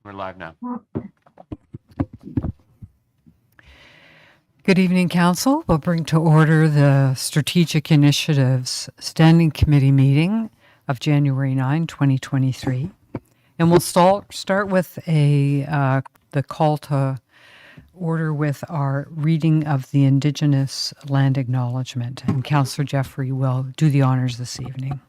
We're live now. Good evening, Council. We'll bring to order the Strategic Initiatives Standing Committee meeting of January 9, 2023. And we'll start with the call to order with our reading of the Indigenous Land Acknowledgement. And Councillor Jeffrey will do the honors this evening.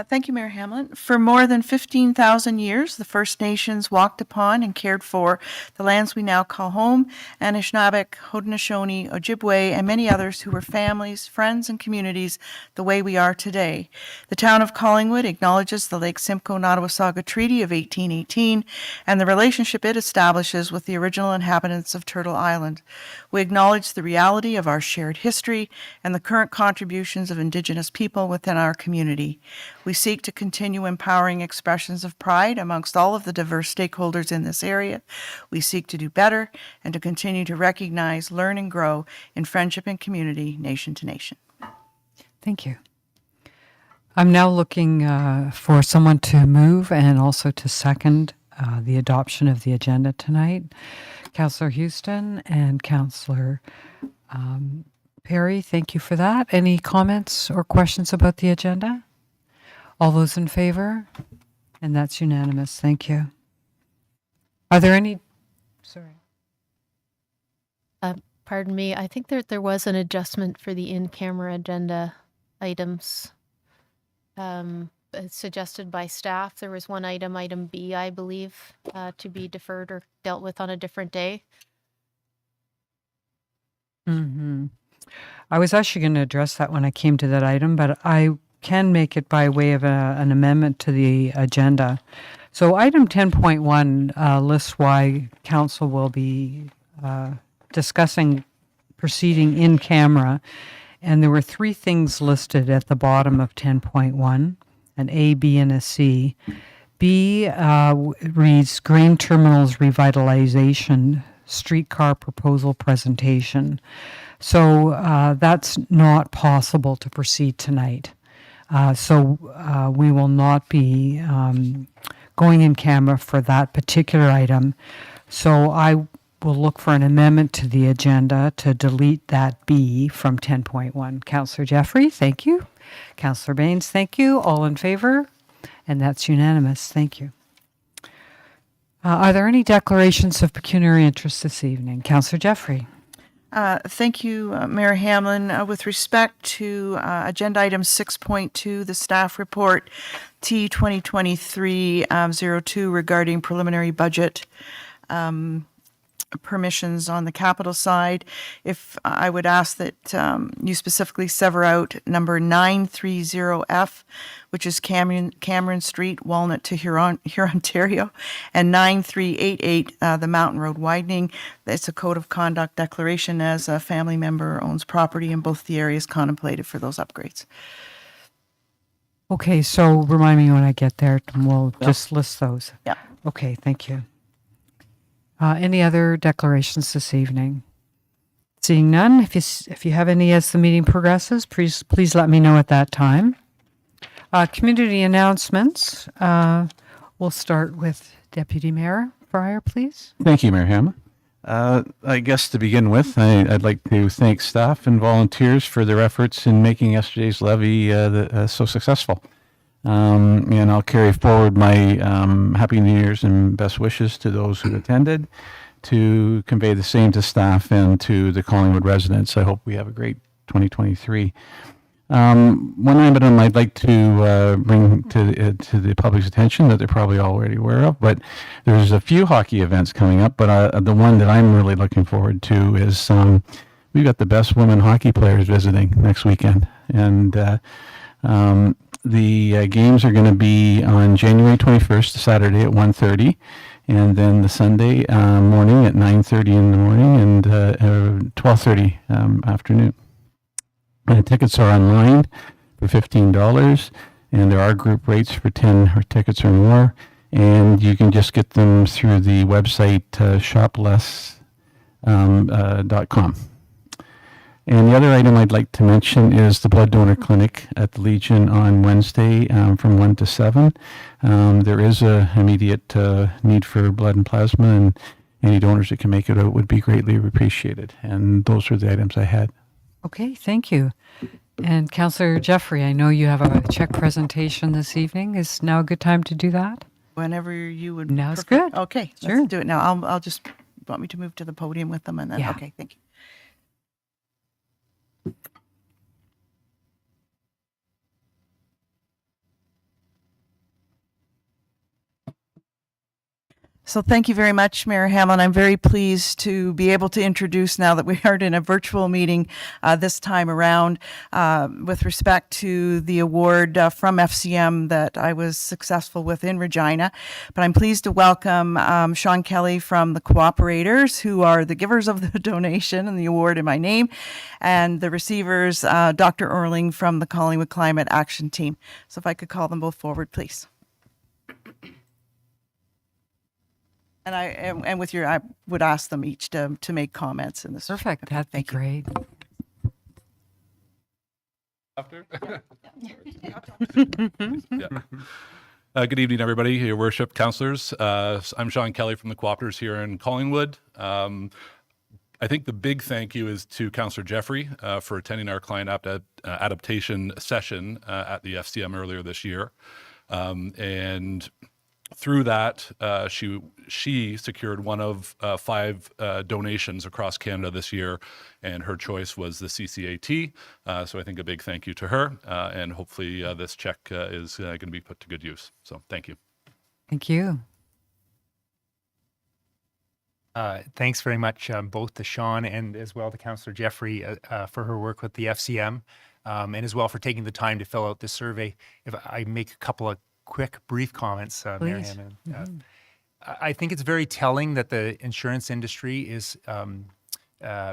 Thank you, Mayor Hamlin. For more than 15,000 years, the First Nations walked upon and cared for the lands we now call home. Anishinaabek, Haudenosaunee, Ojibwe, and many others who were families, friends, and communities the way we are today. The town of Collingwood acknowledges the Lake Simcoe-Nottawasaga Treaty of 1818 and the relationship it establishes with the original inhabitants of Turtle Island. We acknowledge the reality of our shared history and the current contributions of Indigenous people within our community. We seek to continue empowering expressions of pride amongst all of the diverse stakeholders in this area. We seek to do better and to continue to recognize, learn, and grow in friendship and community, nation to nation. Thank you. I'm now looking for someone to move and also to second the adoption of the agenda tonight. Councillor Houston and Councillor Perry, thank you for that. Any comments or questions about the agenda? All those in favor? And that's unanimous. Thank you. Are there any? Sorry. Pardon me. I think there was an adjustment for the in-camera agenda items suggested by staff. There was one item, item B, I believe, to be deferred or dealt with on a different day. Mm-hmm. I was actually going to address that when I came to that item, but I can make it by way of an amendment to the agenda. So item 10.1 lists why council will be discussing proceeding in camera. And there were three things listed at the bottom of 10.1, an A, B, and a C. B reads Grain Terminals Revitalization Streetcar Proposal Presentation. So that's not possible to proceed tonight. So we will not be going in camera for that particular item. So I will look for an amendment to the agenda to delete that B from 10.1. Councillor Jeffrey, thank you. Councillor Baines, thank you. All in favor? And that's unanimous. Thank you. Are there any declarations of pecuniary interest this evening? Councillor Jeffrey. Thank you, Mayor Hamlin. With respect to agenda item 6.2, the staff report T 2023-02 regarding preliminary budget permissions on the capital side, if I would ask that you specifically sever out number 930F, which is Cameron Street, Walnut to Huron, Ontario, and 9388, the Mountain Road widening. It's a code of conduct declaration as a family member owns property in both the areas contemplated for those upgrades. Okay, so remind me when I get there, and we'll just list those. Yeah. Okay, thank you. Any other declarations this evening? Seeing none, if you have any as the meeting progresses, please let me know at that time. Community announcements. We'll start with Deputy Mayor Fryer, please. Thank you, Mayor Hamlin. I guess to begin with, I'd like to thank staff and volunteers for their efforts in making yesterday's levy so successful. And I'll carry forward my Happy New Year's and best wishes to those who attended, to convey the same to staff and to the Collingwood residents. I hope we have a great 2023. One item I'd like to bring to the public's attention that they're probably already aware of, but there's a few hockey events coming up, but the one that I'm really looking forward to is we've got the best women hockey players visiting next weekend. And the games are going to be on January 21st, Saturday at 1:30, and then the Sunday morning at 9:30 in the morning and 12:30 afternoon. Tickets are online for $15, and there are group rates for 10 tickets or more, and you can just get them through the website shopless.com. And the other item I'd like to mention is the blood donor clinic at the Legion on Wednesday from 1 to 7. There is a immediate need for blood and plasma, and any donors that can make it out would be greatly appreciated. And those are the items I had. Okay, thank you. And Councillor Jeffrey, I know you have a check presentation this evening. Is now a good time to do that? Whenever you would. Now it's prefer. good. Okay, Sure. let's do it now. I'll just, want me to move to the podium with them and then, Yeah. okay, thank you. So thank you very much, Mayor Hamlin. I'm very pleased to be able to introduce, now that we are in a virtual meeting this time around, with respect to the award from FCM that I was successful with in Regina. But I'm pleased to welcome Sean Kelly from the Cooperators, who are the givers of the donation and the award in my name, and the receivers, Dr. Erling from the Collingwood Climate Action Team. So if I could call them both forward, please. And with your, I would ask them each to make comments in this. Perfect. Okay, That'd be thank you. great. After? Yeah. Good evening, everybody, your worship, councillors. I'm Sean Kelly from the Cooperators here in Collingwood. I think the big thank you is to Councillor Jeffrey for attending our client adaptation session at the FCM earlier this year. And through that, she secured one of 5 donations across Canada this year, and her choice was the CCAT. So I think a big thank you to her, and hopefully this check is going to be put to good use. So thank you. Thank you. Thanks very much, both to Sean and as well to Councillor Jeffrey for her work with the FCM, and as well for taking the time to fill out this survey. If I make a couple of quick, brief comments, Mary Please. Ann. I think it's very telling that the insurance industry is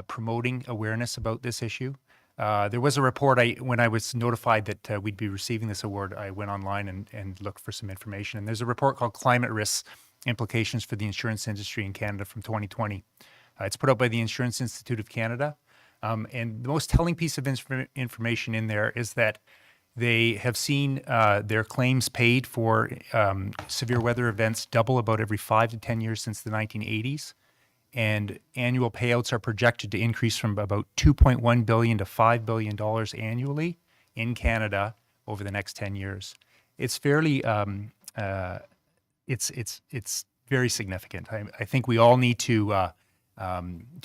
promoting awareness about this issue. There was a report, when I was notified that we'd be receiving this award, I went online and looked for some information. And there's a report called Climate Risks Implications for the Insurance Industry in Canada from 2020. It's put out by the Insurance Institute of Canada. And the most telling piece of information in there is that they have seen their claims paid for severe weather events double about every 5 to 10 years since the 1980s. And annual payouts are projected to increase from about $2.1 billion to $5 billion annually in Canada over the next 10 years. It's fairly, it's very significant. I think we all need to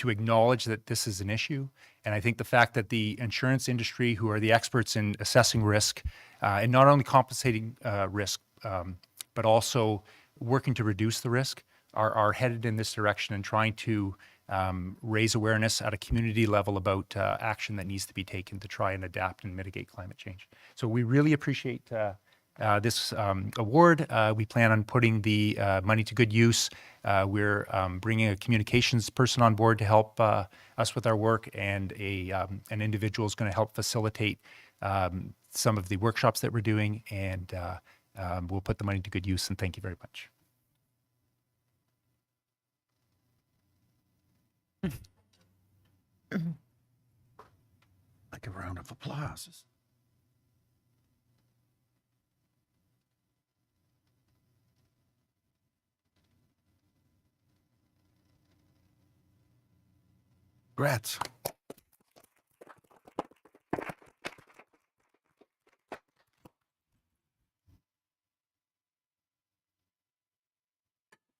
acknowledge that this is an issue. And I think the fact that the insurance industry, who are the experts in assessing risk and not only compensating risk, but also working to reduce the risk, are headed in this direction and trying to raise awareness at a community level about action that needs to be taken to try and adapt and mitigate climate change. So we really appreciate this award. We plan on putting the money to good use. We're bringing a communications person on board to help us with our work, and an individual is going to help facilitate some of the workshops that we're doing, and we'll put the money to good use, and thank you very much. Like a round of applause. Congrats.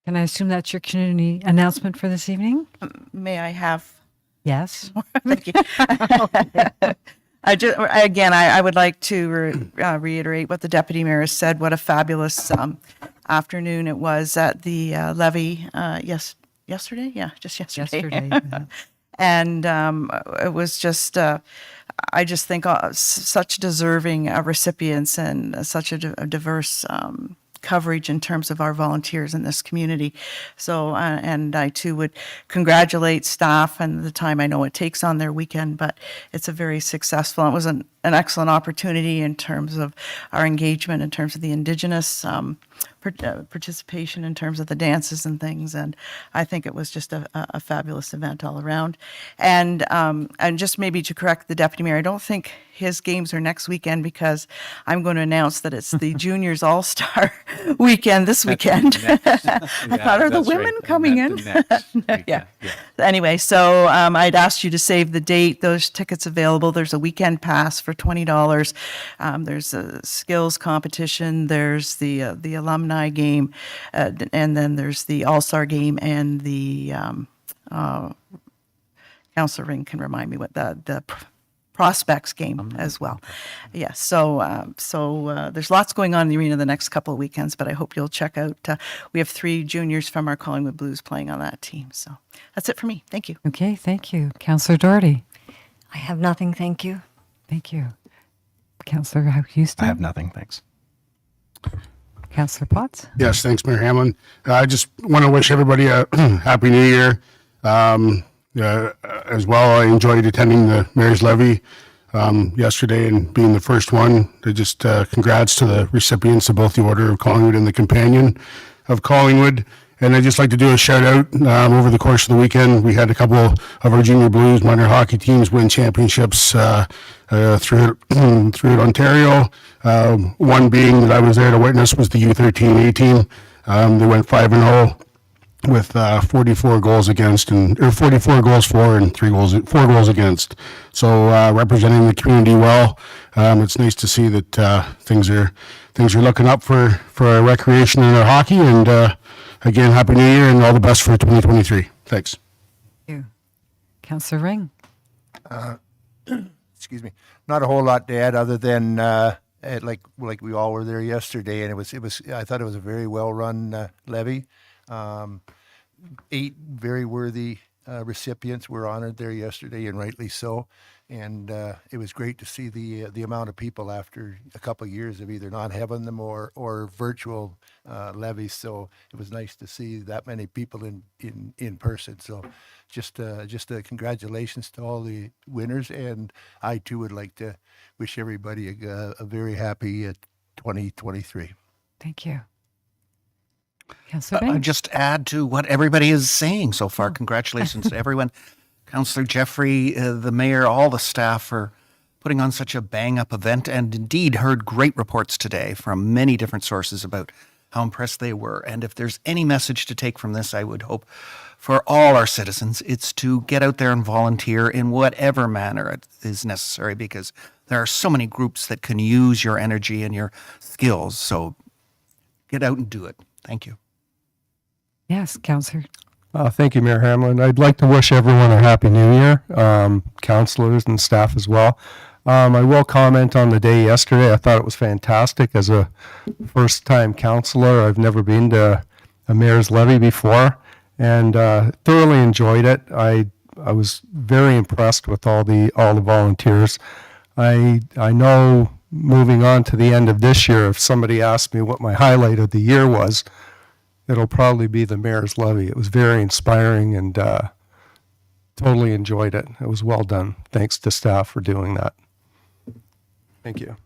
Can I assume that's your community announcement for this evening? May I have? Yes. Thank you. I would like to reiterate what the deputy mayor has said. What a fabulous afternoon it was at the levy. Yesterday? Yeah, just yesterday. Yesterday. And it was just, I just think such deserving recipients and such a diverse coverage in terms of our volunteers in this community. So, and I too would congratulate staff and the time I know it takes on their weekend, but it's a very successful, it was an an excellent opportunity in terms of our engagement, in terms of the Indigenous participation, in terms of the dances and things. And I think it was just a fabulous event all around. And just maybe to correct the Deputy Mayor, I don't think his games are next weekend, because I'm going to announce that it's the Juniors All-Star weekend this weekend. I thought, are the women coming in? Yeah. Anyway, so I'd asked you to save the date. Those tickets available. There's a weekend pass for $20. There's a skills competition. There's the alumni game, and then there's the All-Star game, and the Councillor Ring can remind me what the prospects game as well. Yes, so there's lots going on in the arena the next couple of weekends, but I hope you'll check out. We have 3 juniors from our Collingwood Blues playing on that team. So that's it for me. Thank you. Okay, thank you. Councillor Doherty. I have nothing, thank you. Thank you. Councillor Houston. I have nothing, thanks. Councillor Potts. Yes, thanks, Mayor Hamlin. I just want to wish everybody a Happy New Year. As well, I enjoyed attending the Mayor's Levy yesterday and being the first one. Just congrats to the recipients of both the Order of Collingwood and the Companion of Collingwood. And I'd just like to do a shout out. Over the course of the weekend, we had a couple of our junior blues minor hockey teams win championships throughout Ontario. One being that I was there to witness was the U13A team. They went 5-0 with 44 goals against, or 44 goals for, and 4 goals against. So representing the community well. It's nice to see that things are looking up for our recreation and our hockey. And again, Happy New Year and all the best for 2023. Thanks. Thank you. Councillor Ring. Excuse me. Not a whole lot to add other than like we all were there yesterday, and it was. I thought it was a very well run levy. 8 very worthy recipients were honored there yesterday, and rightly so. And it was great to see the amount of people after a couple of years of either not having them or virtual levies. So it was nice to see that many people in person. So just congratulations to all the winners, and I too would like to wish everybody a very happy 2023. Thank you. Councillor Bain. Just add to what everybody is saying so far. Congratulations to everyone. Councillor Jeffrey, the mayor, all the staff for putting on such a bang-up event, and indeed heard great reports today from many different sources about how impressed they were. And if there's any message to take from this, I would hope for all our citizens, it's to get out there and volunteer in whatever manner it is necessary, because there are so many groups that can use your energy and your skills. So get out and do it. Thank you. Yes, Councillor. Thank you, Mayor Hamlin. I'd like to wish everyone a Happy New Year, councillors and staff as well. I will comment on the day yesterday. I thought it was fantastic. As a first-time councillor, I've never been to a mayor's levy before, and thoroughly enjoyed it. I was very impressed with all the volunteers. I know, moving on to the end of this year, if somebody asked me what my highlight of the year was, it'll probably be the mayor's levy. It was very inspiring, and totally enjoyed it. It was well done. Thanks to staff for doing that. Thank you.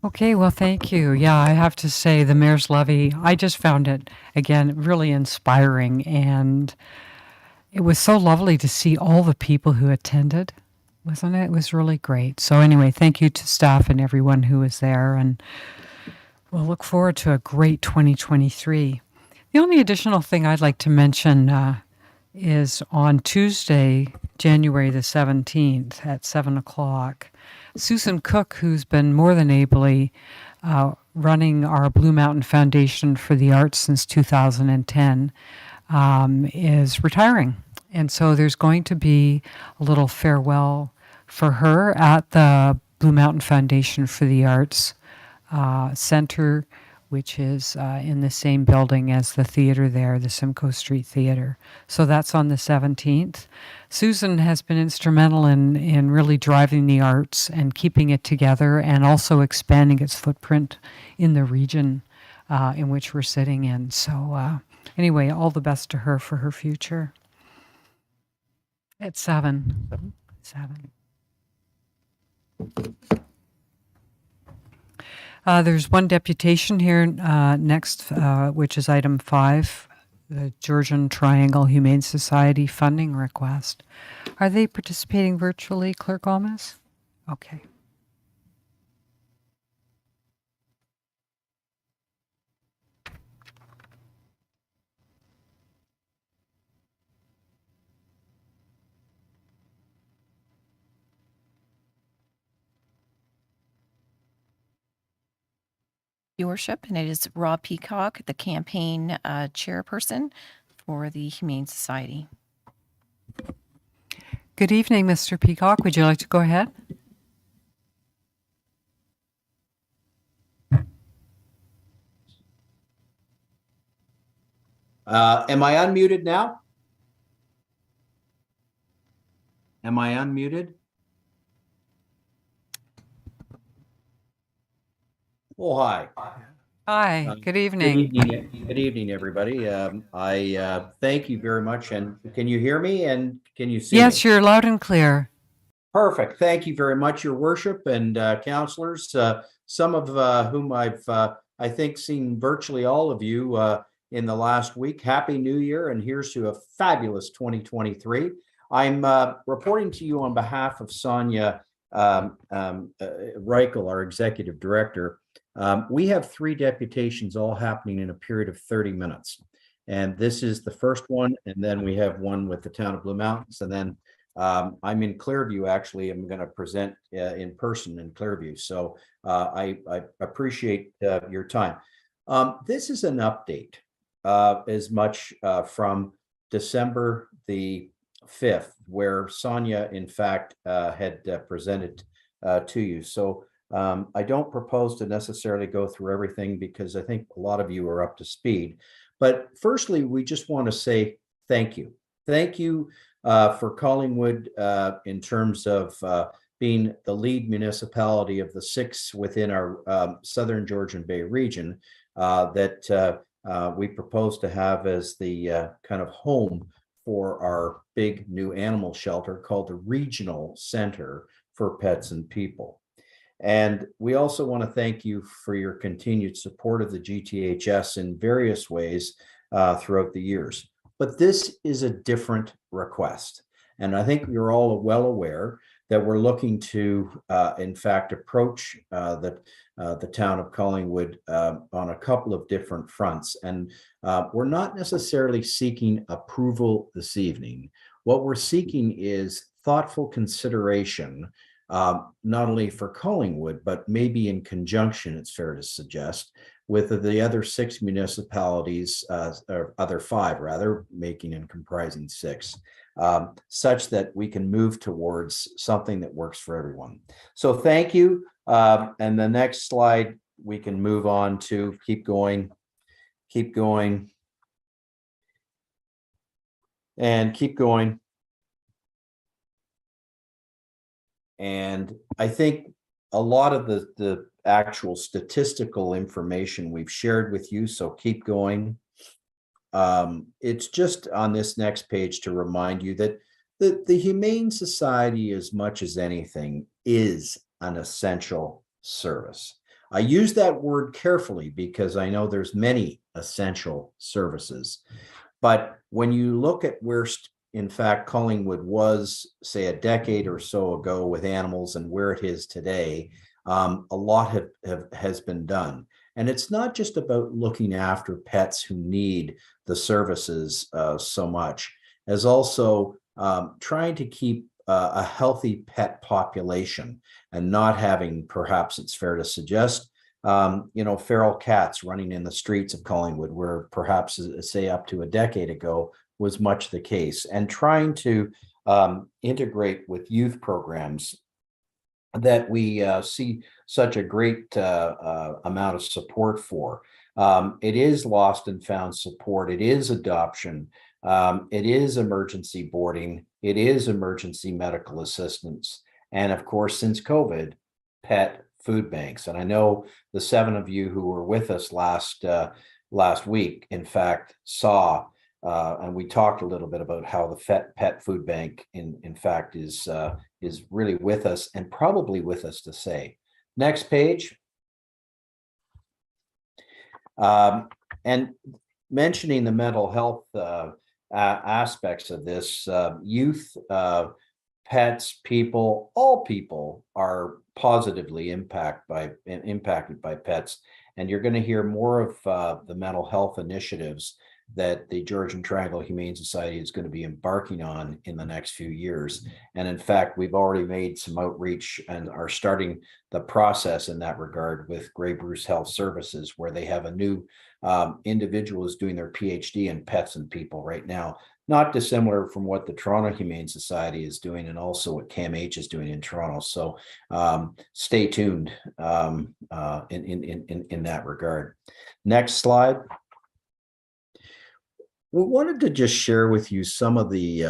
Okay, well, thank you. Yeah, I have to say the mayor's levy, I just found it, again, really inspiring. And it was so lovely to see all the people who attended, wasn't it? It was really great. So anyway, thank you to staff and everyone who was there. And we'll look forward to a great 2023. The only additional thing I'd like to mention is on Tuesday, January the 17th at 7 o'clock, Susan Cook, who's been more than ably running our Blue Mountain Foundation for the Arts since 2010, is retiring. And so there's going to be a little farewell for her at the Blue Mountain Foundation for the Arts Center, which is in the same building as the theater there, the Simcoe Street Theater. So that's on the 17th. Susan has been instrumental in really driving the arts and keeping it together, and also expanding its footprint in the region in which we're sitting in. So anyway, all the best to her for her future. At 7. 7. There's one deputation here next, which is item 5, the Georgian Triangle Humane Society funding request. Are they participating virtually, Clerk Gomez? Okay. Your worship, and it is Rob Peacock, the campaign chairperson for the Humane Society. Good evening, Mr. Peacock. Would you like to go ahead? Am I unmuted now? Am I unmuted? Oh, hi. Hi, good evening. Good evening, everybody. I thank you very much. And can you hear me and can you see Yes, me? you're loud and clear. Perfect. Thank you very much, Your Worship and councillors, some of whom I've, I think, seen virtually all of you in the last week. Happy New Year, and here's to a fabulous 2023. I'm reporting to you on behalf of Sonya Reichel, our Executive Director. We have 3 deputations all happening in a period of 30 minutes. And this is the first one, and then we have one with the town of Blue Mountains, and then I'm in Clearview. Actually, I'm going to present in person in Clearview. So I appreciate your time. This is an update as much from December the 5th, where Sonya, in fact, had presented to you. So I don't propose to necessarily go through everything because I think a lot of you are up to speed. But firstly, we just want to say thank you. Thank you for Collingwood in terms of being the lead municipality of the 6 within our Southern Georgian Bay region that we propose to have as the kind of home for our big new animal shelter called the Regional Center for Pets and People. And we also want to thank you for your continued support of the GTHS in various ways throughout the years. But this is a different request. And I think you're all well aware that we're looking to, in fact, approach the town of Collingwood on a couple of different fronts. And we're not necessarily seeking approval this evening. What we're seeking is thoughtful consideration, not only for Collingwood, but maybe in conjunction, it's fair to suggest, with the other 6 municipalities, or other 5 rather, making and comprising 6, such that we can move towards something that works for everyone. So thank you. And the next slide, we can move on to keep going, and keep going. And I think a lot of the actual statistical information we've shared with you, so keep going. It's just on this next page to remind you that the Humane Society, as much as anything, is an essential service. I use that word carefully because I know there's many essential services. But when you look at where in fact Collingwood was, say, a decade or so ago with animals and where it is today, a lot has been done. And it's not just about looking after pets who need the services so much, as also trying to keep a healthy pet population and not having, perhaps it's fair to suggest, feral cats running in the streets of Collingwood, where perhaps, say, up to a decade ago was much the case, and trying to integrate with youth programs that we see such a great amount of support for. It is lost and found support. It is adoption. It is emergency boarding. It is emergency medical assistance. And of course, since COVID, pet food banks. And I know the 7 of you who were with us last week, in fact, saw and we talked a little bit about how the pet food bank, in fact, is really with us and probably with us to say. Next page. And mentioning the mental health aspects of this, youth, pets, people, all people are positively impacted by pets. And you're going to hear more of the mental health initiatives that the Georgian Triangle Humane Society is going to be embarking on in the next few years. And in fact, we've already made some outreach and are starting the process in that regard with Grey Bruce Health Services, where they have a new individual who's doing their PhD in pets and people right now, not dissimilar from what the Toronto Humane Society is doing and also what CAMH is doing in Toronto. So stay tuned in that regard. Next slide. We wanted to just share with you some of the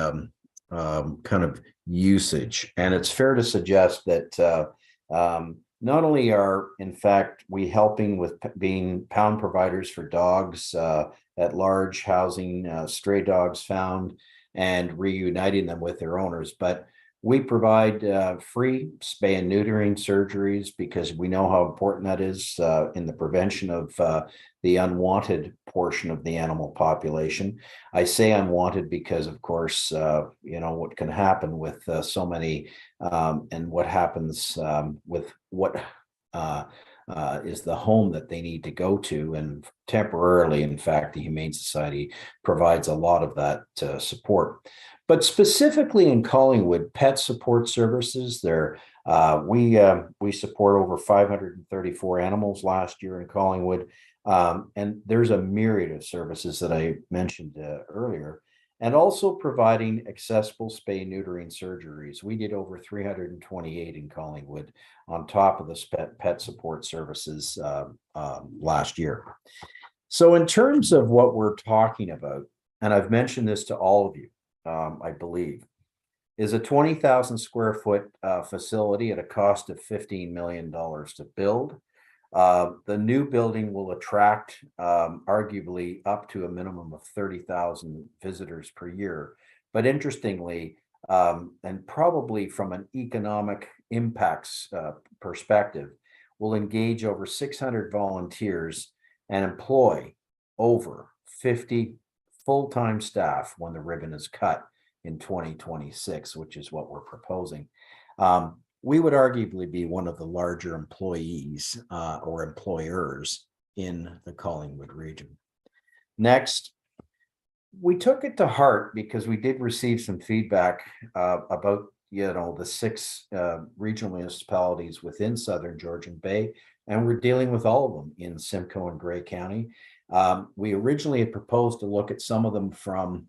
kind of usage, and it's fair to suggest that not only are, in fact, we helping with being pound providers for dogs at large, housing stray dogs found and reuniting them with their owners, but we provide free spay and neutering surgeries because we know how important that is in the prevention of the unwanted portion of the animal population. I say unwanted because, of course, you know, what can happen with so many and what happens with what is the home that they need to go to. And temporarily, in fact, the Humane Society provides a lot of that support. But specifically in Collingwood, pet support services, we support over 534 animals last year in Collingwood. And there's a myriad of services that I mentioned earlier, and also providing accessible spay neutering surgeries. We did over 328 in Collingwood on top of the pet support services last year. So in terms of what we're talking about, and I've mentioned this to all of you, I believe, is a 20,000 square foot facility at a cost of $15 million to build. The new building will attract arguably up to a minimum of 30,000 visitors per year. But interestingly, and probably from an economic impacts perspective, will engage over 600 volunteers and employ over 50 full-time staff when the ribbon is cut in 2026, which is what we're proposing. We would arguably be one of the larger employees or employers in the Collingwood region. Next, we took it to heart because we did receive some feedback about, you know, the 6 regional municipalities within Southern Georgian Bay, and we're dealing with all of them in Simcoe and Grey County. We originally had proposed to look at some of them from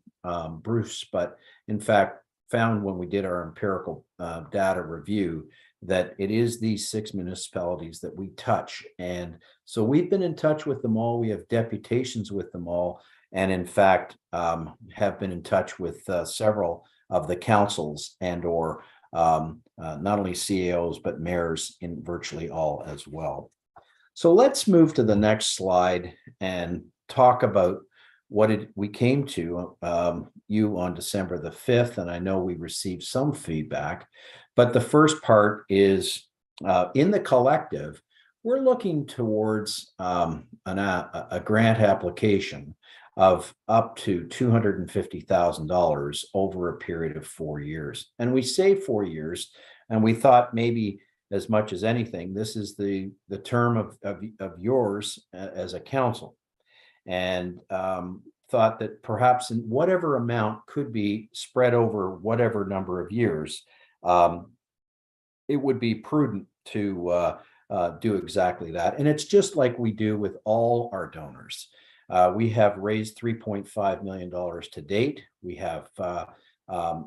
Bruce, but in fact found when we did our empirical data review that it is these 6 municipalities that we touch. And so we've been in touch with them all. We have deputations with them all, and in fact have been in touch with several of the councils and or not only CAOs, but mayors in virtually all as well. So let's move to the next slide and talk about what we came to you on December the 5th, and I know we received some feedback, but the first part is in the collective, we're looking towards a grant application of up to $250,000 over a period of 4 years. And we say 4 years, and we thought maybe as much as anything, this is the term of yours as a council. And thought that perhaps in whatever amount could be spread over whatever number of years, it would be prudent to do exactly that. And it's just like we do with all our donors. We have raised $3.5 million to date. We have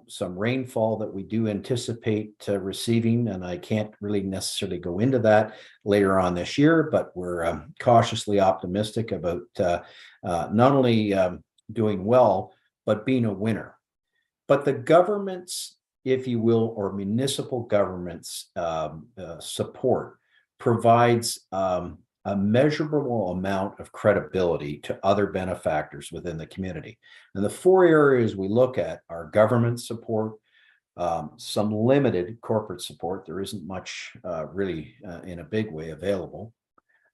some rainfall that we do anticipate receiving, and I can't really necessarily go into that later on this year, but we're cautiously optimistic about not only doing well, but being a winner. But the government's, if you will, or municipal government's support provides a measurable amount of credibility to other benefactors within the community. And the 4 areas we look at are government support, some limited corporate support. There isn't much really in a big way available.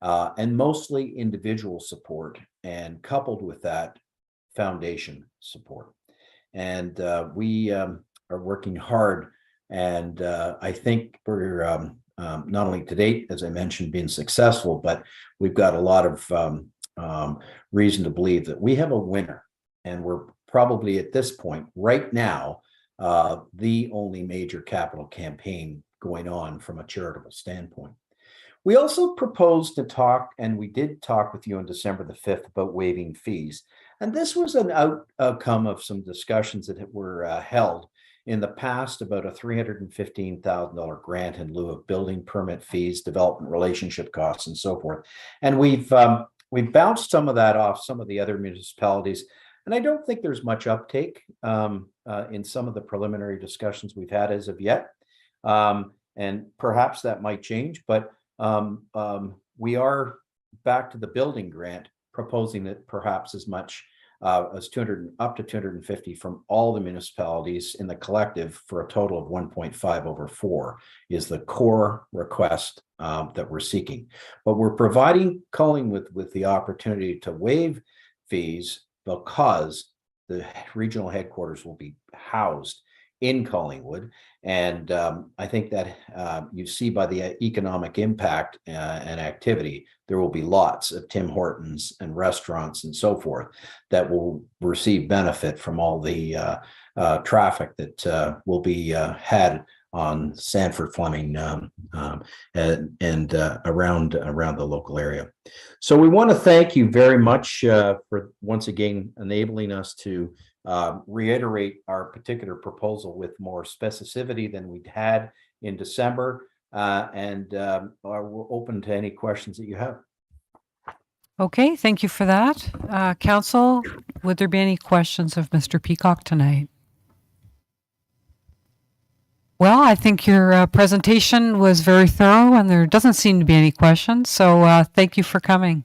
and mostly individual support, and coupled with that, foundation support. And we are working hard, and I think we're not only to date, as I mentioned, being successful, but we've got a lot of reason to believe that we have a winner, and we're probably at this point right now the only major capital campaign going on from a charitable standpoint. We also proposed to talk, and we did talk with you on December the 5th about waiving fees. And this was an outcome of some discussions that were held in the past about a $315,000 grant in lieu of building permit fees, development relationship costs, and so forth. And we've bounced some of that off some of the other municipalities. And I don't think there's much uptake in some of the preliminary discussions we've had as of yet. And perhaps that might change, but we are back to the building grant, proposing that perhaps as much as 200 up to 250 from all the municipalities in the collective, for a total of 1.5 over 4 is the core request that we're seeking. But we're providing Collingwood with the opportunity to waive fees because the regional headquarters will be housed in Collingwood. And I think that you see by the economic impact and activity, there will be lots of Tim Hortons and restaurants and so forth that will receive benefit from all the traffic that will be had on Sanford Fleming and around the local area. So we want to thank you very much for once again enabling us to reiterate our particular proposal with more specificity than we'd had in December, and we're open to any questions that you have. Okay, thank you for that. Council, would there be any questions of Mr. Peacock tonight? Well, I think your presentation was very thorough, and there doesn't seem to be any questions, so thank you for coming.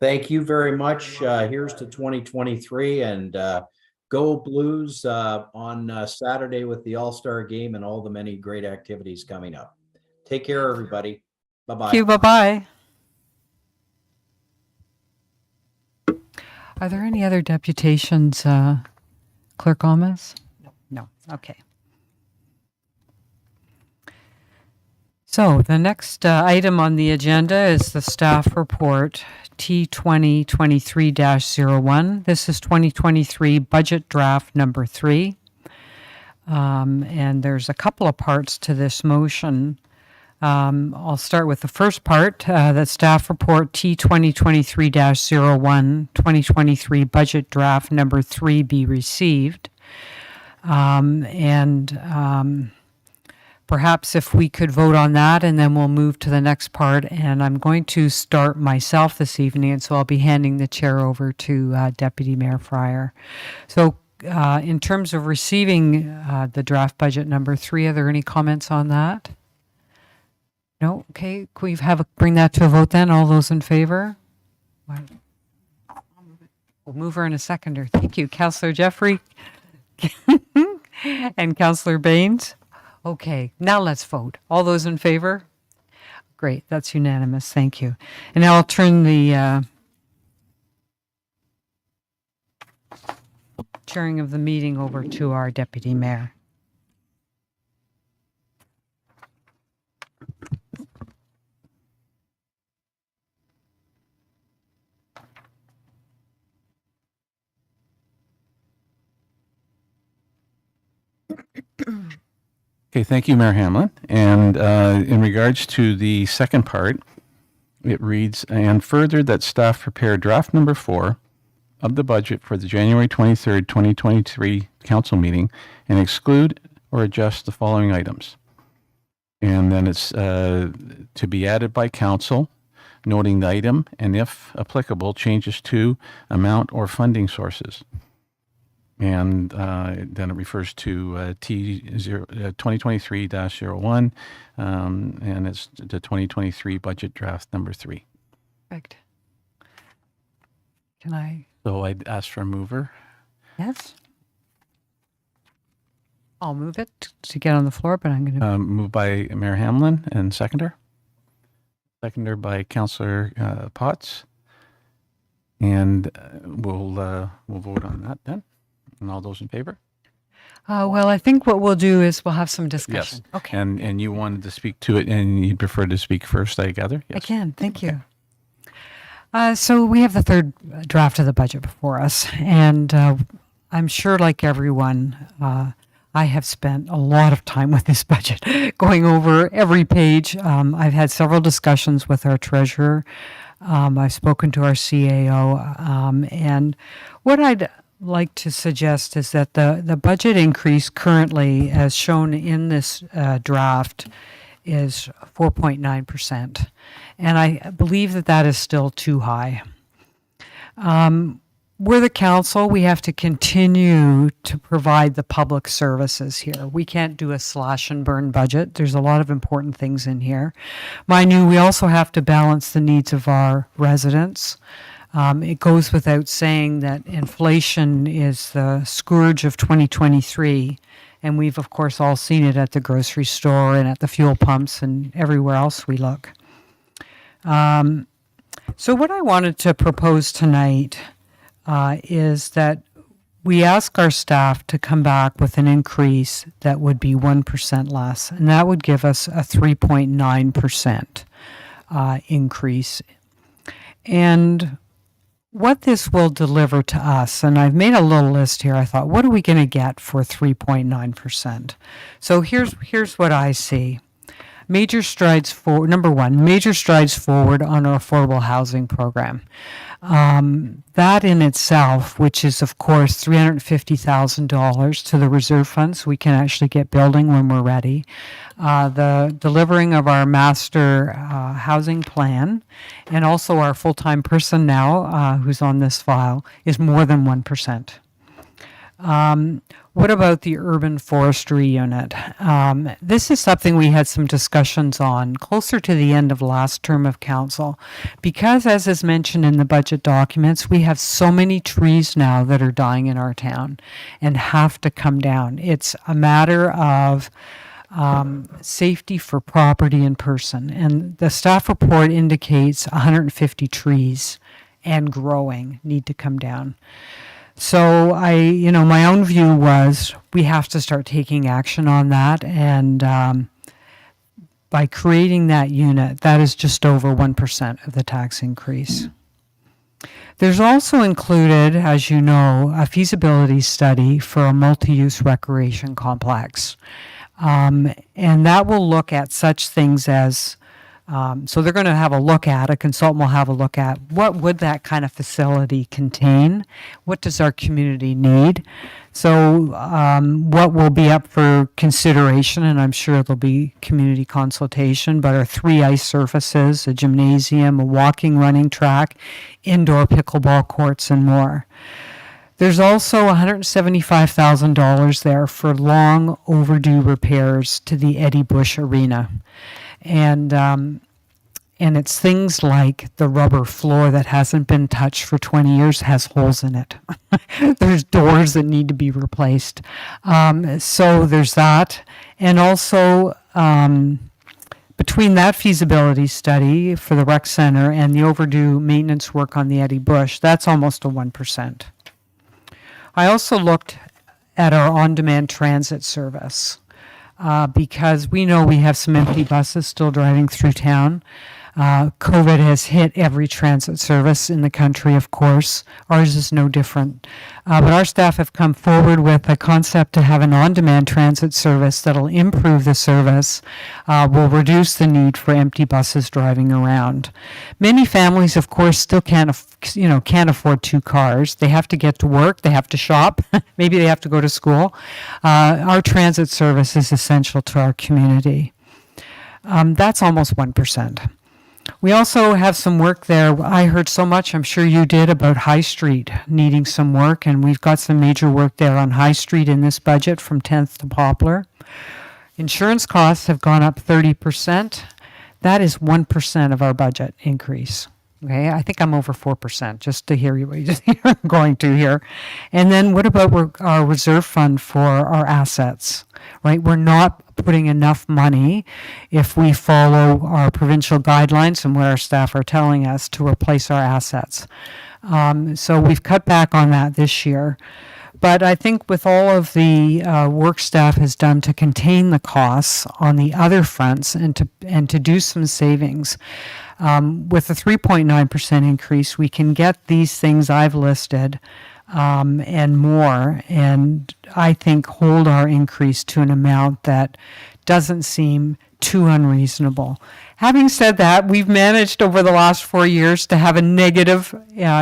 Thank you very much. Here's to 2023, and go Blues on Saturday with the All-Star game and all the many great activities coming up. Take care, everybody. Bye-bye. Thank you. Bye-bye. Are there any other deputations, Clerk Gomez? No. Okay. So the next item on the agenda is the staff report T2023-01. This is 2023 budget draft number 3. And there's a couple of parts to this motion. I'll start with the first part, that staff report T2023-01, 2023 budget draft number 3 be received. Perhaps if we could vote on that, and then we'll move to the next part. And I'm going to start myself this evening, and so I'll be handing the chair over to Deputy Mayor Fryer. So in terms of receiving the draft budget number 3, are there any comments on that? No? Okay. Can we bring that to a vote then? All those in favor? We'll move her in a seconder. Thank you. Councillor Jeffrey and Councillor Baines. Okay, now let's vote. All those in favor? Great, that's unanimous. Thank you. And now I'll turn the chairing of the meeting over to our Deputy Mayor. Okay, thank you, Mayor Hamlin. And in regards to the second part, it reads, and further that staff prepare draft number 4 of the budget for the January 23rd, 2023 council meeting and exclude or adjust the following items. And then it's to be added by council, noting the item, and if applicable, changes to amount or funding sources. And then it refers to T2023-01, and it's the 2023 budget draft number 3. Perfect. Can I? So I'd ask for a mover. Yes. I'll move it to get on the floor, but I'm going to Moved by Mayor Hamlin and seconder. Seconded by Councillor Potts. And we'll vote on that then. And all those in favor? Well, I think what we'll do is we'll have some discussion. Yes. Okay. And you wanted to speak to it, and you'd prefer to speak first, I gather? I Yes. can. Thank you. So we have the third draft of the budget before us, and I'm sure, like everyone, I have spent a lot of time with this budget, going over every page. I've had several discussions with our treasurer. I've spoken to our CAO, and what I'd like to suggest is that the budget increase currently, as shown in this draft, is 4.9%. And I believe that that is still too high. We're the council. We have to continue to provide the public services here. We can't do a slash and burn budget. There's a lot of important things in here. Mind you, we also have to balance the needs of our residents. It goes without saying that inflation is the scourge of 2023, and we've, of course, all seen it at the grocery store and at the fuel pumps and everywhere else we look. So what I wanted to propose tonight is that we ask our staff to come back with an increase that would be 1% less, and that would give us a 3.9% increase. And what this will deliver to us, and I've made a little list here, I thought, what are we going to get for 3.9%? So here's what I see. Major strides forward. Number one, major strides forward on our affordable housing program. That in itself, which is of course $350,000 to the reserve fund, so we can actually get building when we're ready. The delivering of our master housing plan, and also our full-time person now, who's on this file, is more than 1%. What about the urban forestry unit? This is something we had some discussions on closer to the end of last term of council, because as is mentioned in the budget documents, we have so many trees now that are dying in our town and have to come down. It's a matter of safety for property and person. And the staff report indicates 150 trees and growing need to come down. So my own view was we have to start taking action on that. And by creating that unit, that is just over 1% of the tax increase. There's also included, as you know, a feasibility study for a multi-use recreation complex. And that will look at such things as, so they're going to have a consultant will have a look at what would that kind of facility contain? What does our community need? So what will be up for consideration, and I'm sure there'll be community consultation, but are 3 ice surfaces, a gymnasium, a walking running track, indoor pickleball courts, and more. There's also $175,000 there for long overdue repairs to the Eddie Bush Arena. And it's things like the rubber floor that hasn't been touched for 20 years has holes in it. There's doors that need to be replaced. So there's that. And also, between that feasibility study for the rec center and the overdue maintenance work on the Eddie Bush, that's almost a 1%. I also looked at our on-demand transit service. Because we know we have some empty buses still driving through town. COVID has hit every transit service in the country, of course. Ours is no different. But our staff have come forward with a concept to have an on-demand transit service that'll improve the service, will reduce the need for empty buses driving around. Many families, of course, still can't afford 2 cars. They have to get to work, they have to shop, maybe they have to go to school. Our transit service is essential to our community. That's almost 1%. We also have some work there. I heard so much, I'm sure you did, about High Street needing some work, and we've got some major work there on High Street in this budget from 10th to Poplar. Insurance costs have gone up 30%. That is 1% of our budget increase. Okay, I think I'm over 4%, just to hear you what you're going to here. And then what about our reserve fund for our assets, right? We're not putting enough money, if we follow our provincial guidelines and what our staff are telling us, to replace our assets. So we've cut back on that this year. But I think with all of the work staff has done to contain the costs on the other fronts and to do some savings, with a 3.9% increase, we can get these things I've listed and more, and I think hold our increase to an amount that doesn't seem too unreasonable. Having said that, we've managed over the last 4 years to have a negative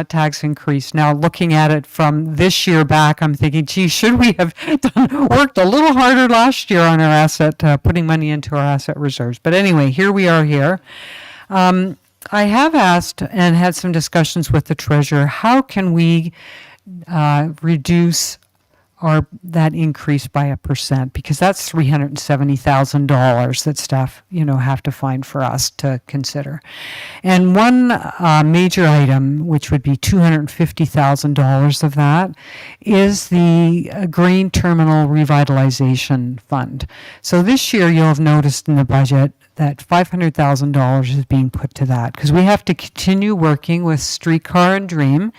tax increase. Now, looking at it from this year back, I'm thinking, gee, should we have worked a little harder last year on our asset, putting money into our asset reserves? But anyway, here we are here. I have asked and had some discussions with the treasurer, how can we reduce that increase by 1%, because that's $370,000 that staff, have to find for us to consider. And one major item, which would be $250,000 of that, is the grain terminal revitalization fund. So this year, you'll have noticed in the budget that $500,000 is being put to that, because we have to continue working with Streetcar and Dream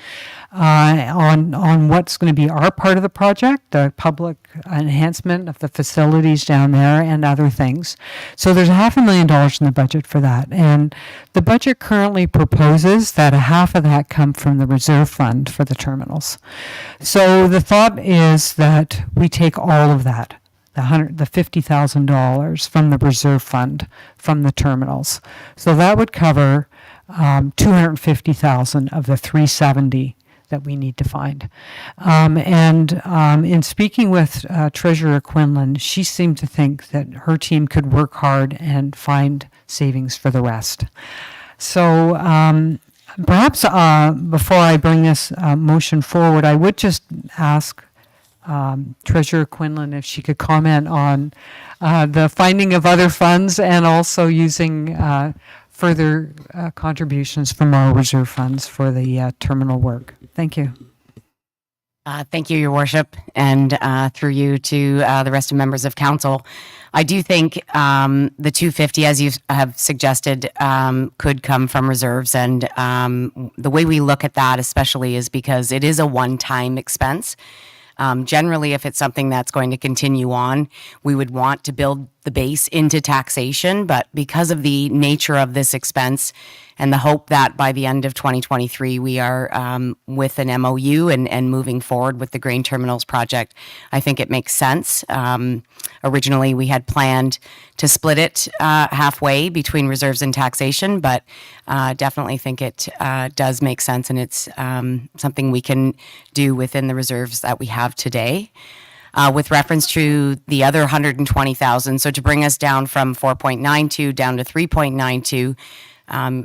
on what's going to be our part of the project, the public enhancement of the facilities down there and other things. So there's $500,000 in the budget for that. And the budget currently proposes that a half of that come from the reserve fund for the terminals. So the thought is that we take all of that, the $50,000 from the reserve fund from the terminals. So that would cover $250,000 of the $370,000 that we need to find. In speaking with Treasurer Quinlan, she seemed to think that her team could work hard and find savings for the rest. So perhaps before I bring this motion forward, I would just ask Treasurer Quinlan if she could comment on the finding of other funds and also using further contributions from our reserve funds for the terminal work. Thank you. Thank you, Your Worship, and through you to the rest of members of council. I do think the 250, as you have suggested, could come from reserves, and the way we look at that especially is because it is a one-time expense. Generally, if it's something that's going to continue on, we would want to build the base into taxation, but because of the nature of this expense and the hope that by the end of 2023 we are with an MOU and moving forward with the grain terminals project, I think it makes sense. Originally, we had planned to split it halfway between reserves and taxation, but definitely think it does make sense, and it's something we can do within the reserves that we have today. With reference to the other 120,000, so to bring us down from 4.92 down to 3.92,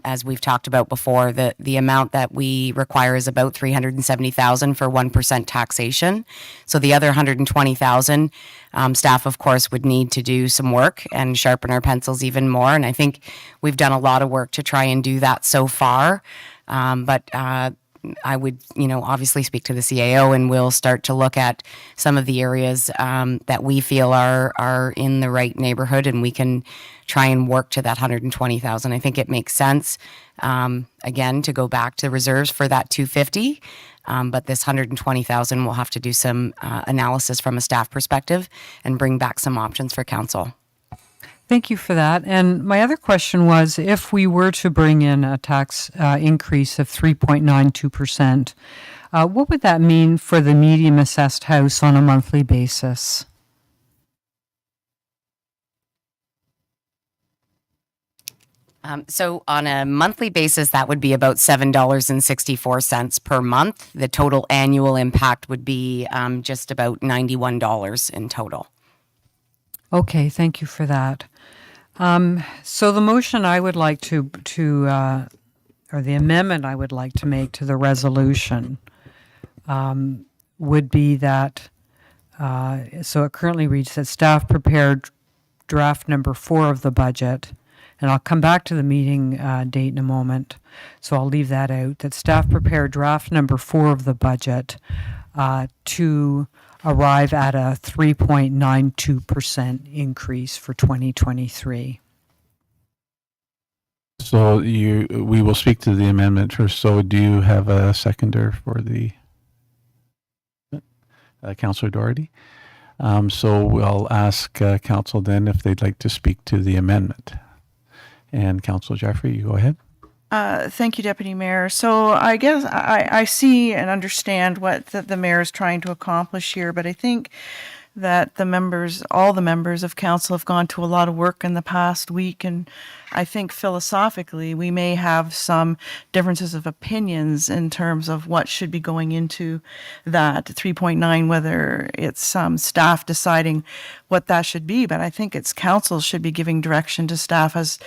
as we've talked about before, the amount that we require is about 370,000 for 1% taxation. So the other 120,000, staff, of course, would need to do some work and sharpen our pencils even more. And I think we've done a lot of work to try and do that so far. But I would, obviously speak to the CAO, and we'll start to look at some of the areas that we feel are in the right neighborhood, and we can try and work to that 120,000. I think it makes sense, again, to go back to reserves for that 250. But this 120,000, we'll have to do some analysis from a staff perspective and bring back some options for council. Thank you for that. And my other question was, if we were to bring in a tax increase of 3.92%, what would that mean for the medium assessed house on a monthly basis? So on a monthly basis, that would be about $7.64 per month. The total annual impact would be just about $91 in total. Okay, thank you for that. So the motion I would like to or the amendment I would like to make to the resolution would be that, so it currently reads that staff prepared draft number 4 of the budget and I'll come back to the meeting date in a moment, so I'll leave that out, that staff prepare draft number 4 of the budget to arrive at a 3.92% increase for 2023. So we will speak to the amendment first. So do you have a seconder for the Councillor Doherty? So we'll ask council then if they'd like to speak to the amendment. And Councillor Jeffrey, you go ahead. Thank you, Deputy Mayor. So I guess I see and understand what the mayor is trying to accomplish here, but I think that all the members of council have gone to a lot of work in the past week, and I think philosophically we may have some differences of opinions in terms of what should be going into that 3.9, whether it's staff deciding what that should be, but I think it's council should be giving direction to staff as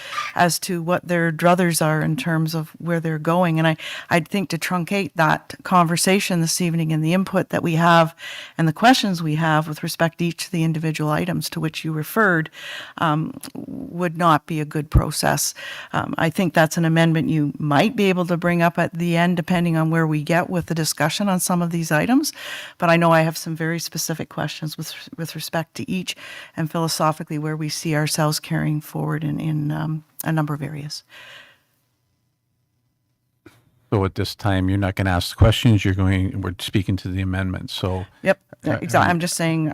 to what their druthers are in terms of where they're going. And I'd think to truncate that conversation this evening and the input that we have and the questions we have with respect to each of the individual items to which you referred would not be a good process. I think that's an amendment you might be able to bring up at the end, depending on where we get with the discussion on some of these items. But I know I have some very specific questions with respect to each, and philosophically where we see ourselves carrying forward in a number of areas. So at this time, you're not going to ask questions. We're speaking to the amendment. So Yep, exactly. I'm just saying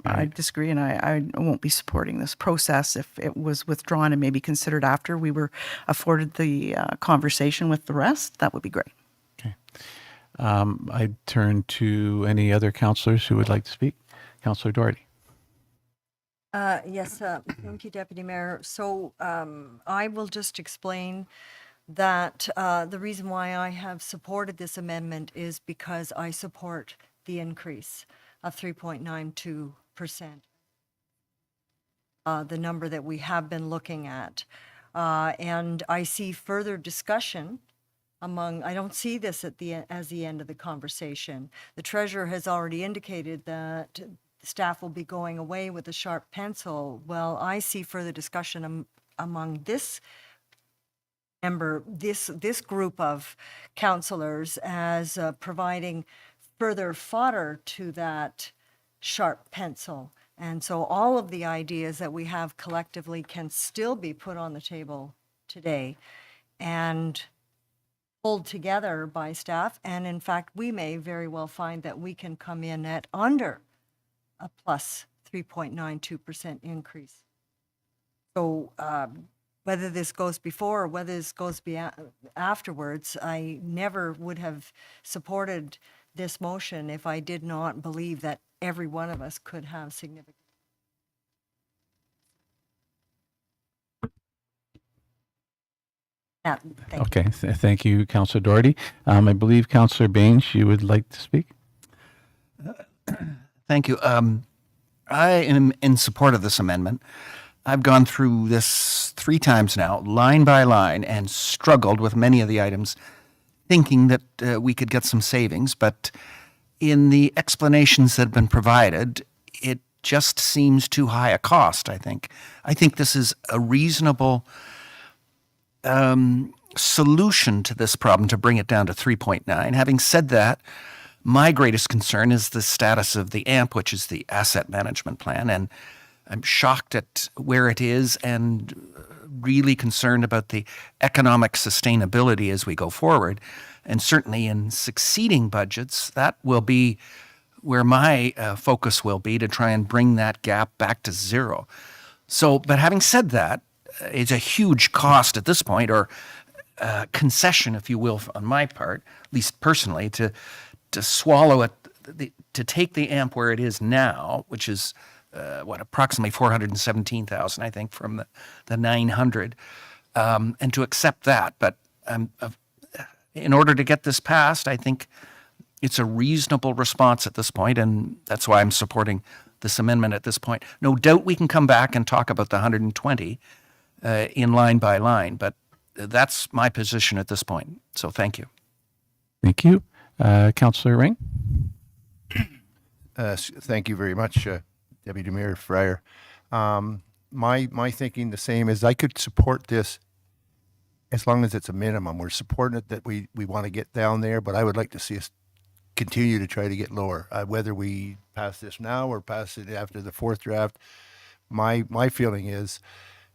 I disagree, and I won't be supporting this process if it was withdrawn and maybe considered after we were afforded the conversation with the rest. That would be great. Okay. I turn to any other councillors who would like to speak. Councillor Doherty. Yes, thank you, Deputy Mayor. So I will just explain that the reason why I have supported this amendment is because I support the increase of 3.92%, the number that we have been looking at. And I see further discussion I don't see this as the end of the conversation. The treasurer has already indicated that staff will be going away with a sharp pencil. Well, I see further discussion among this group of councillors as providing further fodder to that sharp pencil. And so all of the ideas that we have collectively can still be put on the table today and pulled together by staff. And in fact, we may very well find that we can come in at under a plus 3.92% increase. So whether this goes before or whether this goes afterwards, I never would have supported this motion if I did not believe that every one of us could have significant. Okay, thank you, Councillor Doherty. I believe Councillor Baines, you would like to speak. Thank you. I am in support of this amendment. I've gone through this 3 times now, line by line, and struggled with many of the items, thinking that we could get some savings. But in the explanations that have been provided, it just seems too high a cost, I think. I think this is a reasonable solution to this problem to bring it down to 3.9. Having said that, my greatest concern is the status of the AMP, which is the Asset Management Plan, and I'm shocked at where it is and really concerned about the economic sustainability as we go forward. And certainly in succeeding budgets, that will be where my focus will be, to try and bring that gap back to zero. So, but having said that, it's a huge cost at this point, or concession, if you will, on my part, at least personally, to swallow it, to take the AMP where it is now, which is approximately 417,000, I think, from the 900, and to accept that. But in order to get this passed, I think it's a reasonable response at this point, and that's why I'm supporting this amendment at this point. No doubt we can come back and talk about the 120 in line by line, but that's my position at this point. So thank you. Thank you. Councillor Ring? Thank you very much, Deputy Mayor Fryer. my thinking the same is I could support this as long as it's a minimum. We're supporting it that we want to get down there, but I would like to see us continue to try to get lower. Whether we pass this now or pass it after the fourth draft, my feeling is,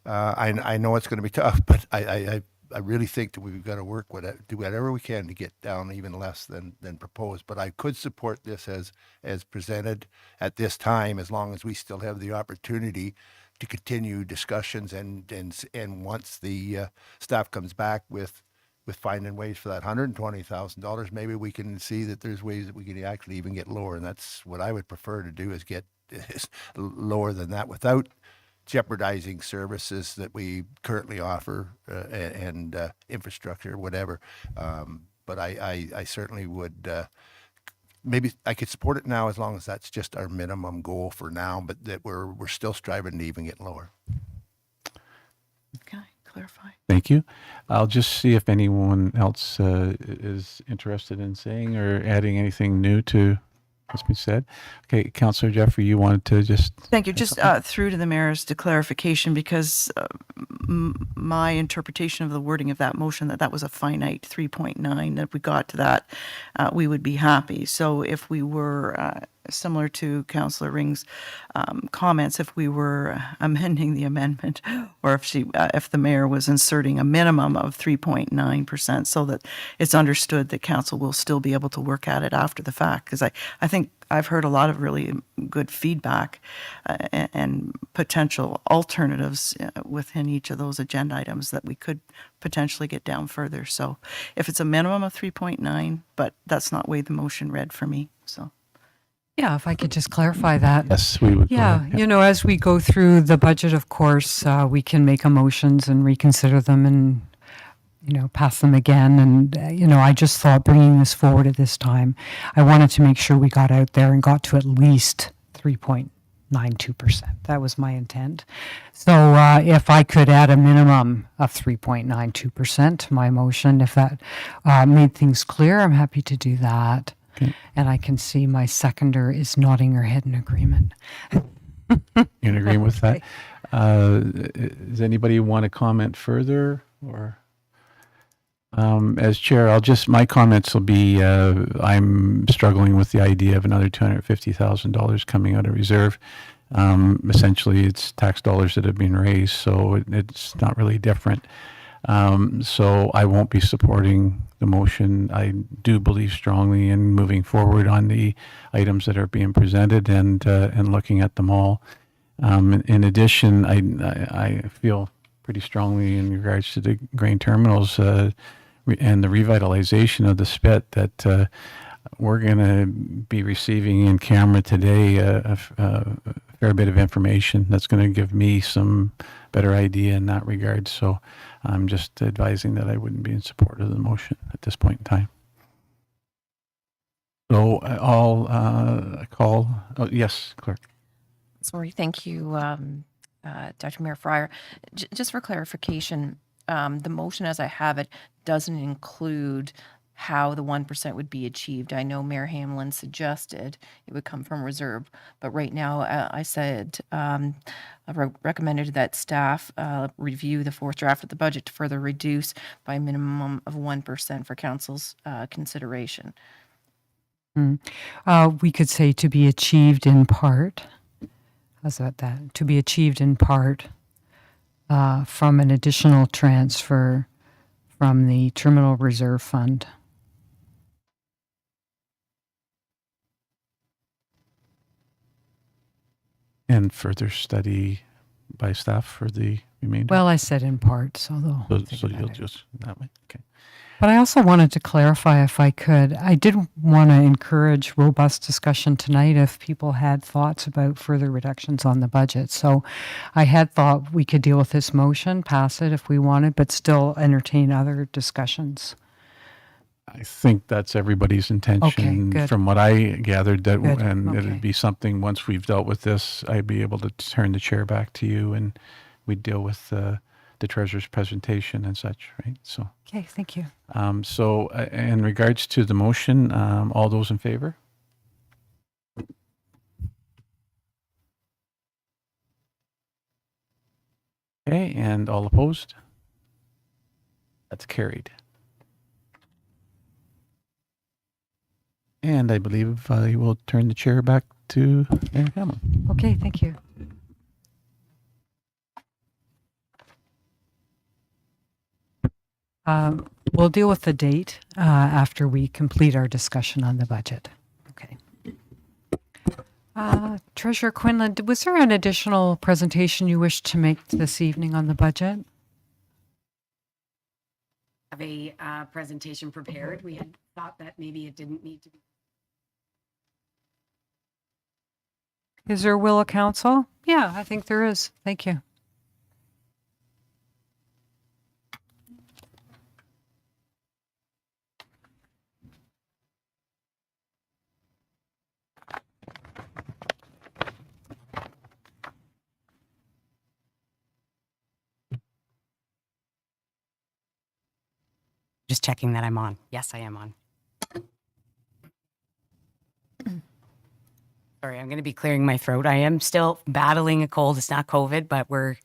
I know it's going to be tough, but I really think that we've got to do whatever we can to get down even less than proposed. But I could support this as presented at this time, as long as we still have the opportunity to continue discussions and once the staff comes back with finding ways for that $120,000, maybe we can see that there's ways that we can actually even get lower. And that's what I would prefer to do, is get lower than that without jeopardizing services that we currently offer and infrastructure, whatever. But I certainly would, maybe I could support it now as long as that's just our minimum goal for now, but that we're still striving to even get lower. Can I clarify? Thank you. I'll just see if anyone else is interested in saying or adding anything new to what's been said. Okay, Councillor Jeffrey, you wanted to just... Thank you. Just through to the mayor's to clarification, because my interpretation of the wording of that motion, that was a finite 3.9, that if we got to that, we would be happy. So if we were, similar to Councillor Ring's comments, if we were amending the amendment, or if the mayor was inserting a minimum of 3.9%, so that it's understood that council will still be able to work at it after the fact. Because I think I've heard a lot of really good feedback and potential alternatives within each of those agenda items that we could potentially get down further. So if it's a minimum of 3.9, but that's not the way the motion read for me, so. Yeah, if I could just clarify that. Yes, we would. go Yeah, ahead. you know, as we go through the budget, of course, we can make motions and reconsider them and, pass them again. And, I just thought bringing this forward at this time, I wanted to make sure we got out there and got to at least 3.92%. That was my intent. So if I could add a minimum of 3.92% to my motion, if that made things clear, I'm happy to do that. Okay. And I can see my seconder is nodding her head in agreement. You in agreement with that? Does anybody want to comment further? Or as chair, my comments will be, I'm struggling with the idea of another $250,000 coming out of reserve. Essentially, it's tax dollars that have been raised, so it's not really different. So I won't be supporting the motion. I do believe strongly in moving forward on the items that are being presented and looking at them all. In addition, I feel pretty strongly in regards to the grain terminals and the revitalization of the spit that we're going to be receiving in camera today a fair bit of information that's going to give me some better idea in that regard. So I'm just advising that I wouldn't be in support of the motion at this point in time. So I'll call, yes, Clerk. Sorry, thank you, Dr. Mayor Fryer. Just for clarification, the motion as I have it doesn't include how the 1% would be achieved. I know Mayor Hamlin suggested it would come from reserve, but right now I said I recommended that staff review the fourth draft of the budget to further reduce by a minimum of 1% for council's consideration. We could say to be achieved in part. How's that? To be achieved in part from an additional transfer from the Terminal Reserve Fund. And further study by staff for the remainder. Well, I said in part, so they'll So you'll just, that way, okay. But I also wanted to clarify, if I could, I did want to encourage robust discussion tonight if people had thoughts about further reductions on the budget. So I had thought we could deal with this motion, pass it if we wanted, but still entertain other discussions. I think that's everybody's intention. good. From what I gathered, that Good, and okay. it'd be something, once we've dealt with this, I'd be able to turn the chair back to you and we'd deal with the treasurer's presentation and such, right? So, Okay, thank you. so in regards to the motion, all those in favor? Okay, and all opposed? That's carried. And I believe I will turn the chair back to Mayor Hamlin. Okay, thank you. We'll deal with the date after we complete our discussion on the budget. Okay. Treasurer Quinlan, was there an additional presentation you wish to make this evening on the budget? Have a presentation prepared. We had thought that maybe it didn't need to be. Is there will of council? Yeah, I think there is. Thank you. Just checking that I'm on. Yes, I am on. Sorry, I'm going to be clearing my throat. I am still battling a cold. It's not COVID, but we're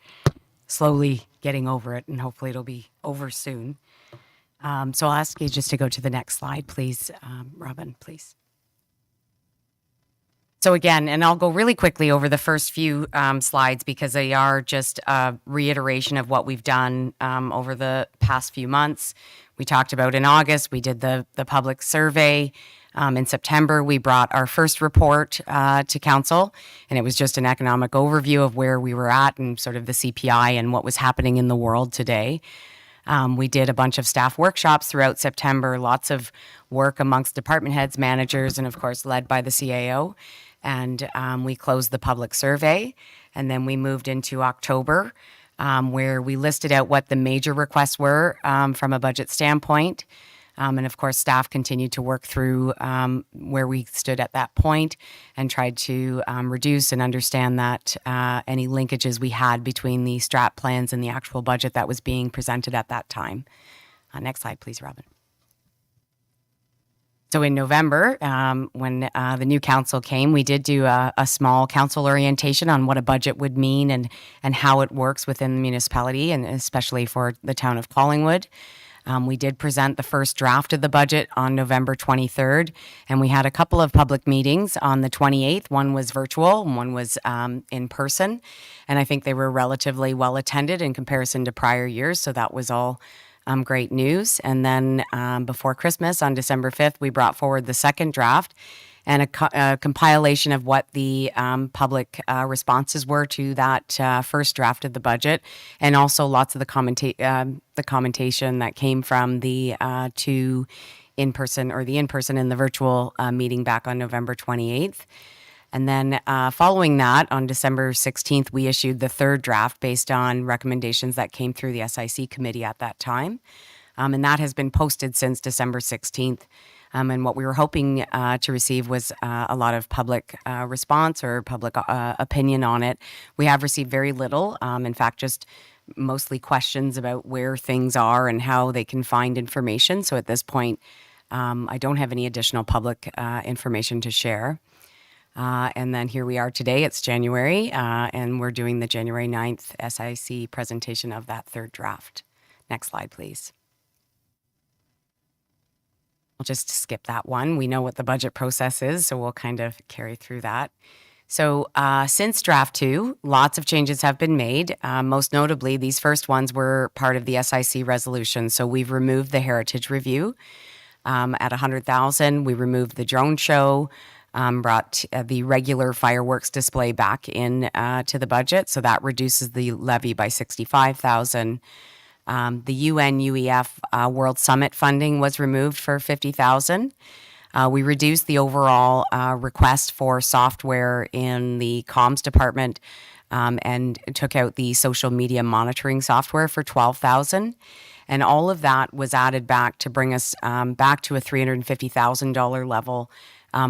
slowly getting over it, and hopefully it'll be over soon. So I'll ask you just to go to the next slide, please. Robin, please. So again, and I'll go really quickly over the first few slides because they are just a reiteration of what we've done over the past few months. We talked about in August, we did the public survey. In September, we brought our first report to council, and it was just an economic overview of where we were at and sort of the CPI and what was happening in the world today. We did a bunch of staff workshops throughout September, lots of work amongst department heads, managers, and of course led by the CAO. And we closed the public survey, and then we moved into October, where we listed out what the major requests were from a budget standpoint. And of course, staff continued to work through where we stood at that point and tried to reduce and understand that any linkages we had between the strat plans and the actual budget that was being presented at that time. Next slide, please, Robin. So in November, when the new council came, we did do a small council orientation on what a budget would mean and how it works within the municipality, and especially for the town of Collingwood. We did present the first draft of the budget on November 23rd, and we had a couple of public meetings on the 28th. One was virtual and one was in person, and I think they were relatively well attended in comparison to prior years, so that was all great news. And then before Christmas, on December 5th, we brought forward the second draft and a compilation of what the public responses were to that first draft of the budget, and also lots of the commentation that came from the two in-person or the in-person and the virtual meeting back on November 28th. And then following that, on December 16th, we issued the third draft based on recommendations that came through the SIC committee at that time. And that has been posted since December 16th. And what we were hoping to receive was a lot of public response or public opinion on it. We have received very little. In fact, just mostly questions about where things are and how they can find information. So at this point, I don't have any additional public information to share. And then here we are today, it's January, and we're doing the January 9th SIC presentation of that third draft. Next slide, please. I'll just skip that one. We know what the budget process is, so we'll kind of carry through that. So since draft 2, lots of changes have been made. Most notably, these first ones were part of the SIC resolution. So we've removed the heritage review at $100,000. We removed the drone show. Brought the regular fireworks display back in to the budget, so that reduces the levy by $65,000. The UN UEF World Summit funding was removed for $50,000. We reduced the overall request for software in the comms department and took out the social media monitoring software for $12,000. And all of that was added back to bring us back to a $350,000 level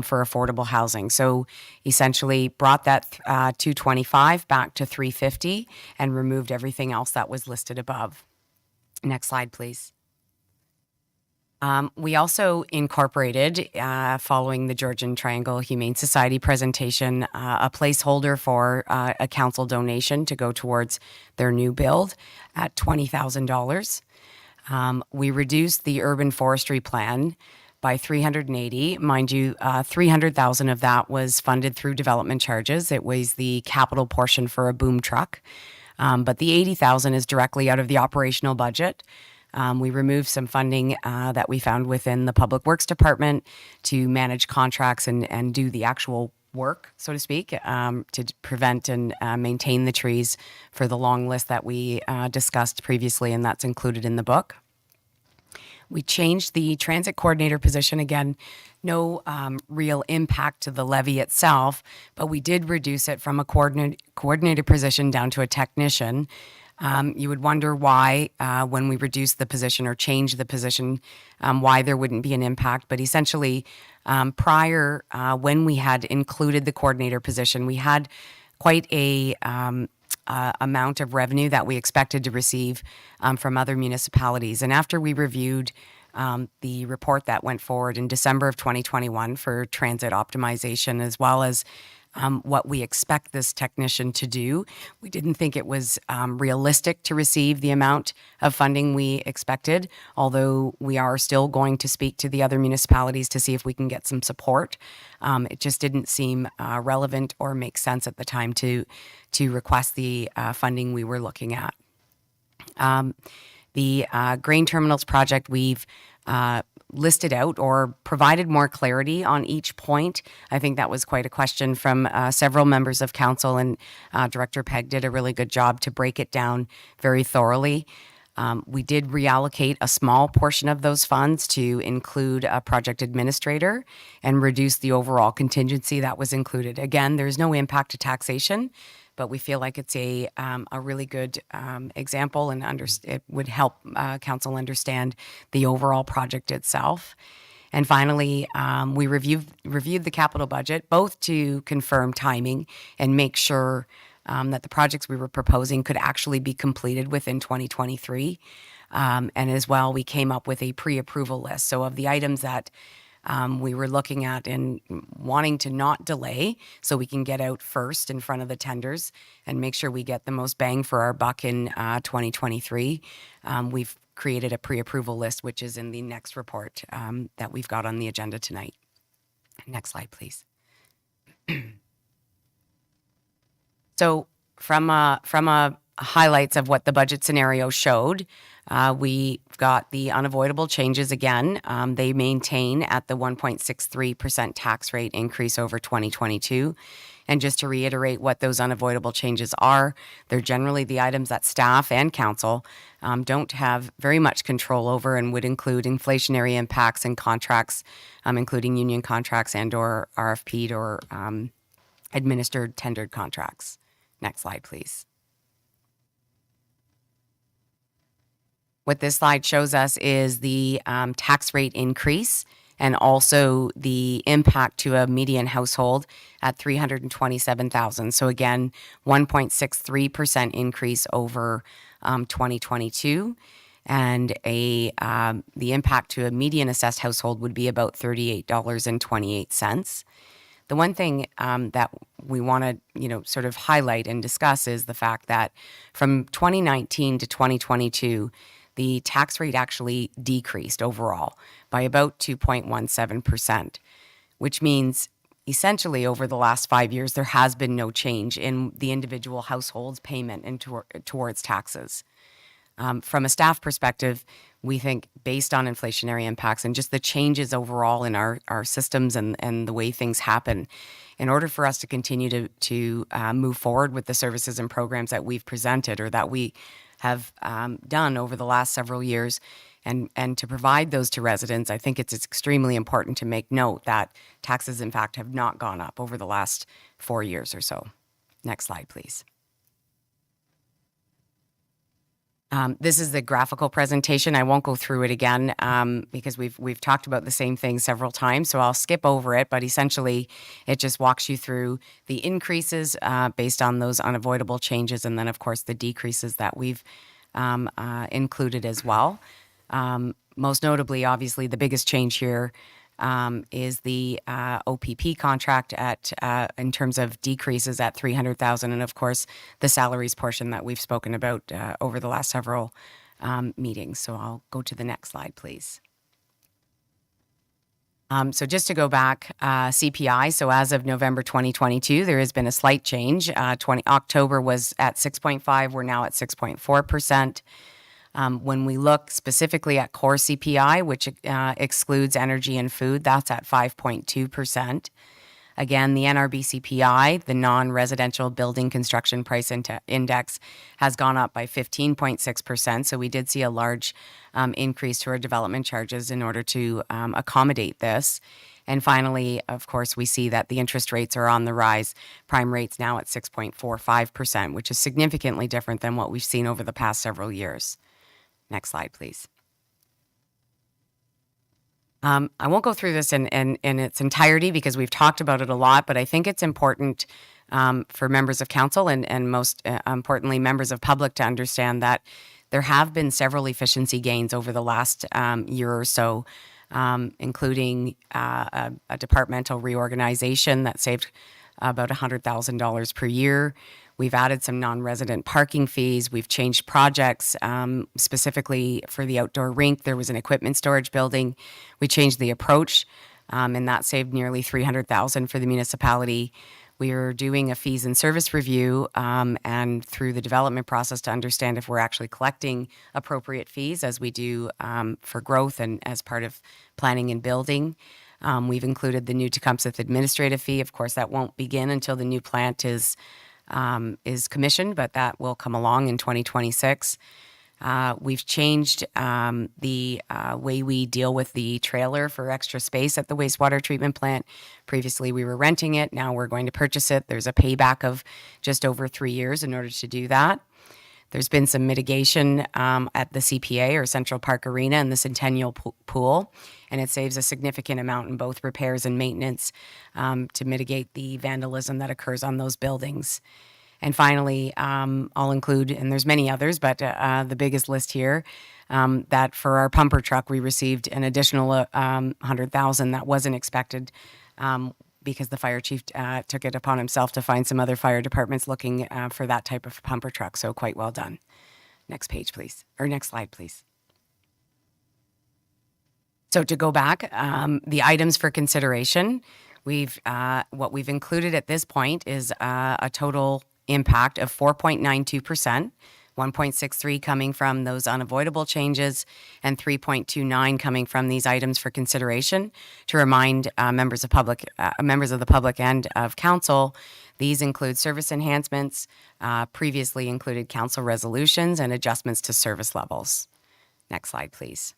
for affordable housing. So essentially brought that 225 back to 350 and removed everything else that was listed above. Next slide, please. We also incorporated, following the Georgian Triangle Humane Society presentation, a placeholder for a council donation to go towards their new build at $20,000. We reduced the urban forestry plan by 380. Mind you, 300,000 of that was funded through development charges. It was the capital portion for a boom truck. But the 80,000 is directly out of the operational budget. We removed some funding that we found within the Public Works Department to manage contracts and do the actual work, so to speak, to prevent and maintain the trees for the long list that we discussed previously, and that's included in the book. We changed the transit coordinator position. Again, no real impact to the levy itself, but we did reduce it from a coordinator position down to a technician. You would wonder why, when we reduce the position or change the position, why there wouldn't be an impact. But essentially, prior, when we had included the coordinator position, we had quite a amount of revenue that we expected to receive from other municipalities. And after we reviewed the report that went forward in December of 2021 for transit optimization, as well as what we expect this technician to do, we didn't think it was realistic to receive the amount of funding we expected, although we are still going to speak to the other municipalities to see if we can get some support. It just didn't seem relevant or make sense at the time to request the funding we were looking at. The grain terminals project, we've listed out or provided more clarity on each point. I think that was quite a question from several members of council, and Director Pegg did a really good job to break it down very thoroughly. We did reallocate a small portion of those funds to include a project administrator and reduce the overall contingency that was included. Again, there's no impact to taxation, but we feel like it's a really good example, and it would help council understand the overall project itself. And finally, we reviewed the capital budget, both to confirm timing and make sure that the projects we were proposing could actually be completed within 2023. And as well, we came up with a pre-approval list. So of the items that we were looking at and wanting to not delay so we can get out first in front of the tenders and make sure we get the most bang for our buck in 2023. We've created a pre-approval list, which is in the next report that we've got on the agenda tonight. Next slide, please. So from highlights of what the budget scenario showed, we've got the unavoidable changes again. They maintain at the 1.63% tax rate increase over 2022. And just to reiterate what those unavoidable changes are, they're generally the items that staff and council don't have very much control over, and would include inflationary impacts and contracts, including union contracts and or RFP'd or administered tendered contracts. Next slide, please. What this slide shows us is the tax rate increase and also the impact to a median household at $327,000. So again, 1.63% increase over 2022, and the impact to a median assessed household would be about $38.28. The one thing that we want to, sort of highlight and discuss is the fact that from 2019 to 2022, the tax rate actually decreased overall by about 2.17%, which means essentially over the last 5 years, there has been no change in the individual household's payment towards taxes. From a staff perspective, we think based on inflationary impacts and just the changes overall in our systems and the way things happen, in order for us to continue to move forward with the services and programs that we've presented or that we have done over the last several years, and to provide those to residents, I think it's extremely important to make note that taxes, in fact, have not gone up over the last 4 years or so. Next slide, please. This is the graphical presentation. I won't go through it again because we've talked about the same thing several times, so I'll skip over it. But essentially, it just walks you through the increases based on those unavoidable changes, and then, of course, the decreases that we've included as well. Most notably, obviously, the biggest change here is the OPP contract at in terms of decreases at 300,000, and of course the salaries portion that we've spoken about over the last several meetings. So I'll go to the next slide, please. So just to go back, CPI. So as of November 2022, there has been a slight change. October was at 6.5. We're now at 6.4%. When we look specifically at core CPI, which excludes energy and food, that's at 5.2%. Again, the NRB CPI, the non-residential building construction price index, has gone up by 15.6%. So we did see a large increase to our development charges in order to accommodate this. And finally, of course, we see that the interest rates are on the rise. Prime rates now at 6.45%, which is significantly different than what we've seen over the past several years. Next slide, please. I won't go through this in its entirety because we've talked about it a lot, but I think it's important for members of council and most importantly, members of public to understand that there have been several efficiency gains over the last year or so, including a departmental reorganization that saved about $100,000 per year. We've added some non-resident parking fees. We've changed projects, specifically for the outdoor rink. There was an equipment storage building. We changed the approach, and that saved nearly $300,000 for the municipality. We are doing a fees and service review, and through the development process to understand if we're actually collecting appropriate fees as we do for growth and as part of planning and building. We've included the new Tecumseh administrative fee. Of course, that won't begin until the new plant is commissioned, but that will come along in 2026. We've changed the way we deal with the trailer for extra space at the wastewater treatment plant. Previously, we were renting it. Now we're going to purchase it. There's a payback of just over 3 years in order to do that. There's been some mitigation at the CPA, or Central Park Arena, and the Centennial Pool, and it saves a significant amount in both repairs and maintenance to mitigate the vandalism that occurs on those buildings. And finally, I'll include, and there's many others, but the biggest list here, that for our pumper truck, we received an additional $100,000 that wasn't expected because the fire chief took it upon himself to find some other fire departments looking for that type of pumper truck. So quite well done. Next page, please. Or next slide, please. So to go back, the items for consideration, what we've included at this point is a total impact of 4.92%, 1.63 coming from those unavoidable changes, and 3.29 coming from these items for consideration. To remind members of the public and of council, these include service enhancements, previously included council resolutions, and adjustments to service levels. Next slide, please.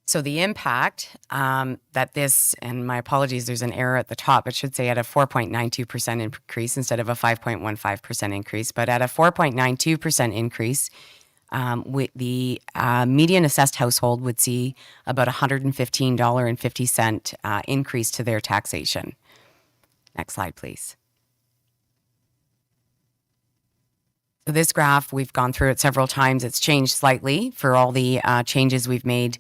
So the impact that this, and my apologies, there's an error at the top. It should say at a 4.92% increase instead of a 5.15% increase. But at a 4.92% increase, the median assessed household would see about $115.50 increase to their taxation. Next slide, please. So this graph, we've gone through it several times. It's changed slightly for all the changes we've made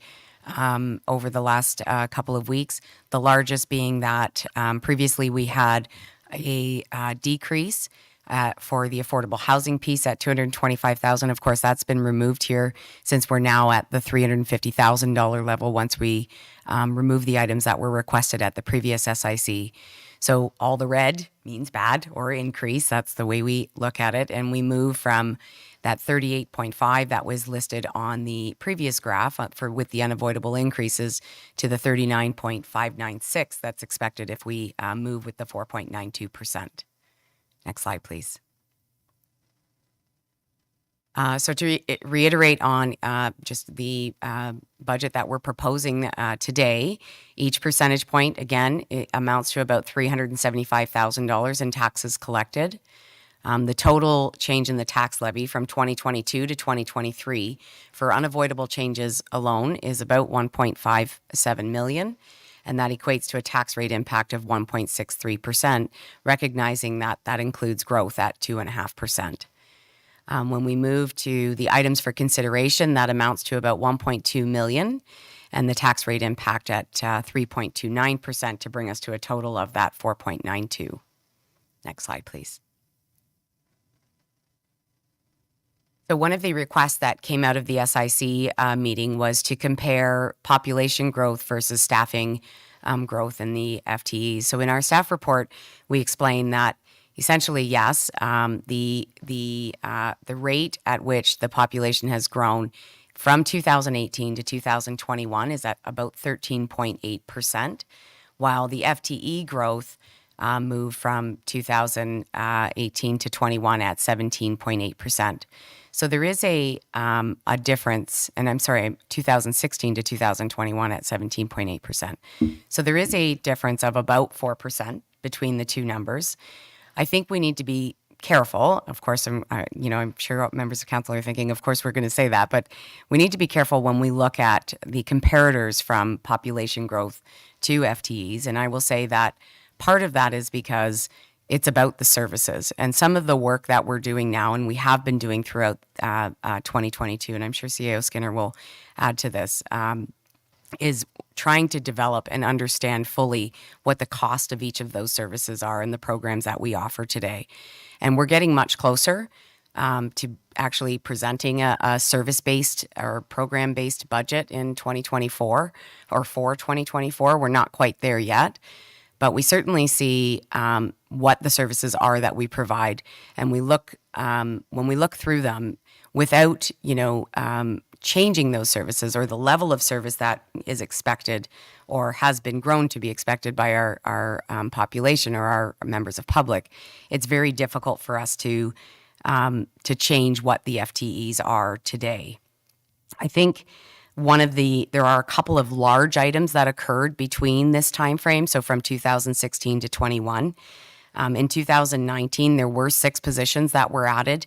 over the last couple of weeks. The largest being that previously we had a decrease for the affordable housing piece at $225,000. Of course, that's been removed here since we're now at the $350,000 level once we remove the items that were requested at the previous SIC. So all the red means bad or increase. That's the way we look at it. And we move from that 38.5 that was listed on the previous graph with the unavoidable increases to the 39.596 that's expected if we move with the 4.92%. Next slide, please. So to reiterate on just the budget that we're proposing today, each percentage point, again, it amounts to about $375,000 in taxes collected. The total change in the tax levy from 2022 to 2023 for unavoidable changes alone is about $1.57 million, and that equates to a tax rate impact of 1.63%, recognizing that that includes growth at 2.5%. When we move to the items for consideration, that amounts to about 1.2 million, and the tax rate impact at 3.29% to bring us to a total of that 4.92. Next slide, please. So one of the requests that came out of the SIC meeting was to compare population growth versus staffing growth in the FTEs. So in our staff report, we explain that essentially, yes, the rate at which the population has grown from 2018 to 2021 is at about 13.8%, while the FTE growth moved from 2018 to 21 at 17.8%. So there is a difference, and I'm sorry, 2016 to 2021 at 17.8%. So there is a difference of about 4% between the two numbers. I think we need to be careful. Of course, I'm sure members of council are thinking, of course, we're going to say that, but we need to be careful when we look at the comparators from population growth to FTEs. And I will say that part of that is because it's about the services and some of the work that we're doing now, and we have been doing throughout 2022, and I'm sure CAO Skinner will add to this, is trying to develop and understand fully what the cost of each of those services are in the programs that we offer today. And we're getting much closer to actually presenting a service-based or program-based budget in 2024 or for 2024. We're not quite there yet, but we certainly see what the services are that we provide. And we look, when we look through them without, changing those services or the level of service that is expected or has been grown to be expected by our population or our members of public, it's very difficult for us to change what the FTEs are today. I think there are a couple of large items that occurred between this time frame, so from 2016 to 21. In 2019, there were 6 positions that were added.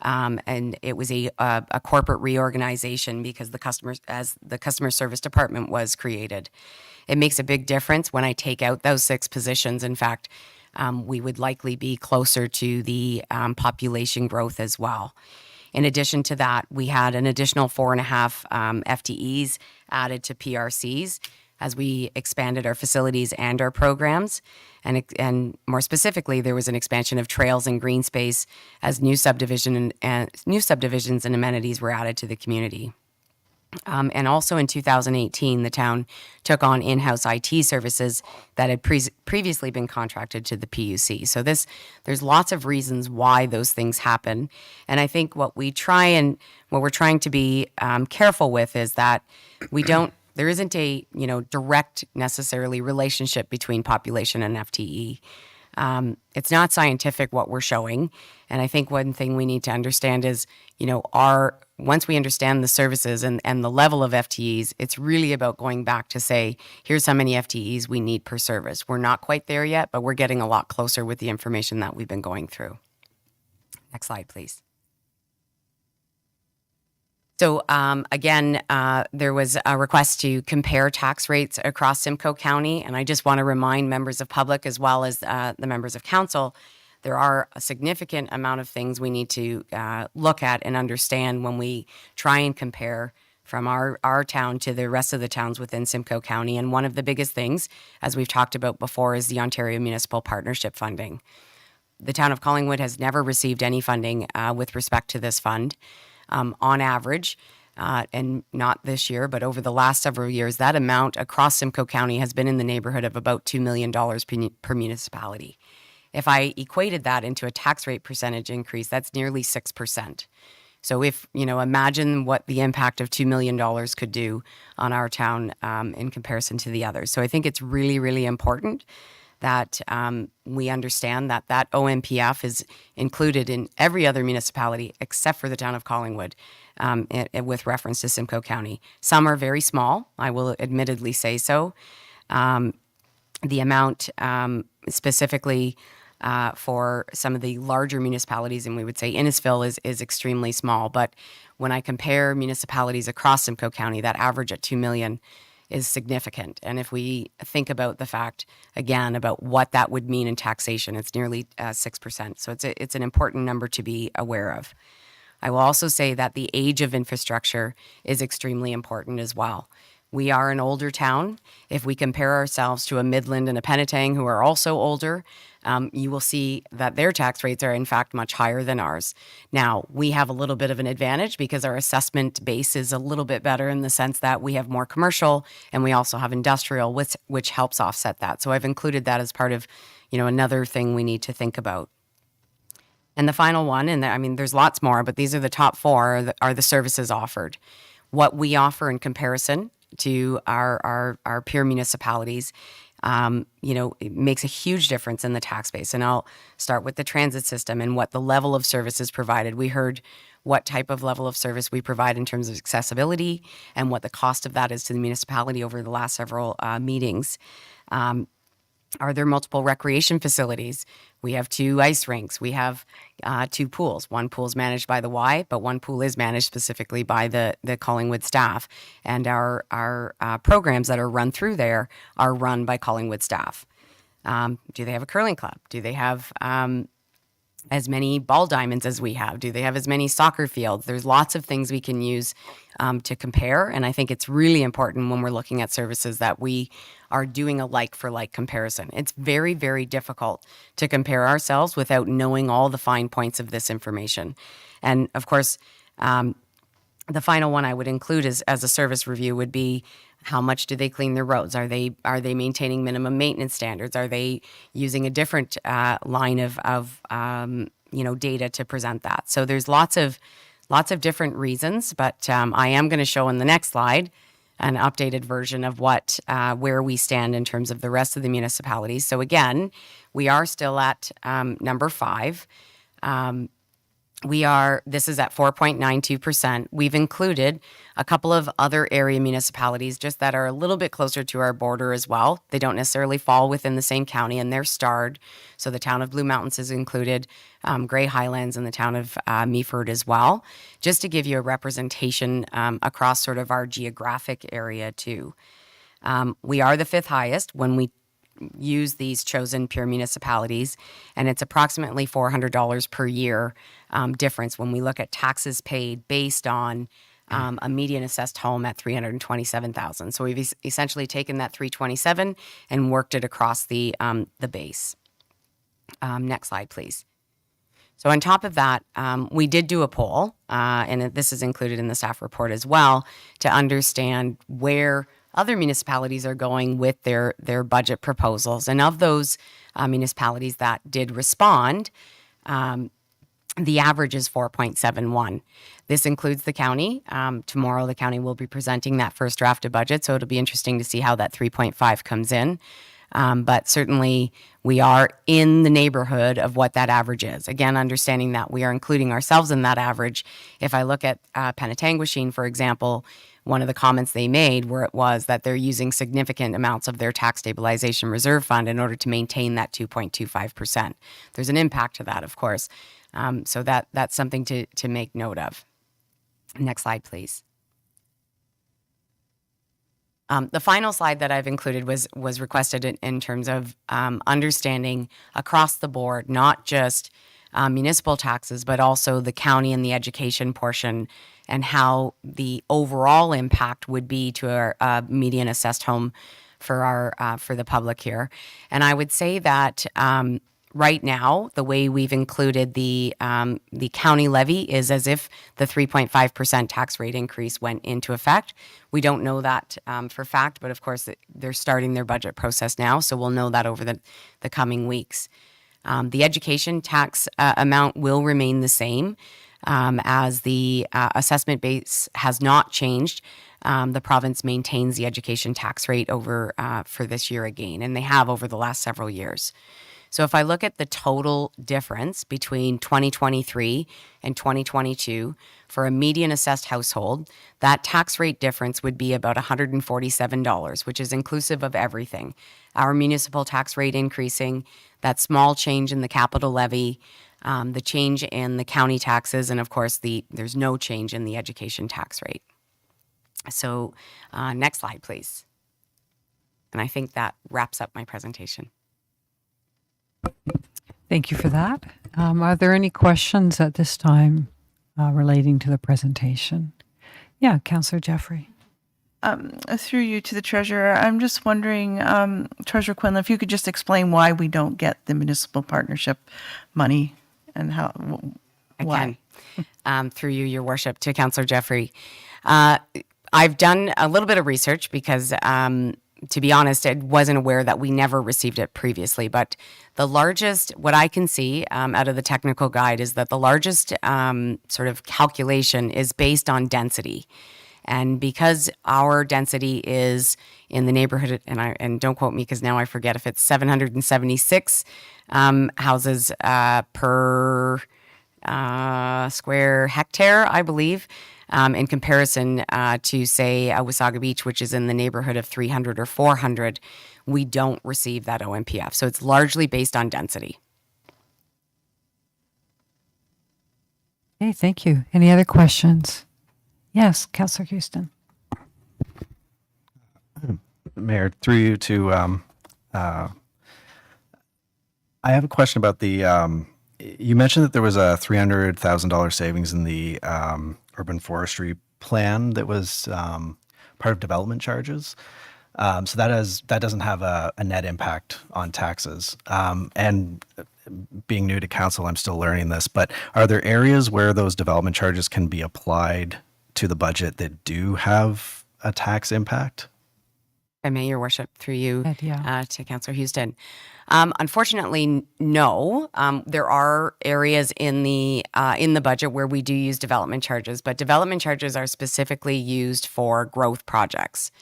And it was a corporate reorganization because the customer service department was created. It makes a big difference when I take out those 6 positions. In fact, we would likely be closer to the population growth as well. In addition to that, we had an additional 4.5 FTEs added to PRCs as we expanded our facilities and our programs. And more specifically, there was an expansion of trails and green space as new subdivisions and amenities were added to the community. And also in 2018, the town took on in-house IT services that had previously been contracted to the PUC. So there's lots of reasons why those things happen. And I think what we're trying to be careful with is that there isn't a direct necessarily relationship between population and FTE. It's not scientific what we're showing, and I think one thing we need to understand is once we understand the services and the level of FTEs, it's really about going back to say, here's how many FTEs we need per service. We're not quite there yet, but we're getting a lot closer with the information that we've been going through. Next slide, please. So again, there was a request to compare tax rates across Simcoe County, and I just want to remind members of public as well as the members of council, there are a significant amount of things we need to look at and understand when we try and compare from our town to the rest of the towns within Simcoe County. And one of the biggest things, as we've talked about before, is the Ontario Municipal Partnership funding. The town of Collingwood has never received any funding with respect to this fund. On average, and not this year, but over the last several years, that amount across Simcoe County has been in the neighborhood of about $2 million per municipality. If I equated that into a tax rate percentage increase, that's nearly 6%. So if, imagine what the impact of $2 million could do on our town in comparison to the others. So I think it's really, really important that we understand that OMPF is included in every other municipality except for the town of Collingwood with reference to Simcoe County. Some are very small, I will admittedly say so. The amount specifically for some of the larger municipalities, and we would say Innisfil is extremely small, but when I compare municipalities across Simcoe County, that average at 2 million is significant. And if we think about the fact, again, about what that would mean in taxation, it's nearly 6%. So it's an important number to be aware of. I will also say that the age of infrastructure is extremely important as well. We are an older town. If we compare ourselves to a Midland and a Penetang, who are also older, you will see that their tax rates are in fact much higher than ours. Now, we have a little bit of an advantage because our assessment base is a little bit better in the sense that we have more commercial and we also have industrial, which helps offset that. So I've included that as part of, another thing we need to think about. And the final one, and I mean, there's lots more, but these are the top four, are the services offered. What we offer in comparison to our peer municipalities, it makes a huge difference in the tax base. And I'll start with the transit system and what the level of service is provided. We heard what type of level of service we provide in terms of accessibility and what the cost of that is to the municipality over the last several meetings. Are there multiple recreation facilities? We have 2 ice rinks. We have 2 pools. One pool is managed by the Y, but one pool is managed specifically by the Collingwood staff. And our programs that are run through there are run by Collingwood staff. Do they have a curling club? Do they have as many ball diamonds as we have? Do they have as many soccer fields? There's lots of things we can use to compare. And I think it's really important when we're looking at services that we are doing a like for like comparison. It's very, very difficult to compare ourselves without knowing all the fine points of this information. And of course, the final one I would include as a service review would be, how much do they clean their roads? Are they maintaining minimum maintenance standards? Are they using a different line of data to present that? So there's lots of different reasons, but I am going to show in the next slide an updated version of where we stand in terms of the rest of the municipalities. So again, we are still at number 5. This is at 4.92%. We've included a couple of other area municipalities just that are a little bit closer to our border as well. They don't necessarily fall within the same county and they're starred. So the town of Blue Mountains is included, Grey Highlands and the town of Meaford as well, just to give you a representation across sort of our geographic area too. We are the 5th highest when we use these chosen peer municipalities, and it's approximately $400 per year difference when we look at taxes paid based on a median assessed home at $327,000. So we've essentially taken that $327,000 and worked it across the base. Next slide, please. So on top of that, we did do a poll, and this is included in the staff report as well, to understand where other municipalities are going with their budget proposals. And of those municipalities that did respond, the average is 4.71. This includes the county. Tomorrow, the county will be presenting that first draft of budget, so it'll be interesting to see how that 3.5 comes in. But certainly, we are in the neighborhood of what that average is. Again, understanding that we are including ourselves in that average. If I look at Penetanguishene, for example, one of the comments they made was that they're using significant amounts of their tax stabilization reserve fund in order to maintain that 2.25%. There's an impact to that, of course. So that's something to make note of. Next slide, please. The final slide that I've included was requested in terms of understanding across the board, not just municipal taxes, but also the county and the education portion, and how the overall impact would be to our median assessed home for the public here. And I would say that right now, the way we've included the county levy is as if the 3.5% tax rate increase went into effect. We don't know that for fact, but of course they're starting their budget process now, so we'll know that over the coming weeks. The education tax amount will remain the same as the assessment base has not changed. The province maintains the education tax rate over for this year again, and they have over the last several years. So if I look at the total difference between 2023 and 2022 for a median assessed household, that tax rate difference would be about $147, which is inclusive of everything. Our municipal tax rate increasing, that small change in the capital levy, the change in the county taxes, and of course, there's no change in the education tax rate. So next slide, please. And I think that wraps up my presentation. Thank you for that. Are there any questions at this time? relating to the presentation. Yeah, Councillor Jeffrey. Through you to the treasurer, I'm just wondering, Treasurer Quinlan, if you could just explain why we don't get the municipal partnership money and how, why? I can. Through you, Your Worship, to Councillor Jeffrey. I've done a little bit of research because, to be honest, I wasn't aware that we never received it previously. But the largest, what I can see out of the technical guide is that the largest sort of calculation is based on density. And because our density is in the neighborhood, and don't quote me because now I forget if it's 776 houses per square hectare, I believe, in comparison to, say, Wasaga Beach, which is in the neighborhood of 300 or 400, we don't receive that OMPF. So it's largely based on density. Okay, thank you. Any other questions? Yes, Councillor Houston. Mayor, through you to, I have a question about the, you mentioned that there was a $300,000 savings in the urban forestry plan that was part of development charges. So that doesn't have a net impact on taxes. And being new to council, I'm still learning this, but are there areas where those development charges can be applied to the budget that do have a tax impact? I may, Your Worship, through you Yeah. to Councillor Houston. Unfortunately, no. There are areas in the budget where we do use development charges, but development charges are specifically used for growth projects.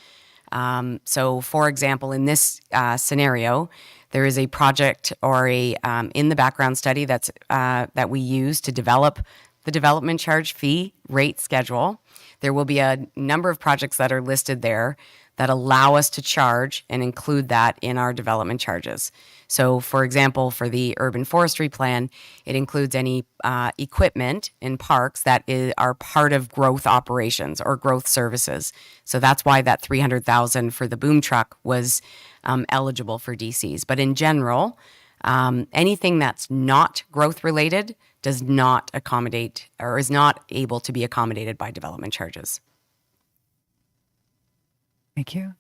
So, for example, in this scenario, there is a project or a in the background study that we use to develop the development charge fee rate schedule. There will be a number of projects that are listed there that allow us to charge and include that in our development charges. So, for example, for the urban forestry plan, it includes any equipment in parks that are part of growth operations or growth services. So that's why that $300,000 for the boom truck was eligible for DCs. But in general, anything that's not growth related does not accommodate or is not able to be accommodated by development charges. Thank you.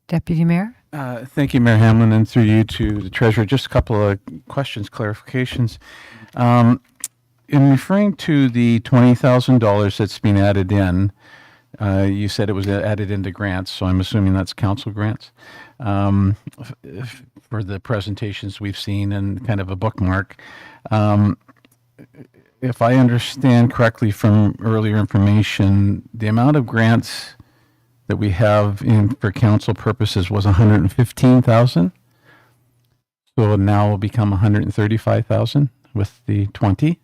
Deputy Mayor? Thank you, Mayor Hamlin, and through you to the treasurer. Just a couple of questions, clarifications. In referring to the $20,000 that's been added in, you said it was added into grants, so I'm assuming that's council grants for the presentations we've seen and kind of a bookmark. If I understand correctly from earlier information, the amount of grants that we have in for council purposes was 115,000. So now will become 135,000 with the 20.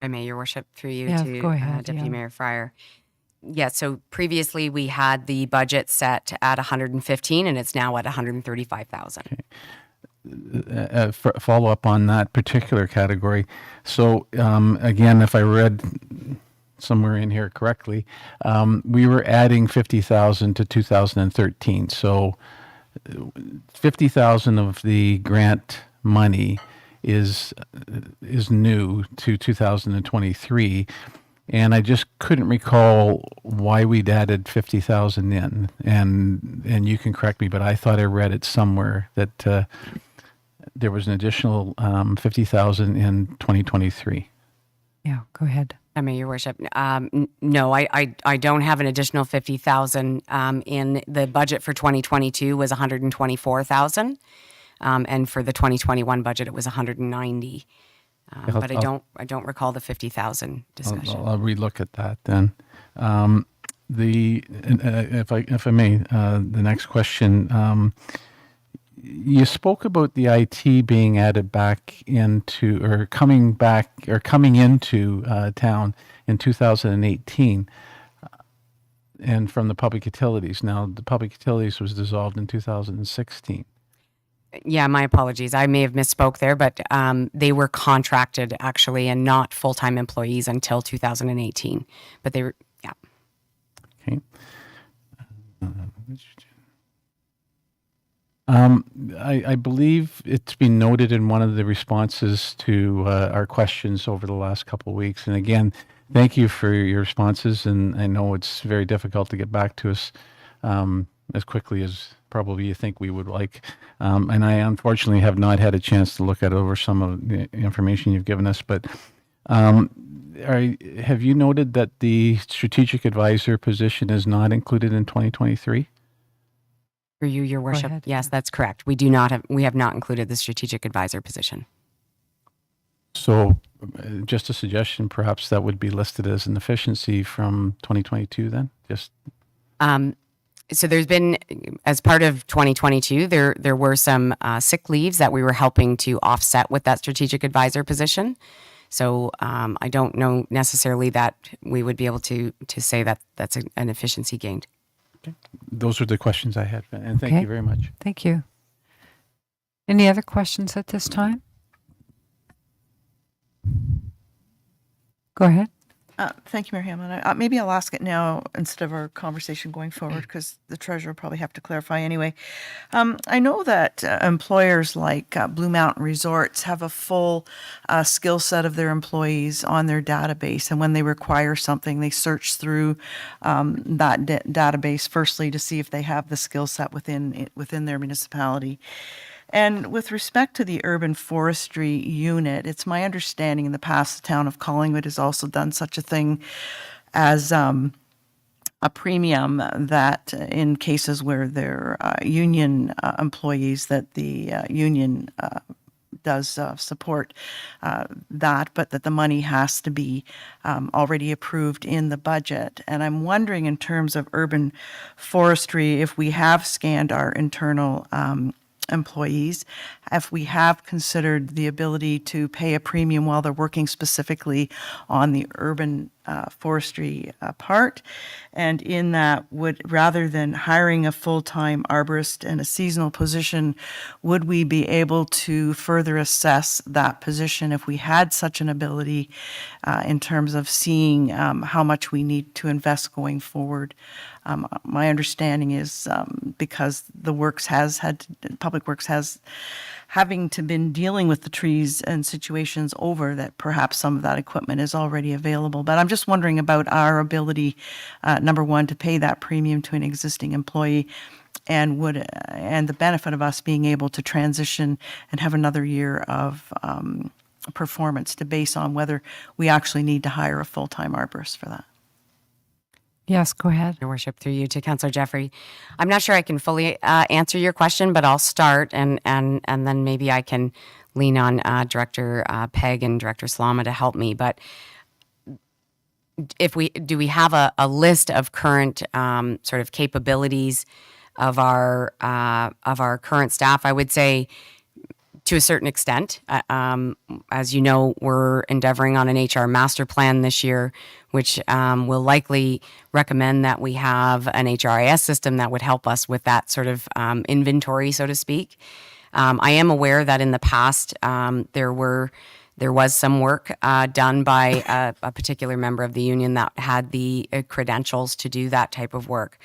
I may, Your Worship, through you Yeah, to go ahead, Deputy yeah. Mayor Fryer. Yeah, so previously we had the budget set at 115 and it's now at 135,000. Follow up on that particular category. So again, if I read somewhere in here correctly, we were adding 50,000 to 2013. So 50,000 of the grant money is new to 2023. And I just couldn't recall why we'd added 50,000 in. And you can correct me, but I thought I read it somewhere that there was an additional 50,000 in 2023. Yeah, go ahead. I may, Your Worship. No, I don't have an additional 50,000. In the budget for 2022 was 124,000. And for the 2021 budget, it was 190. But I don't recall the 50,000 discussion. I'll relook at that then. If I may, the next question. You spoke about the IT being added back into, or coming into town in 2018, and from the public utilities. Now, the public utilities was dissolved in 2016. Yeah, my apologies. I may have misspoke there, but they were contracted actually and not full-time employees until 2018. But they were, yeah. Okay. I believe it's been noted in one of the responses to our questions over the last couple of weeks. And again, thank you for your responses. And I know it's very difficult to get back to us as quickly as probably you think we would like. And I unfortunately have not had a chance to look at over some of the information you've given us. But have you noted that the strategic advisor position is not included in 2023? For you, Your Worship. ahead. Yes, that's correct. We have not included the strategic advisor position. So just a suggestion, perhaps that would be listed as an efficiency from 2022 then? So there's been, as part of 2022, there were some sick leaves that we were helping to offset with that strategic advisor position. So I don't know necessarily that we would be able to say that that's an efficiency gained. Those are the questions I had, and thank Okay. you very much. Thank you. Any other questions at this time? Go ahead. Thank you, Mayor Hamlin. Maybe I'll ask it now instead of our conversation going forward, because the treasurer will probably have to clarify anyway. I know that employers like Blue Mountain Resorts have a full skill set of their employees on their database, and when they require something, they search through that database firstly to see if they have the skill set within their municipality. And with respect to the urban forestry unit, it's my understanding in the past the town of Collingwood has also done such a thing as a premium that in cases where they're union employees, that the union does support that, but that the money has to be already approved in the budget. And I'm wondering, in terms of urban forestry, if we have scanned our internal employees, if we have considered the ability to pay a premium while they're working specifically on the urban forestry part. And in that, rather than hiring a full-time arborist in a seasonal position, would we be able to further assess that position if we had such an ability in terms of seeing how much we need to invest going forward? My understanding is because the Public Works has having to been dealing with the trees and situations over, that perhaps some of that equipment is already available. But I'm just wondering about our ability, number one, to pay that premium to an existing employee, and the benefit of us being able to transition and have another year of performance to base on whether we actually need to hire a full-time arborist for that. Yes, go ahead. Your Worship, through you to Councillor Jeffrey. I'm not sure I can fully answer your question, but I'll start, and then maybe I can lean on Director Peg and Director Salama to help me. But do we have a list of current sort of capabilities of our current staff? I would say, to a certain extent. As you know, we're endeavoring on an HR master plan this year, which will likely recommend that we have an HRIS system that would help us with that sort of inventory, so to speak. I am aware that in the past there was some work done by a particular member of the union that had the credentials to do that type of work.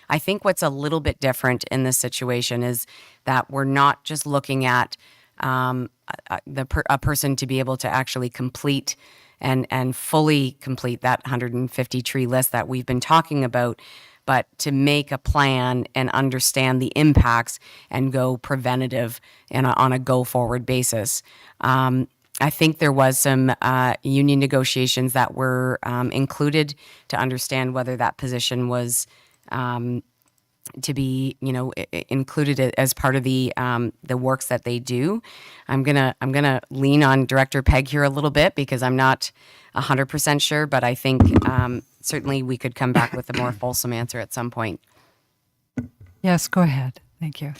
I think what's a little bit different in this situation is that we're not just looking at a person to be able to actually complete and fully complete that 150 tree list that we've been talking about, but to make a plan and understand the impacts and go preventative on a go-forward basis. I think there was some union negotiations that were included to understand whether that position was to be, included as part of the works that they do. I'm gonna lean on Director Peg here a little bit because I'm not 100% sure, but I think certainly we could come back with a more fulsome answer at some point. Yes, go ahead. Thank you.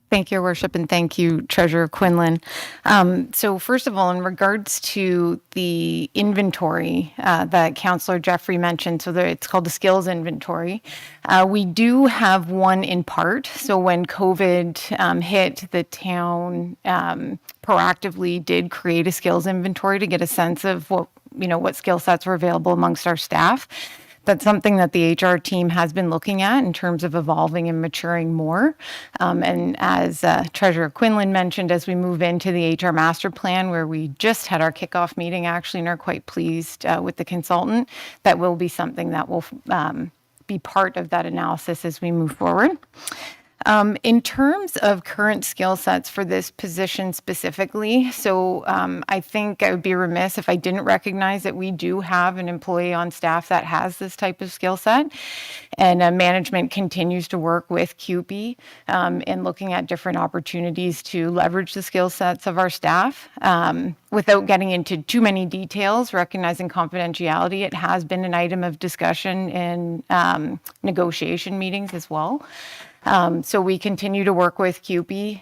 Thank you, Your Worship, and thank you, Treasurer Quinlan. So first of all, in regards to the inventory that Councillor Jeffrey mentioned, so it's called the skills inventory, we do have one in part. So when COVID hit, the town proactively did create a skills inventory to get a sense of what skill sets were available amongst our staff. That's something that the HR team has been looking at in terms of evolving and maturing more. And as Treasurer Quinlan mentioned, as we move into the HR master plan, where we just had our kickoff meeting actually and are quite pleased with the consultant, that will be something that will be part of that analysis as we move forward. In terms of current skill sets for this position specifically, so I think I would be remiss if I didn't recognize that we do have an employee on staff that has this type of skill set, and management continues to work with CUPE in looking at different opportunities to leverage the skill sets of our staff. Without getting into too many details, recognizing confidentiality, it has been an item of discussion in negotiation meetings as well. So we continue to work with CUPE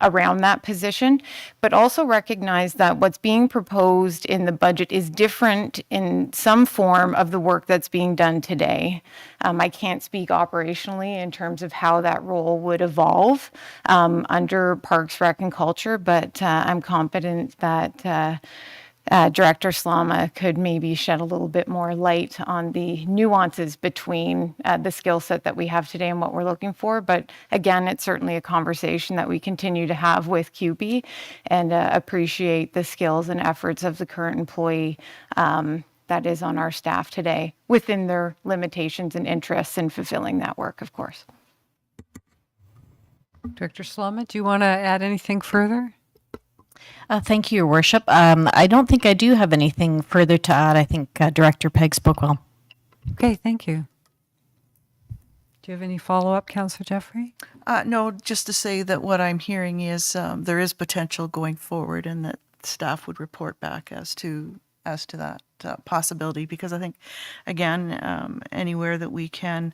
around that position, but also recognize that what's being proposed in the budget is different in some form of the work that's being done today. I can't speak operationally in terms of how that role would evolve under Parks, Rec, and Culture, but I'm confident that Director Slama could maybe shed a little bit more light on the nuances between the skill set that we have today and what we're looking for. But again, it's certainly a conversation that we continue to have with CUPE, and appreciate the skills and efforts of the current employee that is on our staff today within their limitations and interests in fulfilling that work, of course. Director Slama, do you want to add anything further? Thank you, Your Worship. I don't think I do have anything further to add. I think Director Pegg spoke well. Okay, thank you. Do you have any follow-up, Councillor Jeffrey? No, just to say that what I'm hearing is there is potential going forward, and that staff would report back as to that possibility, because I think, again, anywhere that we can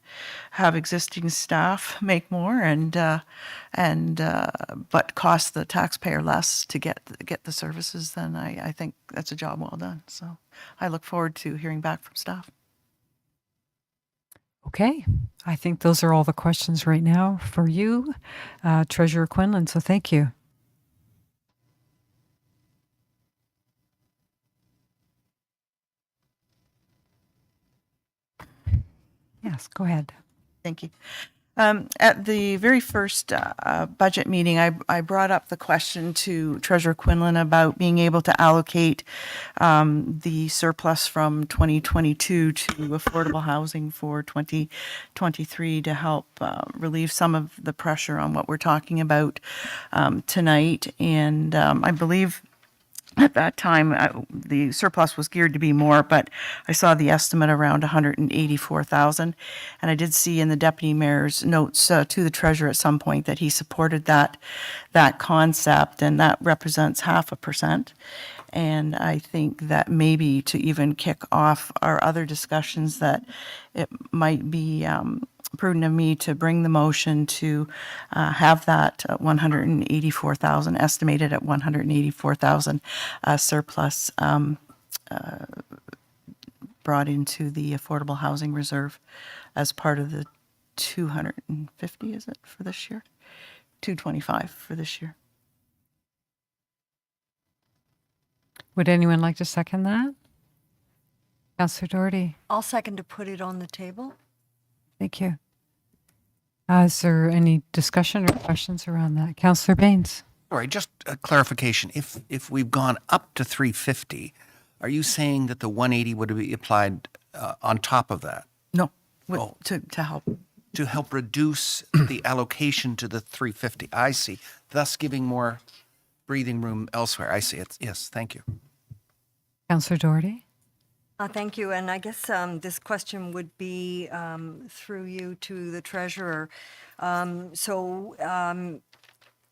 have existing staff make more but cost the taxpayer less to get the services, then I think that's a job well done. So I look forward to hearing back from staff. Okay, I think those are all the questions right now for you, Treasurer Quinlan, so thank you. Yes, go ahead. Thank you. At the very first budget meeting, I brought up the question to Treasurer Quinlan about being able to allocate the surplus from 2022 to affordable housing for 2023 to help relieve some of the pressure on what we're talking about tonight. And I believe at that time, the surplus was geared to be more, but I saw the estimate around 184,000. And I did see in the deputy mayor's notes to the treasurer at some point that he supported that concept, and that represents 0.5%. And I think that maybe to even kick off our other discussions, that it might be prudent of me to bring the motion to have that 184,000, estimated at 184,000 surplus brought into the Affordable Housing Reserve as part of the 250, is it, for this year? 225 for this year. Would anyone like to second that? Councillor Doherty. I'll second to put it on the table. Thank you. Is there any discussion or questions around that? Councillor Baines. Sorry, just a clarification. If we've gone up to 350, are you saying that the 180 would be applied on top of that? No, to help. To help reduce the allocation to the 350. I see. Thus giving more breathing room elsewhere. I see it. Yes, thank you. Councillor Doherty. Thank you. And I guess this question would be through you to the treasurer. And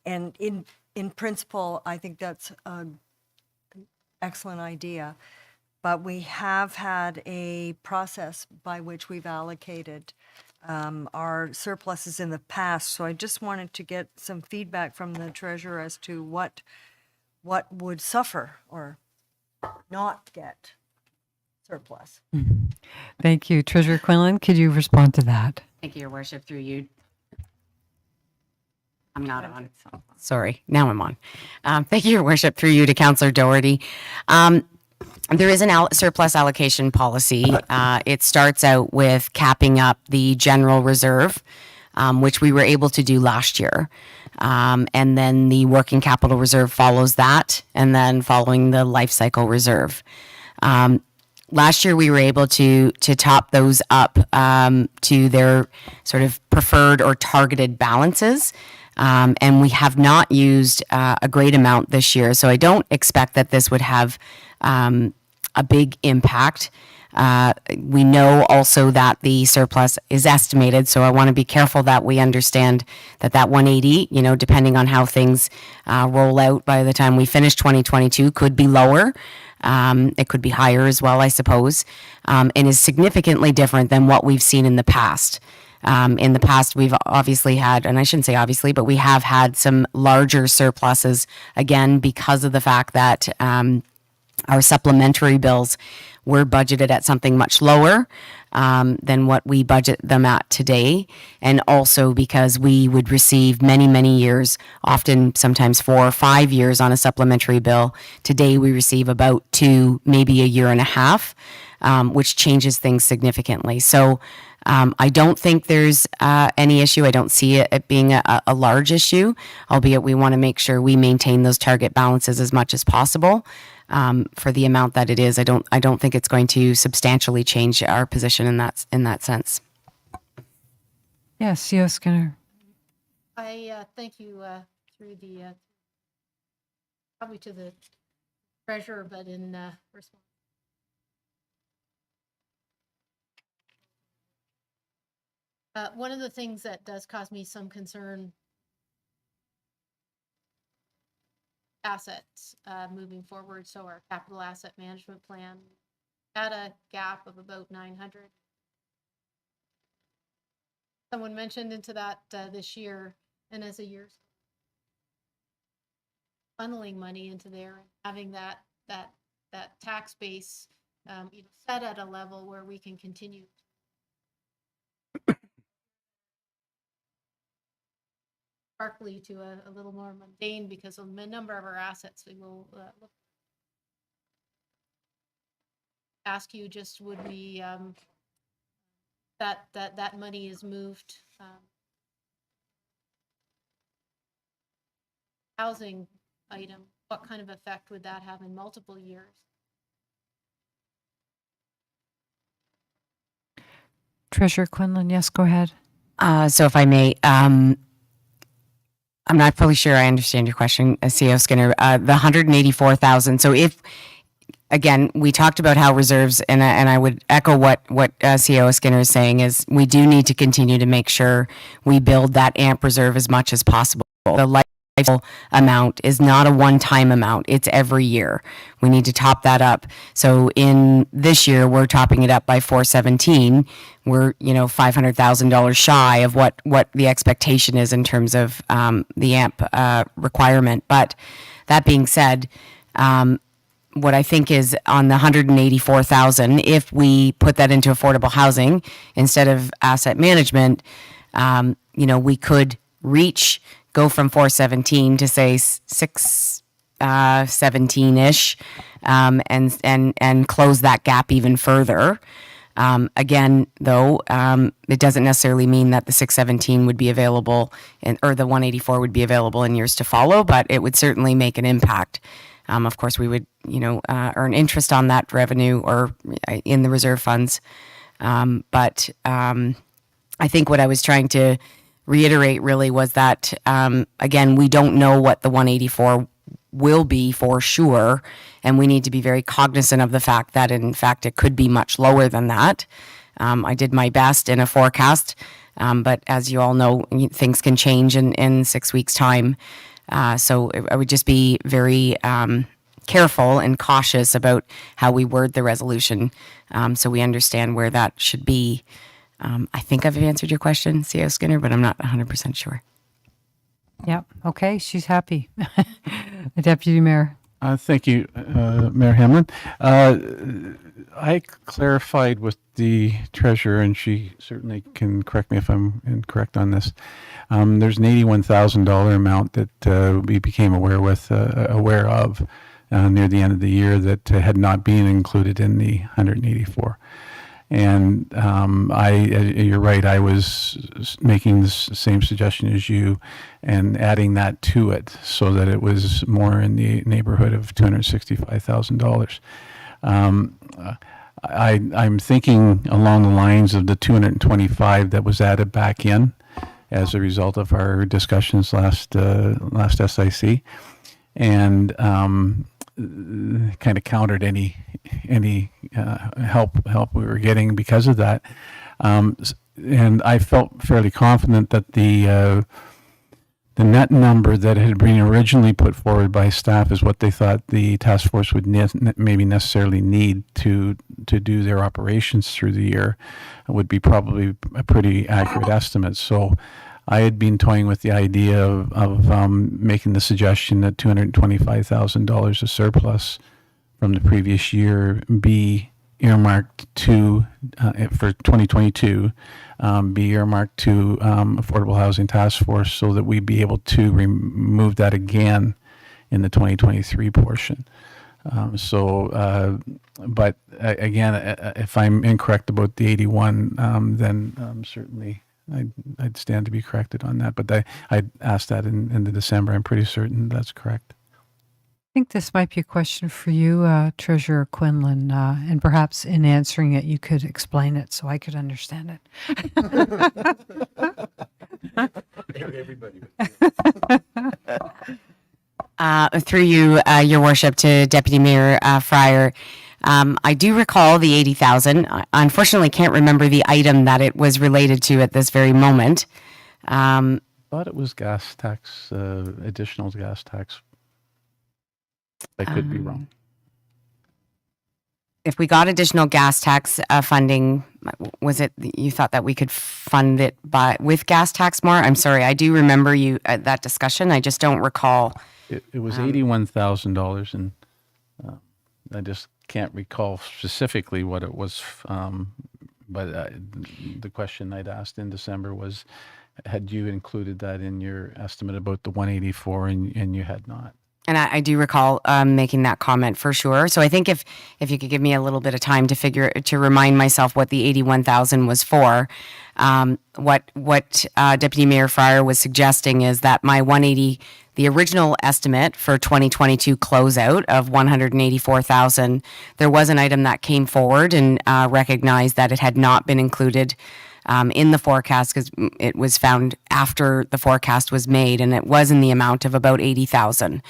in principle, I think that's an excellent idea. But we have had a process by which we've allocated our surpluses in the past. So I just wanted to get some feedback from the treasurer as to what would suffer or not get surplus. Thank you. Treasurer Quinlan, could you respond to that? Thank you, Your Worship, through you. I'm not on. Sorry, now I'm on. Thank you, Your Worship, through you to Councillor Doherty. There is an surplus allocation policy. It starts out with capping up the general reserve, which we were able to do last year. And then the working capital reserve follows that, and then following the life cycle reserve. Last year, we were able to top those up to their sort of preferred or targeted balances. And we have not used a great amount this year. So I don't expect that this would have a big impact. We know also that the surplus is estimated, so I want to be careful that we understand that 180, depending on how things roll out by the time we finish 2022, could be lower. It could be higher as well, I suppose, and is significantly different than what we've seen in the past. In the past, we've obviously had, and I shouldn't say obviously, but we have had some larger surpluses, again, because of the fact that our supplementary bills were budgeted at something much lower than what we budget them at today. And also because we would receive many, many years, often sometimes 4 or 5 years on a supplementary bill. Today we receive about 2, maybe a year and a half, which changes things significantly. So I don't think there's any issue. I don't see it being a large issue, albeit we want to make sure we maintain those target balances as much as possible. For the amount that it is, I don't think it's going to substantially change our position in that sense. Yes, CEO Skinner. I thank you through the probably to the treasurer, but in response. One of the things that does cause me some concern, assets moving forward. So our capital asset management plan had a gap of about 900. Someone mentioned into that this year, and as a year, funneling money into there and having that tax base set at a level where we can continue. Sparkly to a little more mundane because of the number of our assets. We will look. Ask you just would we that money is moved housing item, what kind of effect would that have in multiple years? Treasurer Quinlan, yes, go ahead. So if I may, I'm not fully sure I understand your question, CEO Skinner. The 184,000. So if, again, we talked about how reserves, and I would echo what CEO Skinner is saying, is we do need to continue to make sure we build that AMP reserve as much as possible. The life amount is not a one-time amount. It's every year. We need to top that up. So in this year, we're topping it up by 417. We're, $500,000 shy of what the expectation is in terms of the AMP requirement. But that being said, what I think is on the 184,000, if we put that into affordable housing instead of asset management, we could go from 417 to say 617-ish, and close that gap even further. Again, though, it doesn't necessarily mean that the 617 would be available or the 184 would be available in years to follow, but it would certainly make an impact. Of course, we would, earn interest on that revenue or in the reserve funds. But I think what I was trying to reiterate really was that, again, we don't know what the 184 will be for sure, and we need to be very cognizant of the fact that, in fact, it could be much lower than that. I did my best in a forecast, but as you all know, things can change in 6 weeks' time. So I would just be very careful and cautious about how we word the resolution, so we understand where that should be. I think I've answered your question, CEO Skinner, but I'm not 100% sure. Yeah. Okay. She's happy. Deputy Mayor. Thank you, Mayor Hamlin. I clarified with the treasurer, and she certainly can correct me if I'm incorrect on this. There's an $81,000 amount that we became aware of near the end of the year that had not been included in the 184. And you're right, I was making the same suggestion as you and adding that to it so that it was more in the neighborhood of $265,000. I'm thinking along the lines of the 225 that was added back in as a result of our discussions last SIC, and kind of countered any help we were getting because of that. And I felt fairly confident that the net number that had been originally put forward by staff is what they thought the task force would maybe necessarily need to do their operations through the year. It would be probably a pretty accurate estimate. So I had been toying with the idea of making the suggestion that $225,000 of surplus from the previous year be earmarked to, for 2022, be earmarked to Affordable Housing Task Force so that we'd be able to remove that again in the 2023 portion. But again, if I'm incorrect about the 81, then certainly I'd stand to be corrected on that. But I asked that in the December. I'm pretty certain that's correct. I think this might be a question for you, Treasurer Quinlan, and perhaps in answering it, you could explain it so I could understand it. Through you, Your Worship, to Deputy Mayor Fryer. I do recall the 80,000. I unfortunately can't remember the item that it was related to at this very moment. I thought it was gas tax, additional gas tax. I could be wrong. If we got additional gas tax funding, was it you thought that we could fund it with gas tax more? I'm sorry, I do remember that discussion. I just don't recall. It was $81,000, and I just can't recall specifically what it was. But the question I'd asked in December was, had you included that in your estimate about the 184, and you had not? And I do recall making that comment for sure. So I think if you could give me a little bit of time to remind myself what the 81,000 was for, what Deputy Mayor Fryer was suggesting is that my 180, the original estimate for 2022 closeout of 184,000, there was an item that came forward and recognized that it had not been included in the forecast because it was found after the forecast was made, and it was in the amount of about 80,000.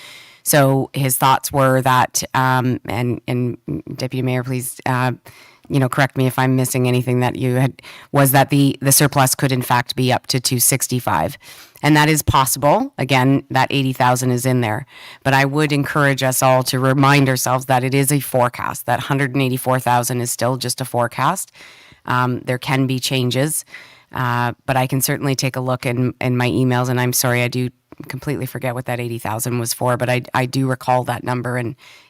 So his thoughts were that, and Deputy Mayor, please, correct me if I'm missing anything that you had, was that the surplus could in fact be up to 265. And that is possible. Again, that 80,000 is in there. But I would encourage us all to remind ourselves that it is a forecast. That 184,000 is still just a forecast. There can be changes, but I can certainly take a look in my emails, and I'm sorry, I do completely forget what that 80,000 was for, but I do recall that number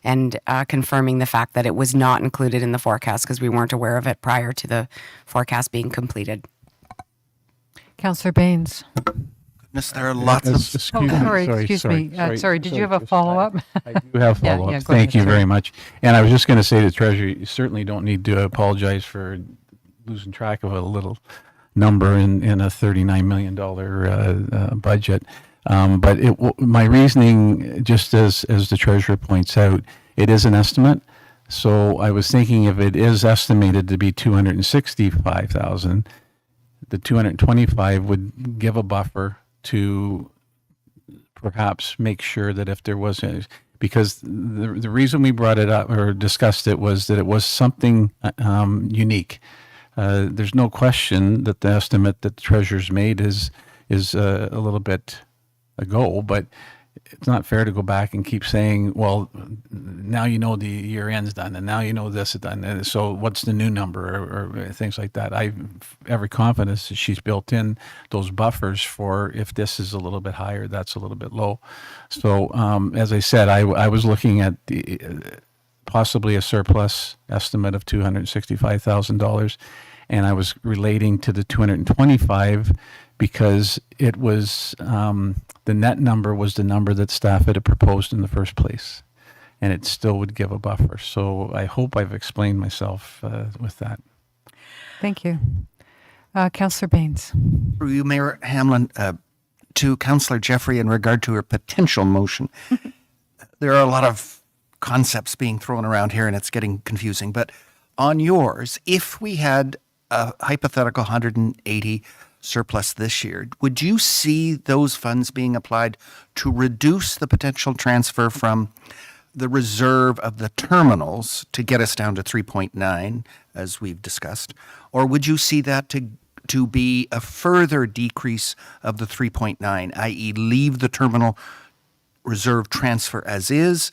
and confirming the fact that it was not included in the forecast because we weren't aware of it prior to the forecast being completed. Councillor Baines. Goodness, there are lots of... Excuse me. Sorry, did you have a follow-up? I do have follow-up. Yeah, Thank you very much. And I was just going to say to Treasury, you certainly don't need to apologize for losing track of a little number in a $39 million budget. But my reasoning, just as the Treasurer points out, it is an estimate. So I was thinking if it is estimated to be 265,000, the 225 would give a buffer to perhaps make sure that if there was because the reason we brought it up or discussed it was that it was something unique. There's no question that the estimate that the Treasurer's made is a little bit ago, but it's not fair to go back and keep saying, well, now you know the year end's done, and now you know this is done, and so what's the new number or things like that. I have every confidence that she's built in those buffers for if this is a little bit higher, that's a little bit low. So as I said, I was looking at possibly a surplus estimate of $265,000, and I was relating to the 225 because it was the net number was the number that staff had proposed in the first place. and it still would give a buffer. So I hope I've explained myself with that. Thank you. Councillor Baines. Through you, Mayor Hamlin, to Councillor Jeffrey in regard to her potential motion. There are a lot of concepts being thrown around here and it's getting confusing. But on yours, if we had a hypothetical 180 surplus this year, would you see those funds being applied to reduce the potential transfer from the reserve of the terminals to get us down to 3.9, as we've discussed? Or would you see that to be a further decrease of the 3.9, i.e. leave the terminal reserve transfer as is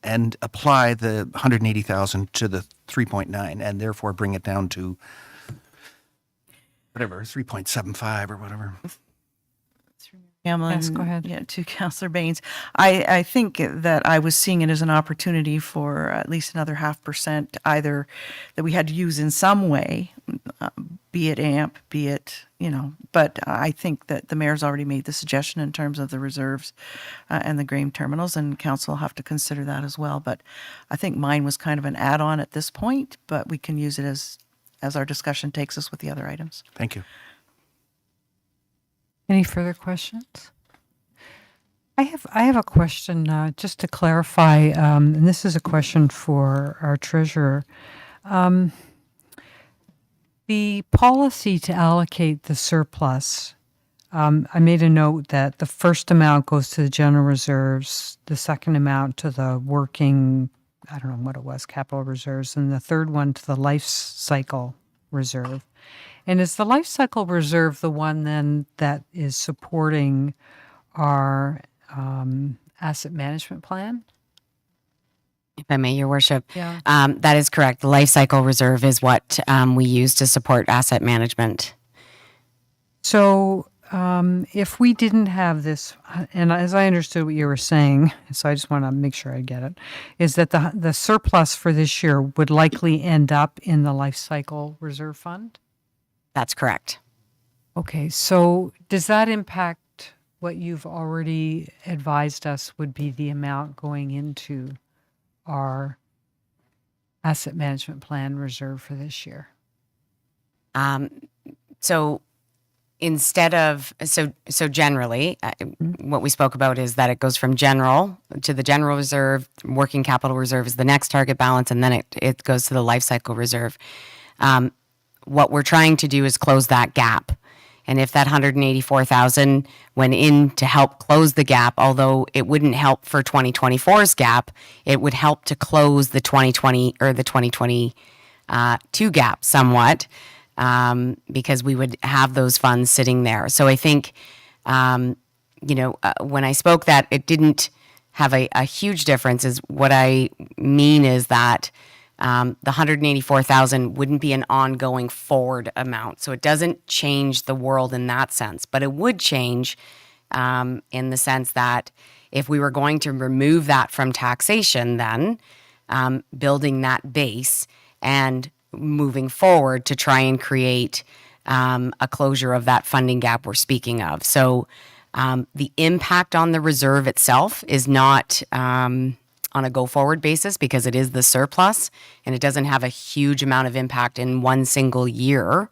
and apply the 180,000 to the 3.9 and therefore bring it down to whatever, 3.75 or whatever? Hamlin, Yes, go ahead. Yeah, to Councillor Baines. I think that I was seeing it as an opportunity for at least another 0.5%, either that we had to use in some way, be it AMP, be it, but I think that the mayor's already made the suggestion in terms of the reserves and the grain terminals, and council will have to consider that as well. But I think mine was kind of an add-on at this point, but we can use it as our discussion takes us with the other items. Thank you. Any further questions? I have a question just to clarify, and this is a question for our treasurer. The policy to allocate the surplus, I made a note that the first amount goes to the general reserves, the second amount to the working, I don't know what it was, capital reserves, and the third one to the life cycle reserve. And is the life cycle reserve the one then that is supporting our asset management plan? If I may, Your Worship. Yeah. That is correct. The life cycle reserve is what we use to support asset management. So if we didn't have this, and as I understood what you were saying, so I just want to make sure I get it, is that the surplus for this year would likely end up in the life cycle reserve fund? That's correct. Okay, so does that impact what you've already advised us would be the amount going into our asset management plan reserve for this year? So instead of, so generally, what we spoke about is that it goes from general to the general reserve, working capital reserve is the next target balance, and then it goes to the life cycle reserve. What we're trying to do is close that gap. And if that 184,000 went in to help close the gap, although it wouldn't help for 2024's gap, it would help to close the 2020 or the 2022 gap somewhat, because we would have those funds sitting there. So I think, when I spoke that it didn't have a huge difference, is what I mean is that the 184,000 wouldn't be an ongoing forward amount. So it doesn't change the world in that sense, but it would change in the sense that if we were going to remove that from taxation, then building that base and moving forward to try and create a closure of that funding gap we're speaking of. So the impact on the reserve itself is not on a go-forward basis because it is the surplus and it doesn't have a huge amount of impact in one single year.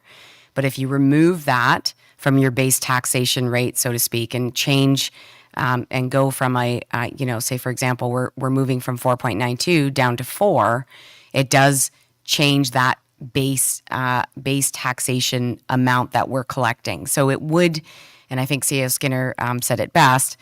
But if you remove that from your base taxation rate, so to speak, and change and go from say for example, we're moving from 4.92 down to 4, it does change that base taxation amount that we're collecting. So it would, and I think C.O. Skinner said it best,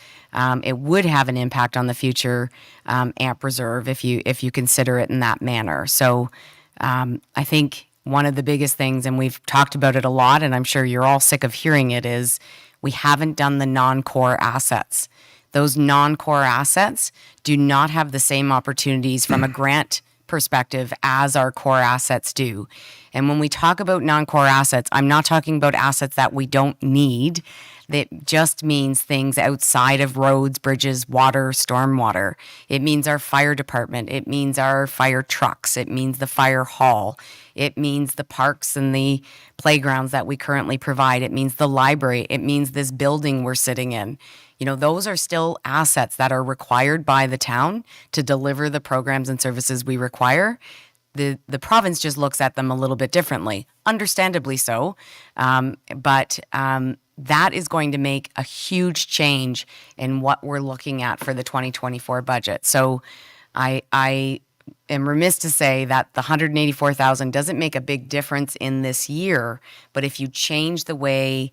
it would have an impact on the future AMP reserve if you consider it in that manner. So I think one of the biggest things, and we've talked about it a lot, and I'm sure you're all sick of hearing it, is we haven't done the non-core assets. Those non-core assets do not have the same opportunities from a grant perspective as our core assets do. And when we talk about non-core assets, I'm not talking about assets that we don't need. That just means things outside of roads, bridges, water, stormwater. It means our fire department. It means our fire trucks. It means the fire hall. It means the parks and the playgrounds that we currently provide. It means the library. It means this building we're sitting in. You know, those are still assets that are required by the town to deliver the programs and services we require. The province just looks at them a little bit differently, understandably so. But that is going to make a huge change in what we're looking at for the 2024 budget. So I am remiss to say that the 184,000 doesn't make a big difference in this year, but if you change the way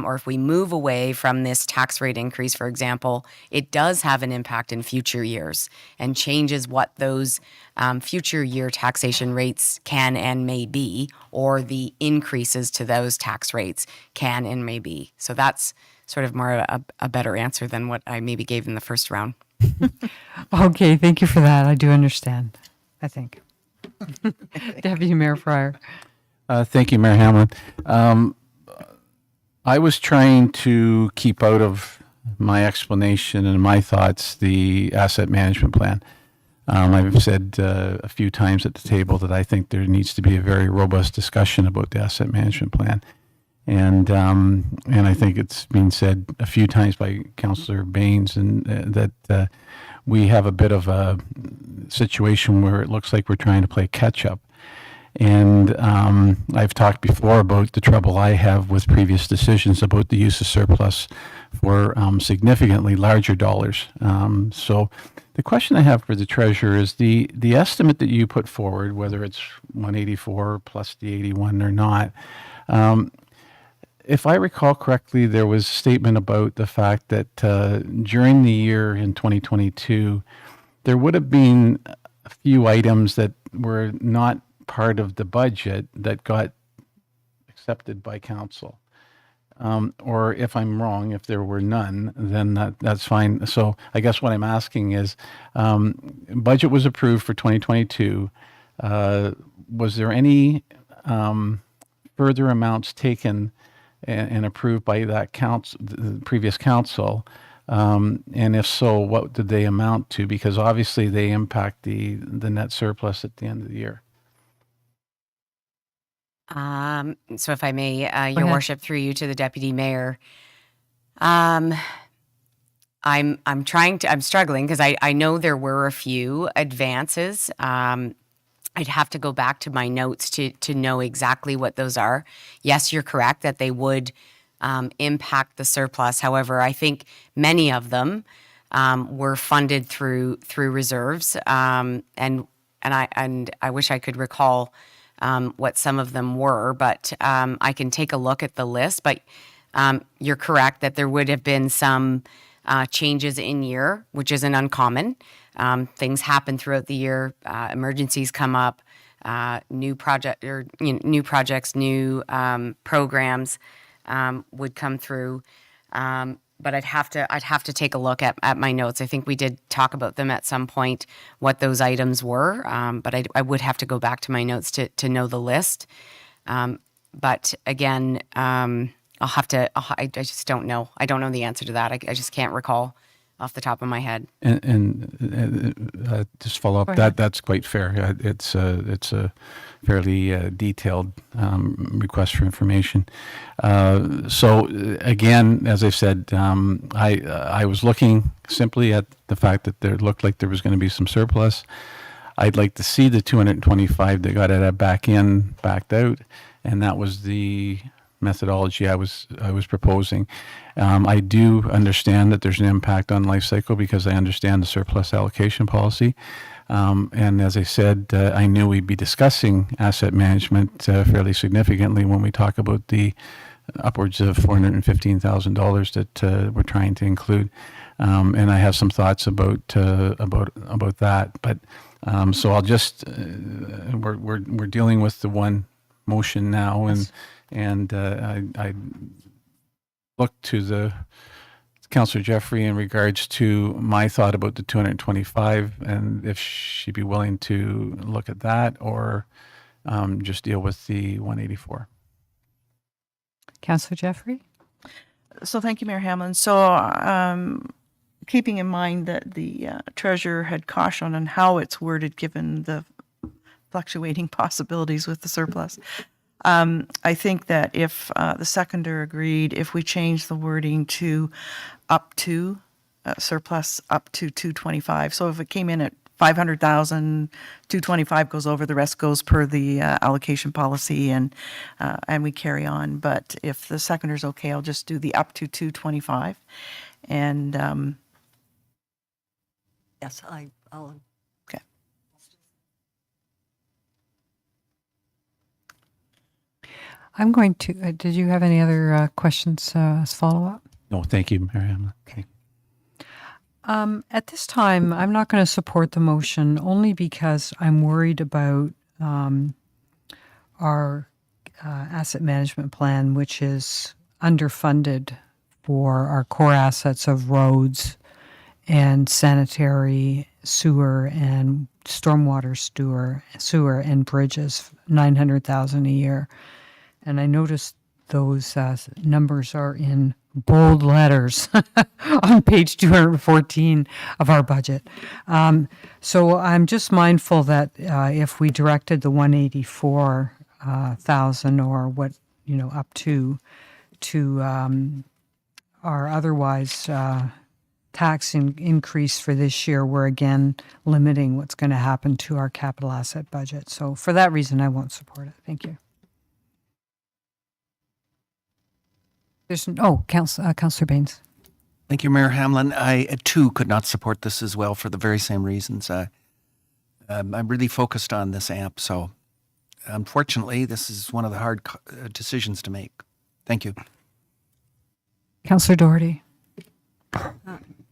or if we move away from this tax rate increase, for example, it does have an impact in future years and changes what those future year taxation rates can and may be, or the increases to those tax rates can and may be. So that's sort of more a better answer than what I maybe gave in the first round. Okay, thank you for that. I do understand, I think. Deputy Mayor Fryer. Thank you, Mayor Hamlin. I was trying to keep out of my explanation and my thoughts the asset management plan. I've said a few times at the table that I think there needs to be a very robust discussion about the asset management plan. And I think it's been said a few times by Councillor Baines and that we have a bit of a situation where it looks like we're trying to play catch up. And I've talked before about the trouble I have with previous decisions about the use of surplus for significantly larger dollars. So the question I have for the treasurer is the estimate that you put forward, whether it's 184 plus the 81 or not. If I recall correctly, there was a statement about the fact that during the year in 2022, there would have been a few items that were not part of the budget that got accepted by council. Or if I'm wrong, if there were none, then that's fine. So I guess what I'm asking is, budget was approved for 2022. Was there any further amounts taken and approved by that council, the previous council? And if so, what did they amount to? Because obviously they impact the net surplus at the end of the year. So if I may, Your ahead. Worship, through you to the Deputy Mayor, I'm struggling because I know there were a few advances. I'd have to go back to my notes to know exactly what those are. Yes, you're correct that they would impact the surplus. However, I think many of them were funded through reserves, and I wish I could recall what some of them were, but I can take a look at the list. But you're correct that there would have been some changes in year, which isn't uncommon. Things happen throughout the year. Emergencies come up. New projects, new programs would come through. But I'd have to take a look at my notes. I think we did talk about them at some point, what those items were. But I would have to go back to my notes to know the list. But again, I just don't know. I don't know the answer to that. I just can't recall off the top of my head. And just follow up, that's quite fair. It's a fairly detailed request for information. So again, as I've said, I was looking simply at the fact that there looked like there was going to be some surplus. I'd like to see the 225 that got it backed out, and that was the methodology I was proposing. I do understand that there's an impact on life cycle because I understand the surplus allocation policy. And as I said, I knew we'd be discussing asset management fairly significantly when we talk about the upwards of $415,000 that we're trying to include. And I have some thoughts about that. But so I'll just we're dealing with the one motion now, and I look to the Councillor Jeffrey in regards to my thought about the 225, and if she'd be willing to look at that or just deal with the 184. Councillor Jeffrey? So thank you, Mayor Hamlin. So keeping in mind that the treasurer had cautioned on how it's worded, given the fluctuating possibilities with the surplus, I think that if the seconder agreed, if we change the wording to up to surplus up to 225. So if it came in at 500,000, 225 goes over, the rest goes per the allocation policy, and we carry on. But if the seconder's okay, I'll just do the up to 225. And Yes, I'll. okay. I'm going to, did you have any other questions as follow-up? No, thank you, Mayor Hamlin. Okay. At this time, I'm not going to support the motion only because I'm worried about our asset management plan, which is underfunded for our core assets of roads and sanitary, sewer, and stormwater sewer and bridges, 900,000 a year. And I noticed those numbers are in bold letters on page 214 of our budget. So I'm just mindful that if we directed the 184,000 or what, up to our otherwise tax increase for this year, we're again limiting what's going to happen to our capital asset budget. So for that reason, I won't support it. Thank you. Councillor Baines. Thank you, Mayor Hamlin. I, too, could not support this as well for the very same reasons. I'm really focused on this AMP, so unfortunately, this is one of the hard decisions to make. Thank you. Councillor Doherty.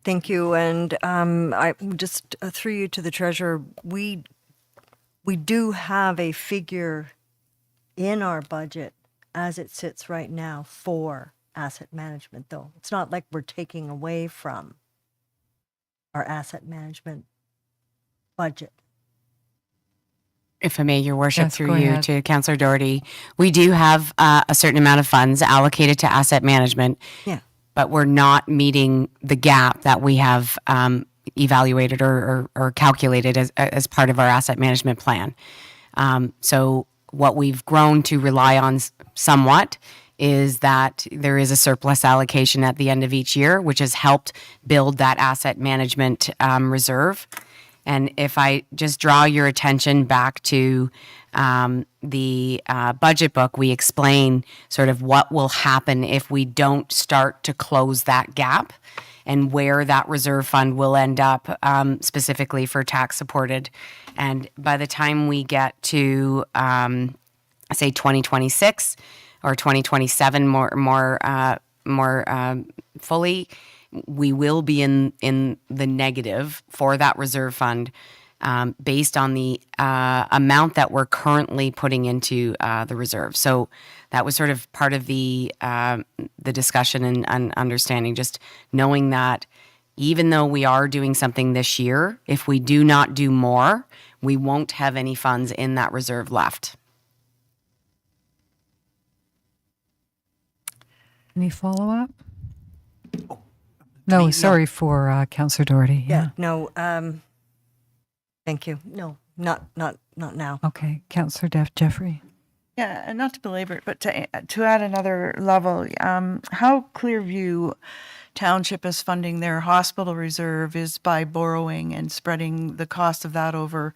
Thank you. And I just through you to the treasurer, we do have a figure in our budget as it sits right now for asset management, though. It's not like we're taking away from our asset management budget. If I may, Your Worship, Yes, through go you ahead. to Councillor Doherty, we do have a certain amount of funds allocated to asset management, Yeah. but we're not meeting the gap that we have evaluated or calculated as part of our asset management plan. So what we've grown to rely on somewhat is that there is a surplus allocation at the end of each year, which has helped build that asset management reserve. And if I just draw your attention back to the budget book, we explain sort of what will happen if we don't start to close that gap and where that reserve fund will end up specifically for tax supported. And by the time we get to, say, 2026 or 2027 more fully, we will be in the negative for that reserve fund based on the amount that we're currently putting into the reserve. So that was sort of part of the discussion and understanding, just knowing that even though we are doing something this year, if we do not do more, we won't have any funds in that reserve left. Any follow-up? No, sorry for Councillor Doherty. Yeah. No. Thank you. No, not now. Okay, Councillor Jeffrey. Yeah, and not to belabor it, but to add another level, how Clearview Township is funding their hospital reserve is by borrowing and spreading the cost of that over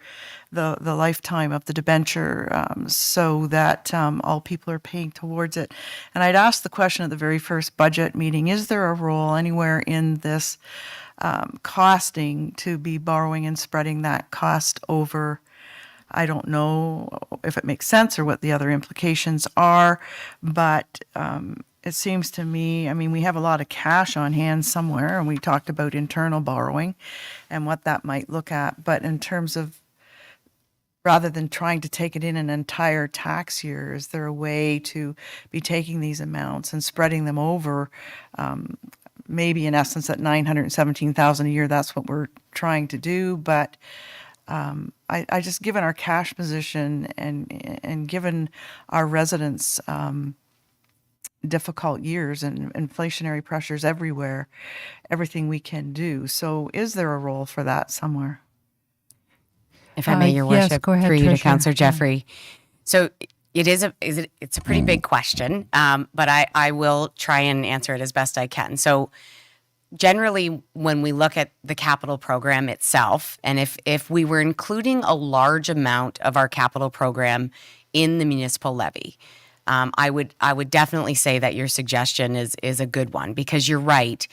the lifetime of the debenture, so that all people are paying towards it. And I'd asked the question at the very first budget meeting, is there a role anywhere in this costing to be borrowing and spreading that cost over? I don't know if it makes sense or what the other implications are, but it seems to me, I mean, we have a lot of cash on hand somewhere, and we talked about internal borrowing and what that might look at. But in terms of, rather than trying to take it in an entire tax year, is there a way to be taking these amounts and spreading them over? Maybe in essence at 917,000 a year, that's what we're trying to do. But I just, given our cash position and given our residents' difficult years and inflationary pressures everywhere, everything we can do. So is there a role for that somewhere? If I may, Your yes, Worship, go ahead, through you to Treasurer. Councillor Jeffrey. So it's a pretty big question, but I will try and answer it as best I can. So generally, when we look at the capital program itself, and if we were including a large amount of our capital program in the municipal levy, I would definitely say that your suggestion is a good one, because you're right.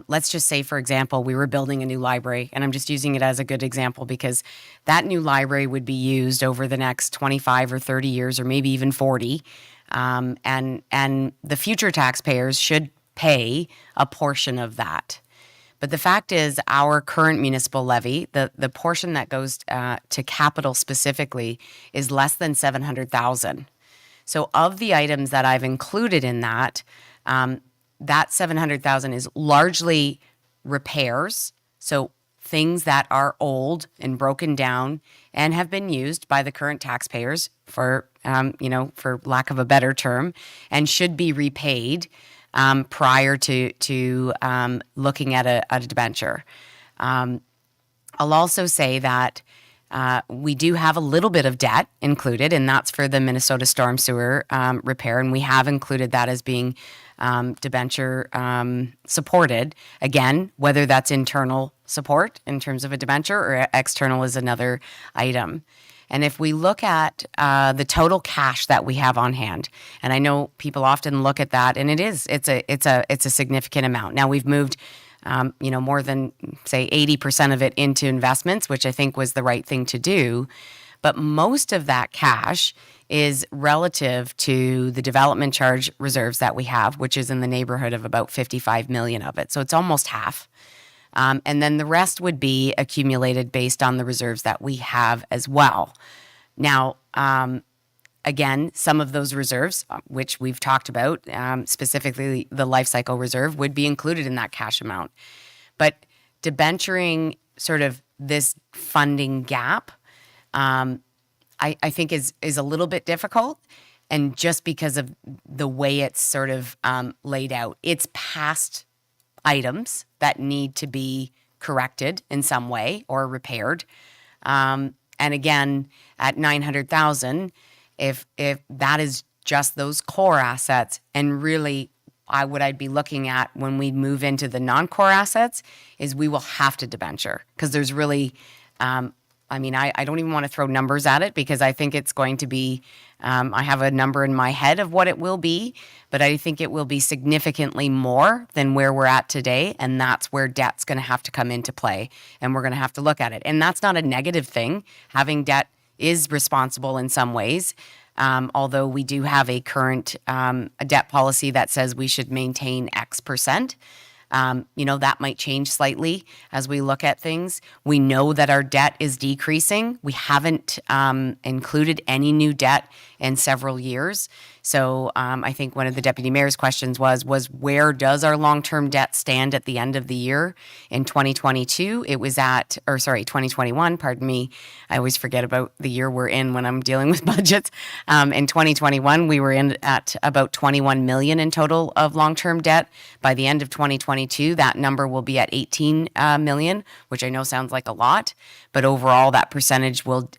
Let's just say, for example, we were building a new library, and I'm just using it as a good example because that new library would be used over the next 25 or 30 years, or maybe even 40, and the future taxpayers should pay a portion of that. But the fact is, our current municipal levy, the portion that goes to capital specifically, is less than $700,000. So of the items that I've included in that, that $700,000 is largely repairs. So things that are old and broken down and have been used by the current taxpayers for lack of a better term, and should be repaid prior to looking at a debenture. I'll also say that we do have a little bit of debt included, and that's for the Minnesota storm sewer repair, and we have included that as being debenture supported. Again, whether that's internal support in terms of a debenture or external is another item. And if we look at the total cash that we have on hand, and I know people often look at that, and it's a significant amount. Now we've moved more than, say, 80% of it into investments, which I think was the right thing to do. But most of that cash is relative to the development charge reserves that we have, which is in the neighborhood of about 55 million of it. So it's almost half. And then the rest would be accumulated based on the reserves that we have as well. Now, again, some of those reserves, which we've talked about, specifically the life cycle reserve, would be included in that cash amount. But debenturing sort of this funding gap, I think is a little bit difficult. And just because of the way it's sort of laid out, it's past items that need to be corrected in some way or repaired. And again, at 900,000, if that is just those core assets, and really what I'd be looking at when we move into the non-core assets is we will have to debenture, because there's really, I don't even want to throw numbers at it, because I think it's going to be, I have a number in my head of what it will be, but I think it will be significantly more than where we're at today. And that's where debt's going to have to come into play, and we're going to have to look at it. And that's not a negative thing. Having debt is responsible in some ways. Although we do have a current a debt policy that says we should maintain X percent. That might change slightly as we look at things. We know that our debt is decreasing. We haven't included any new debt in several years. So I think one of the Deputy Mayor's questions was where does our long-term debt stand at the end of the year? In 2022, it was 2021, pardon me. I always forget about the year we're in when I'm dealing with budgets. In 2021, we were at about 21 million in total of long-term debt. By the end of 2022, that number will be at 18 million, which I know sounds like a lot, but overall that percentage will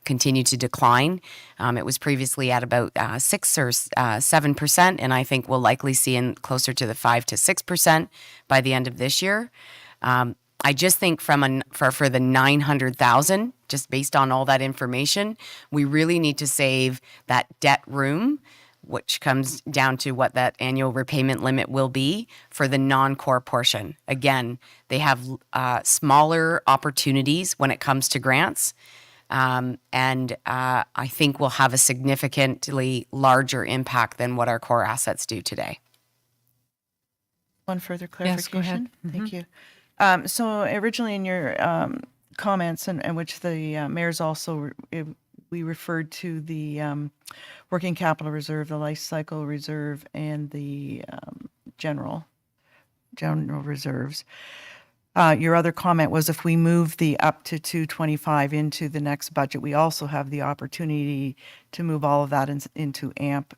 continue to decline. It was previously at about 6 or 7%, and I think we'll likely see in closer to the 5 to 6% by the end of this year. I just think for the 900,000, just based on all that information, we really need to save that debt room, which comes down to what that annual repayment limit will be for the non-core portion. Again, they have smaller opportunities when it comes to grants. And I think will have a significantly larger impact than what our core assets do today. One further Yes, go ahead. clarification. Thank you. So originally in your comments, and which the mayor's also, we referred to the working capital reserve, the life cycle reserve, and the general reserves. Your other comment was if we move the up to 225 into the next budget, we also have the opportunity to move all of that into AMP.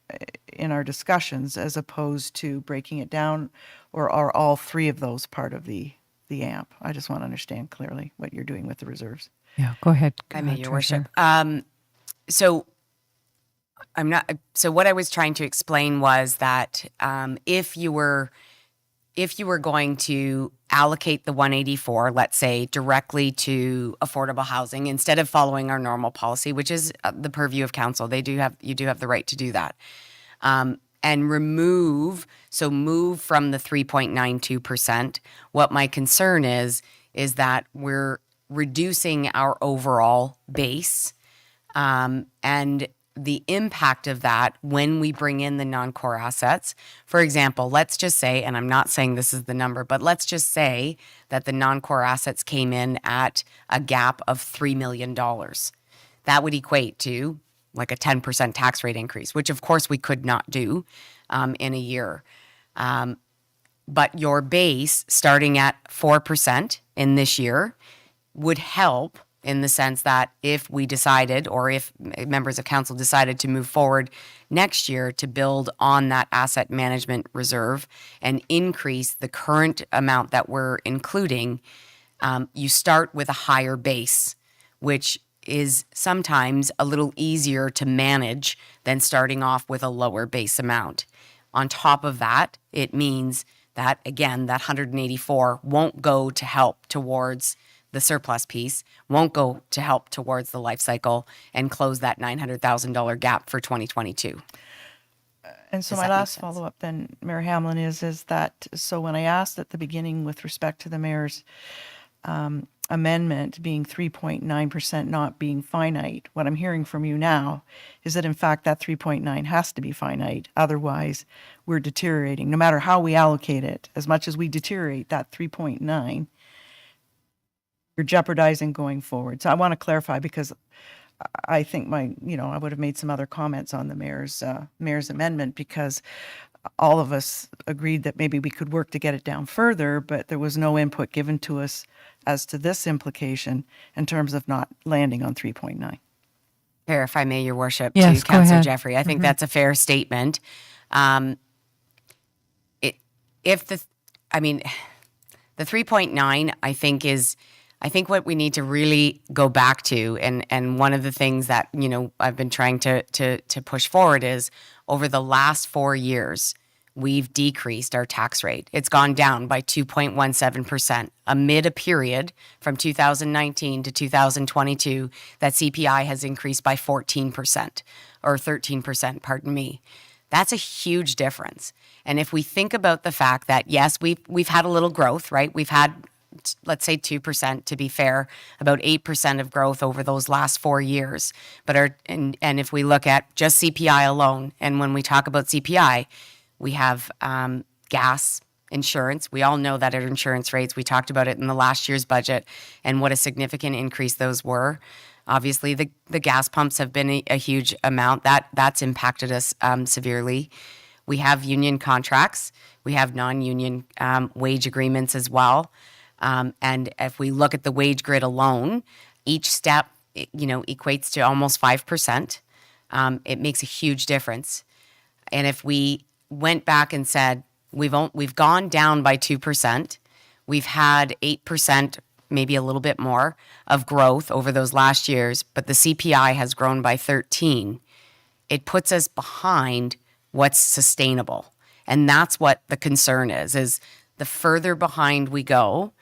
in our discussions as opposed to breaking it down, or are all three of those part of the AMP? I just want to understand clearly what you're doing with the reserves. Yeah, go ahead. I may, Your Treasurer. Worship. So I'm not. So what I was trying to explain was that if you were going to allocate the 184, let's say, directly to affordable housing instead of following our normal policy, which is the purview of council, you do have the right to do that, and move from the 3.92%. What my concern is that we're reducing our overall base, and the impact of that when we bring in the non-core assets. For example, let's just say, and I'm not saying this is the number, but let's just say that the non-core assets came in at a gap of $3 million. That would equate to like a 10% tax rate increase, which of course we could not do in a year. But your base starting at 4% in this year would help, in the sense that if we decided, or if members of council decided to move forward next year to build on that asset management reserve and increase the current amount that we're including, you start with a higher base, which is sometimes a little easier to manage than starting off with a lower base amount. On top of that, it means that, again, that 184 won't go to help towards the surplus piece, won't go to help towards the life cycle and close that $900,000 gap for 2022. And so Does my that make last sense? follow-up then, Mayor Hamlin, is that, so when I asked at the beginning with respect to the mayor's amendment being 3.9% not being finite, what I'm hearing from you now is that in fact that 3.9 has to be finite. Otherwise, we're deteriorating. No matter how we allocate it, as much as we deteriorate that 3.9, you're jeopardizing going forward. So I want to clarify, because I think I would have made some other comments on the mayor's amendment, because all of us agreed that maybe we could work to get it down further, but there was no input given to us as to this implication in terms of not landing on 3.9. Fair, if I may, Your Worship, Yes, to go Councillor ahead. Jeffrey. I think that's a fair statement. The 3.9, I think what we need to really go back to, and one of the things that, I've been trying to push forward is, over the last 4 years, we've decreased our tax rate. It's gone down by 2.17% amid a period from 2019 to 2022 that CPI has increased by 14%, or 13%, pardon me. That's a huge difference. And if we think about the fact that, yes, we've had a little growth, right? We've had, let's say 2%, to be fair, about 8% of growth over those last 4 years. But and if we look at just CPI alone, and when we talk about CPI, we have gas, insurance. We all know that our insurance rates, we talked about it in the last year's budget and what a significant increase those were. Obviously, the gas pumps have been a huge amount. That's impacted us severely. We have union contracts. We have non-union wage agreements as well. And if we look at the wage grid alone, each step, equates to almost 5%. It makes a huge difference. And if we went back and said, we've gone down by 2%, we've had 8%, maybe a little bit more, of growth over those last years, but the CPI has grown by 13%, it puts us behind what's sustainable. And that's what the concern is the further behind we go,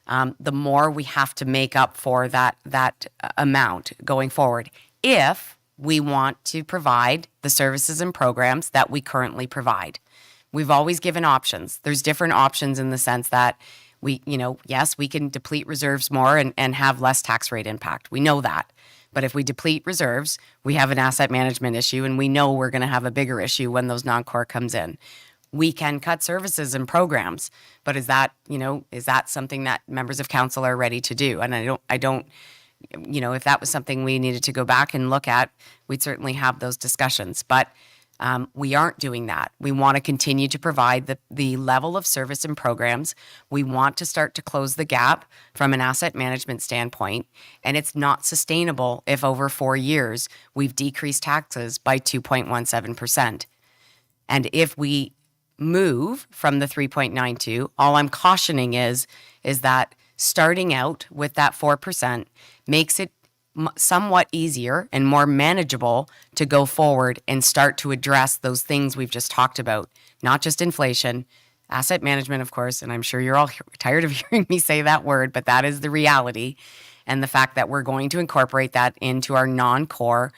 the more we have to make up for that amount going forward, if we want to provide the services and programs that we currently provide. We've always given options. There's different options in the sense that yes, we can deplete reserves more and have less tax rate impact. We know that. But if we deplete reserves, we have an asset management issue, and we know we're going to have a bigger issue when those non-core comes in. We can cut services and programs, but is that something that members of council are ready to do? And I don't, if that was something we needed to go back and look at, we'd certainly have those discussions. But we aren't doing that. We want to continue to provide the level of service and programs. We want to start to close the gap from an asset management standpoint. And it's not sustainable if over 4 years we've decreased taxes by 2.17%. And if we move from the 3.92, all I'm cautioning is that starting out with that 4% makes it somewhat easier and more manageable to go forward and start to address those things we've just talked about, not just inflation, asset management, of course, and I'm sure you're all tired of hearing me say that word, but that is the reality, and the fact that we're going to incorporate that into our non-core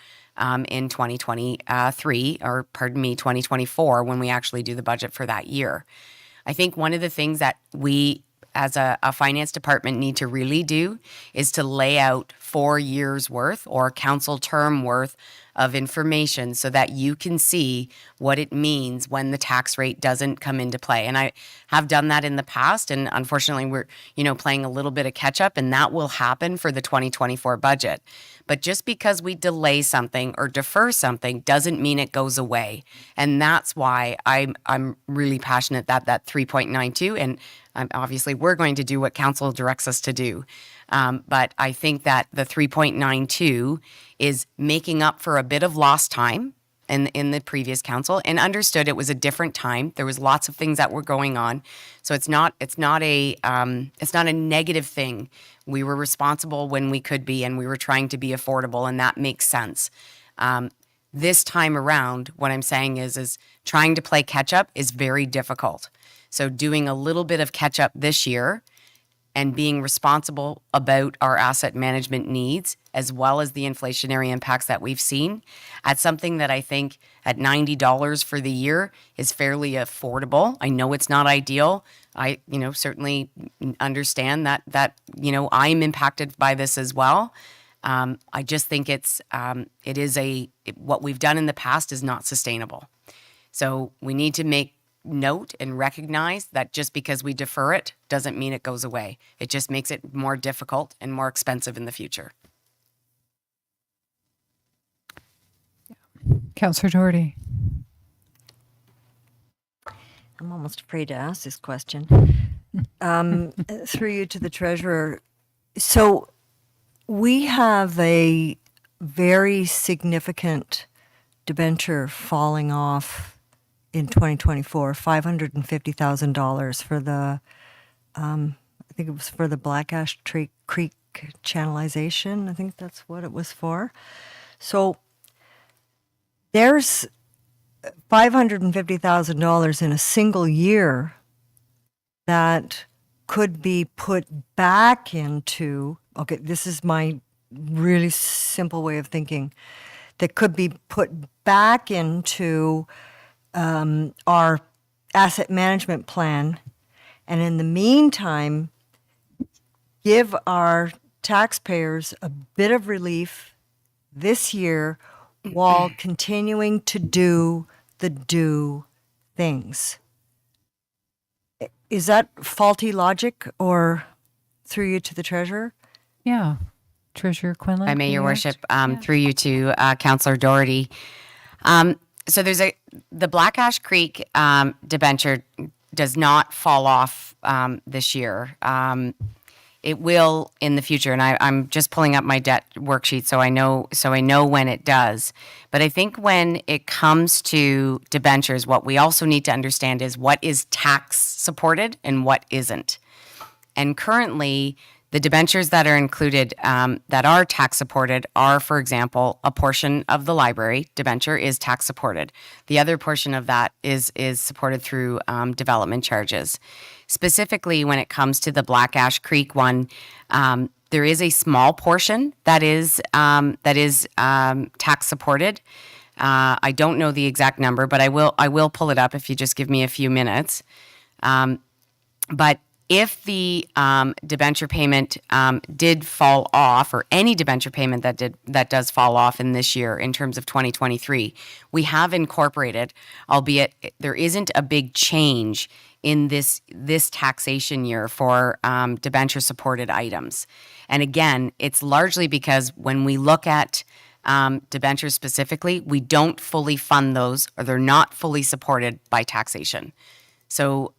in 2024, when we actually do the budget for that year. I think one of the things that we as a finance department need to really do is to lay out 4 years worth or council term worth of information so that you can see what it means when the tax rate doesn't come into play. And I have done that in the past, and unfortunately we're, playing a little bit of catch up, and that will happen for the 2024 budget. But just because we delay something or defer something doesn't mean it goes away. And that's why I'm really passionate that 3.92, and obviously we're going to do what council directs us to do. But I think that the 3.92 is making up for a bit of lost time in the previous council, and understood it was a different time. There was lots of things that were going on, so it's not a negative thing. We were responsible when we could be, and we were trying to be affordable, and that makes sense. This time around, what I'm saying is trying to play catch up is very difficult. So doing a little bit of catch up this year and being responsible about our asset management needs, as well as the inflationary impacts that we've seen, at something that I think at $90 for the year is fairly affordable. I know it's not ideal. I, certainly understand that I'm impacted by this as well. I just think what we've done in the past is not sustainable. So we need to make note and recognize that just because we defer it doesn't mean it goes away. It just makes it more difficult and more expensive in the future. Councillor Doherty. I'm almost afraid to ask this question. Through you to the treasurer. So we have a very significant debenture falling off in 2024, $550,000 for the, I think it was for the Black Ash Creek channelization. I think that's what it was for. So there's $550,000 in a single year that could be put back into, okay, this is my really simple way of thinking, that could be put back into our asset management plan, and in the meantime, give our taxpayers a bit of relief this year while continuing to do the due things. Is that faulty logic, or through you to the treasurer? Yeah. Treasurer Quinlan. I may, Your Worship, through you to Councillor Doherty. So there's the Black Ash Creek debenture does not fall off this year. It will in the future, and I'm just pulling up my debt worksheet so I know when it does. But I think when it comes to debentures, what we also need to understand is what is tax supported and what isn't. And currently, the debentures that are included that are tax supported are, for example, a portion of the library debenture is tax supported. The other portion of that is supported through development charges. Specifically, when it comes to the Black Ash Creek one, there is a small portion that is tax supported. I don't know the exact number, but I will pull it up if you just give me a few minutes. But if the debenture payment did fall off, or any debenture payment that does fall off in this year in terms of 2023, we have incorporated, albeit there isn't a big change in this taxation year for debenture supported items. And again, it's largely because when we look at debentures specifically, we don't fully fund those, or they're not fully supported by taxation. So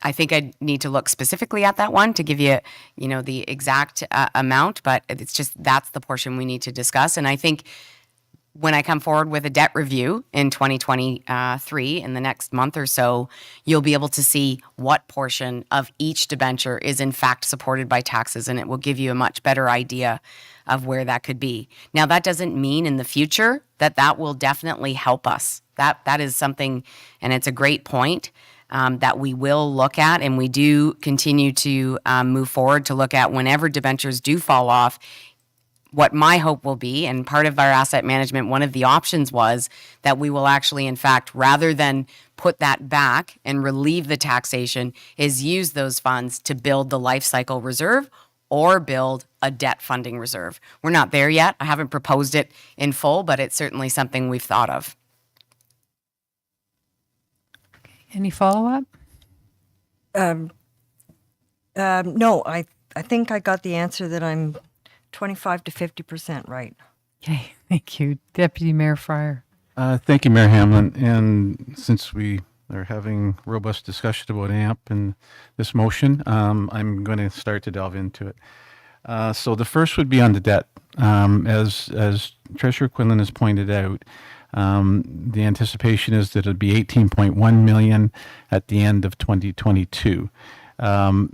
I think I need to look specifically at that one to give you, the exact amount, but it's just that's the portion we need to discuss. And I think when I come forward with a debt review in 2023, in the next month or so, you'll be able to see what portion of each debenture is in fact supported by taxes, and it will give you a much better idea of where that could be. Now, that doesn't mean in the future that will definitely help us. That is something, and it's a great point, that we will look at, and we do continue to move forward to look at whenever debentures do fall off. What my hope will be, and part of our asset management, one of the options was that we will actually, in fact, rather than put that back and relieve the taxation, is use those funds to build the life cycle reserve or build a debt funding reserve. We're not there yet. I haven't proposed it in full, but it's certainly something we've thought of. Any follow-up? No, I think I got the answer that I'm 25 to 50% right. Okay, thank you. Deputy Mayor Fryer. Thank you, Mayor Hamlin. And since we are having robust discussion about AMP and this motion, I'm going to start to delve into it. So the first would be on the debt. As Treasurer Quinlan has pointed out, the anticipation is that it'll be 18.1 million at the end of 2022. About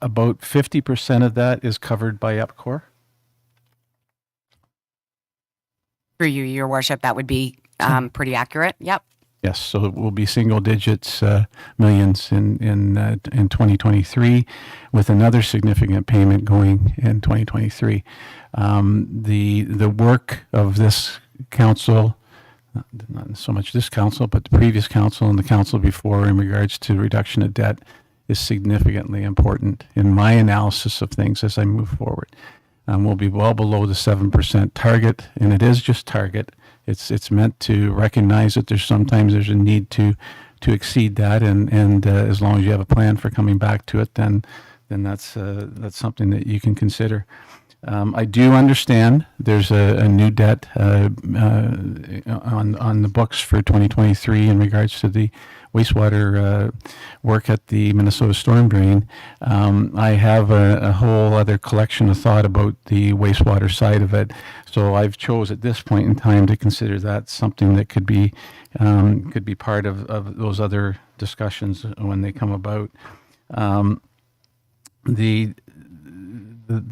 50% of that is covered by EPCOR. Through you, Your Worship, that would be pretty accurate. Yep. Yes, so it will be single digits millions in 2023, with another significant payment going in 2023. The work of this council, not so much this council, but the previous council and the council before, in regards to reduction of debt, is significantly important in my analysis of things as I move forward. We'll be well below the 7% target, and it is just target. It's meant to recognize that there's a need to exceed that, and as long as you have a plan for coming back to it, then that's something that you can consider. I do understand there's a new debt on the books for 2023 in regards to the wastewater work at the Minnesota storm drain. I have a whole other collection of thought about the wastewater side of it, so I've chose at this point in time to consider that something that could be part of those other discussions when they come about. The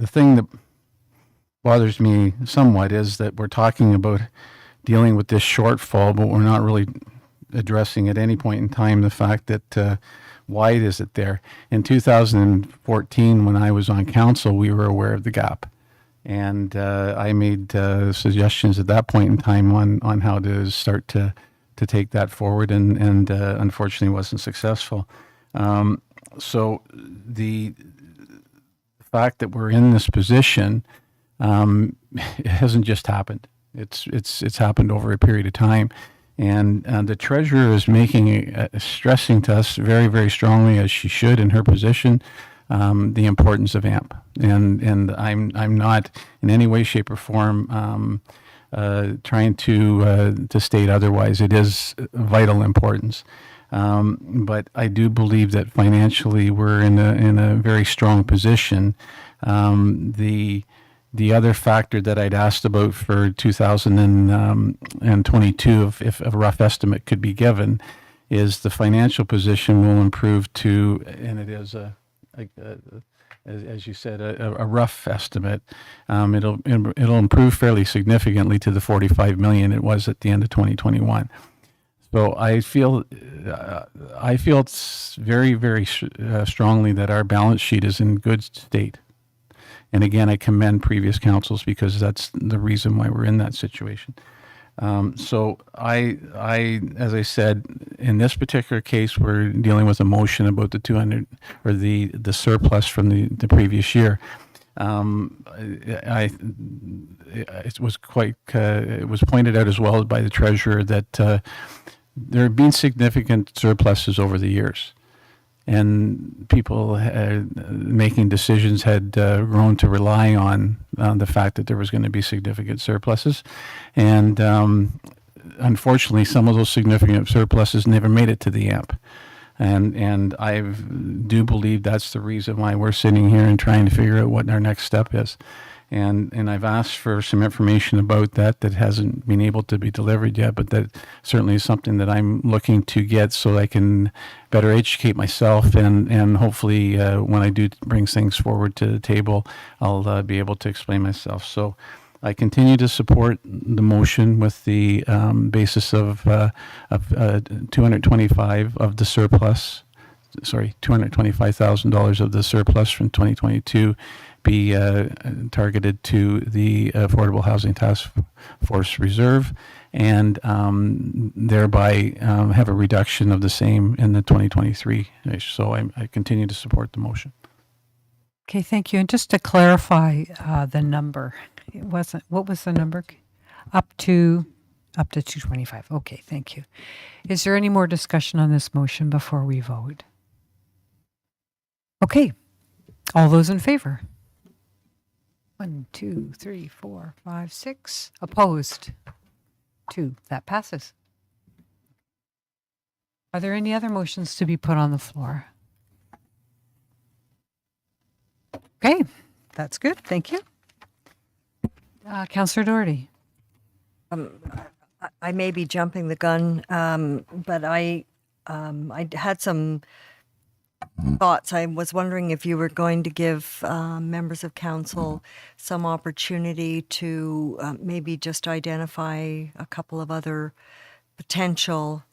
thing that bothers me somewhat is that we're talking about dealing with this shortfall, but we're not really addressing at any point in time the fact that why is it there. In 2014, when I was on council, we were aware of the gap, and I made suggestions at that point in time on how to start to take that forward, and unfortunately wasn't successful. So the fact that we're in this position, it hasn't just happened. It's happened over a period of time. And the treasurer is stressing to us very, very strongly, as she should in her position, the importance of AMP. And I'm not in any way, shape, or form trying to state otherwise. It is vital importance. But I do believe that financially we're in a very strong position. The other factor that I'd asked about for 2022, if a rough estimate could be given, is the financial position will improve to, and it is as you said, a rough estimate. It'll improve fairly significantly to the 45 million it was at the end of 2021. So I feel very, very strongly that our balance sheet is in good state. And again, I commend previous councils because that's the reason why we're in that situation. So I, as I said, in this particular case, we're dealing with a motion about the 200 or the surplus from the previous year. It was pointed out as well by the treasurer that there have been significant surpluses over the years. And people making decisions had grown to rely on the fact that there was going to be significant surpluses. And unfortunately, some of those significant surpluses never made it to the AMP. And I do believe that's the reason why we're sitting here and trying to figure out what our next step is. And I've asked for some information about that hasn't been able to be delivered yet, but that certainly is something that I'm looking to get so I can better educate myself, and hopefully when I do bring things forward to the table, I'll be able to explain myself. So I continue to support the motion with the basis of 225 of the surplus. Sorry, $225,000 of the surplus from 2022 be targeted to the Affordable Housing Task Force Reserve, and thereby have a reduction of the same in the 2023. So I continue to support the motion. Okay, thank you. And just to clarify the number, it wasn't, what was the number? Up to 225. Okay, thank you. Is there any more discussion on this motion before we vote? Okay, all those in favor? 1, 2, 3, 4, 5, 6. Opposed? 2. That passes. Are there any other motions to be put on the floor? Okay, that's good. Thank you. Councillor Doherty. I may be jumping the gun, but I had some thoughts. I was wondering if you were going to give members of council some opportunity to maybe just identify a couple of other potential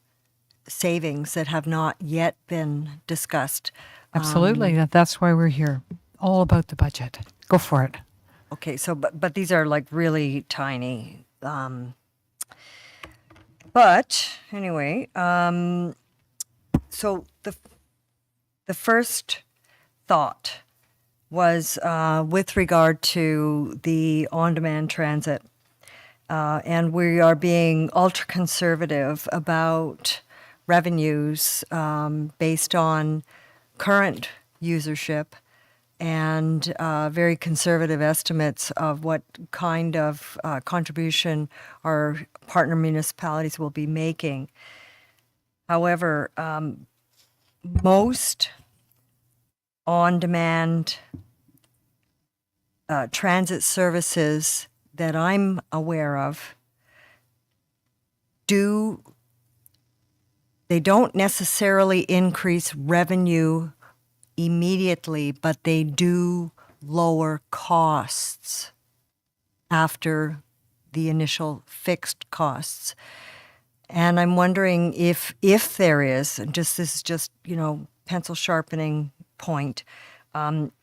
savings that have not yet been discussed. Absolutely. That's why we're here. All about the budget. Go for it. Okay, so but these are like really tiny. But anyway, so the first thought was with regard to the on-demand transit, and we are being ultra conservative about revenues based on current usership, and very conservative estimates of what kind of contribution our partner municipalities will be making. However, most on-demand transit services that I'm aware of they don't necessarily increase revenue immediately, but they do lower costs after the initial fixed costs. And I'm wondering if there is, and this is just, pencil sharpening point,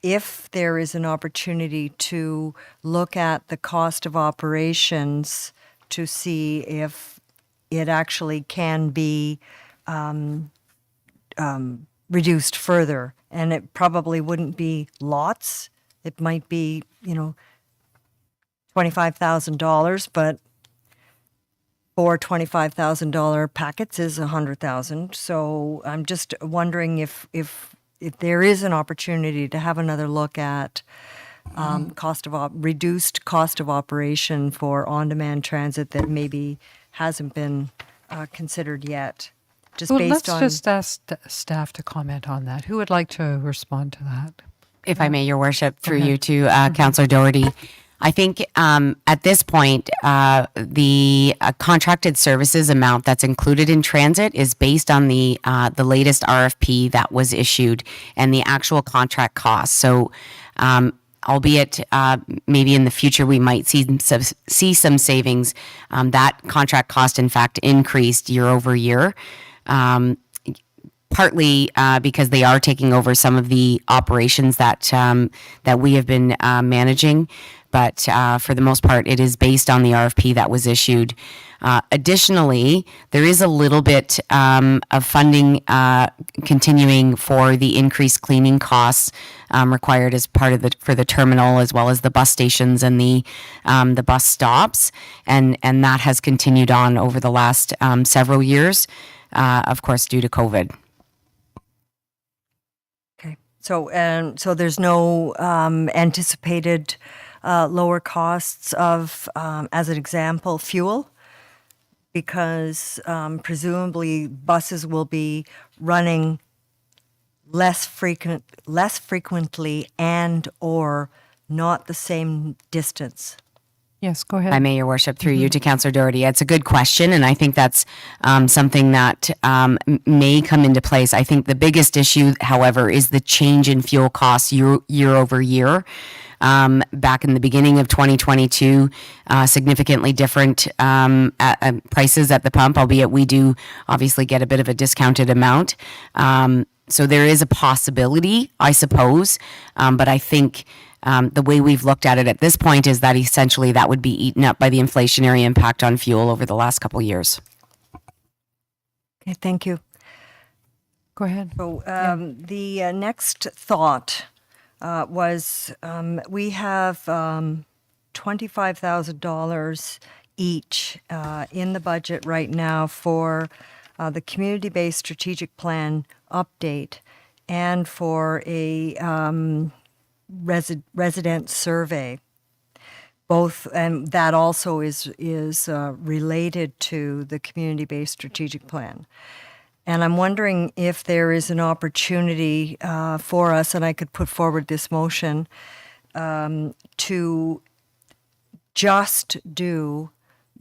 if there is an opportunity to look at the cost of operations to see if it actually can be reduced further. And it probably wouldn't be lots. It might be, $25,000, but for $25,000 packets is $100,000. So I'm just wondering if there is an opportunity to have another look at reduced cost of operation for on-demand transit that maybe hasn't been considered yet. Let's just ask staff to comment on that. Who would like to respond to that? If I may, Your Worship, through you to Councillor Doherty. I think at this point, the contracted services amount that's included in transit is based on the latest RFP that was issued and the actual contract costs. So, albeit maybe in the future we might see some savings, that contract cost in fact increased year over year. Partly because they are taking over some of the operations that we have been managing, but for the most part, it is based on the RFP that was issued. Additionally, there is a little bit of funding continuing for the increased cleaning costs required as part of for the terminal, as well as the bus stations and the bus stops, and that has continued on over the last several years, of course, due to COVID. So there's no anticipated lower costs of, as an example, fuel, because presumably buses will be running less frequently and or not the same distance? Yes, go ahead. I may, Your Worship, through you to Councillor Doherty. It's a good question, and I think that's something that may come into place. I think the biggest issue, however, is the change in fuel costs year over year. Back in the beginning of 2022, significantly different prices at the pump, albeit we do obviously get a bit of a discounted amount. So there is a possibility, I suppose, but I think the way we've looked at it at this point is that essentially that would be eaten up by the inflationary impact on fuel over the last couple of years. Okay, thank you. Go ahead. So the next thought was we have $25,000 each in the budget right now for the community-based strategic plan update and for a resident survey. Both, and that also is related to the community-based strategic plan. And I'm wondering if there is an opportunity for us, and I could put forward this motion, to just do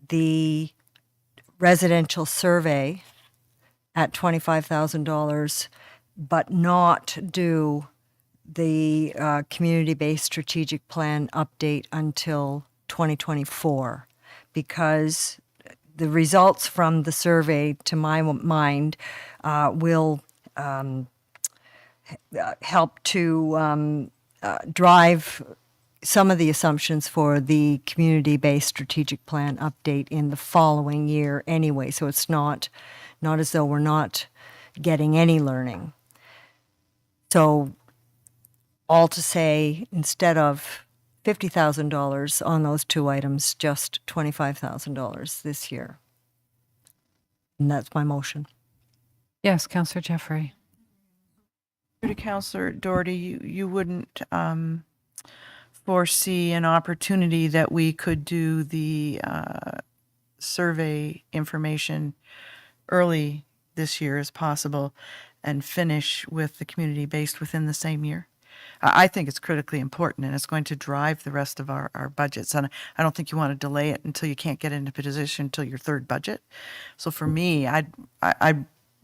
the residential survey at $25,000, but not do the community-based strategic plan update until 2024, because the results from the survey, to my mind, will help to drive some of the assumptions for the community-based strategic plan update in the following year anyway. So it's not as though we're not getting any learning. So all to say, instead of $50,000 on those two items, just $25,000 this year. And that's my motion. Yes, Councillor Jeffrey. To Councillor Doherty, you wouldn't foresee an opportunity that we could do the survey information early this year as possible and finish with the community based within the same year? I think it's critically important, and it's going to drive the rest of our budgets. And I don't think you want to delay it until you can't get into position until your third budget. So for me,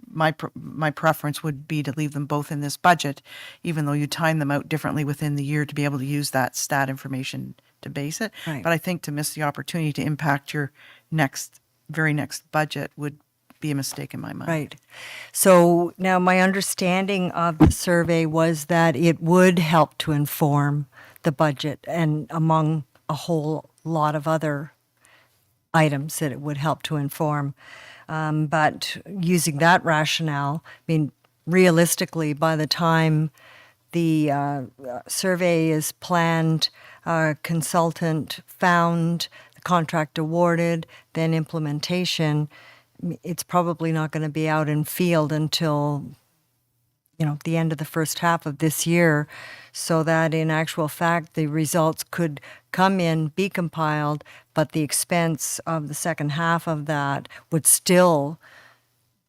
my preference would be to leave them both in this budget, even though you time them out differently within the year to be able to use that stat information to base it. Right. But I think to miss the opportunity to impact your very next budget would be a mistake in my mind. Right. So now my understanding of the survey was that it would help to inform the budget, and among a whole lot of other items that it would help to inform. But using that rationale, I mean, realistically, by the time the survey is planned, consultant found, the contract awarded, then implementation, it's probably not going to be out in field until, the end of the first half of this year, so that in actual fact, the results could come in, be compiled, but the expense of the second half of that would still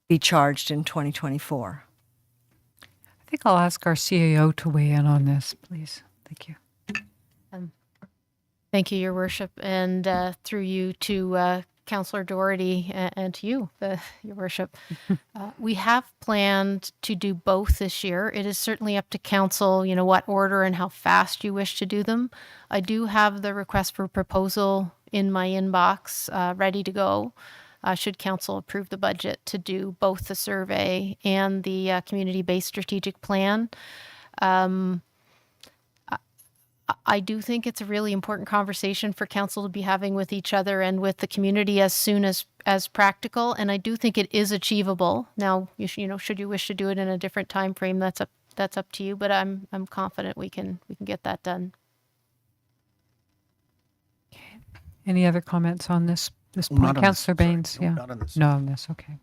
be charged in 2024. I think I'll ask our CAO to weigh in on this, please. Thank you. Thank you, Your Worship, and through you to Councillor Doherty and to you, Your Worship. We have planned to do both this year. It is certainly up to Council, what order and how fast you wish to do them. I do have the request for proposal in my inbox ready to go. Should Council approve the budget to do both the survey and the community-based strategic plan. I do think it's a really important conversation for Council to be having with each other and with the community as soon as practical. And I do think it is achievable. Now, should you wish to do it in a different time frame, that's up to you. But I'm confident we can get that done. Any other comments on this Not point? on this. Councillor Sorry. Baines, No, yeah. not on this. No, on this, okay.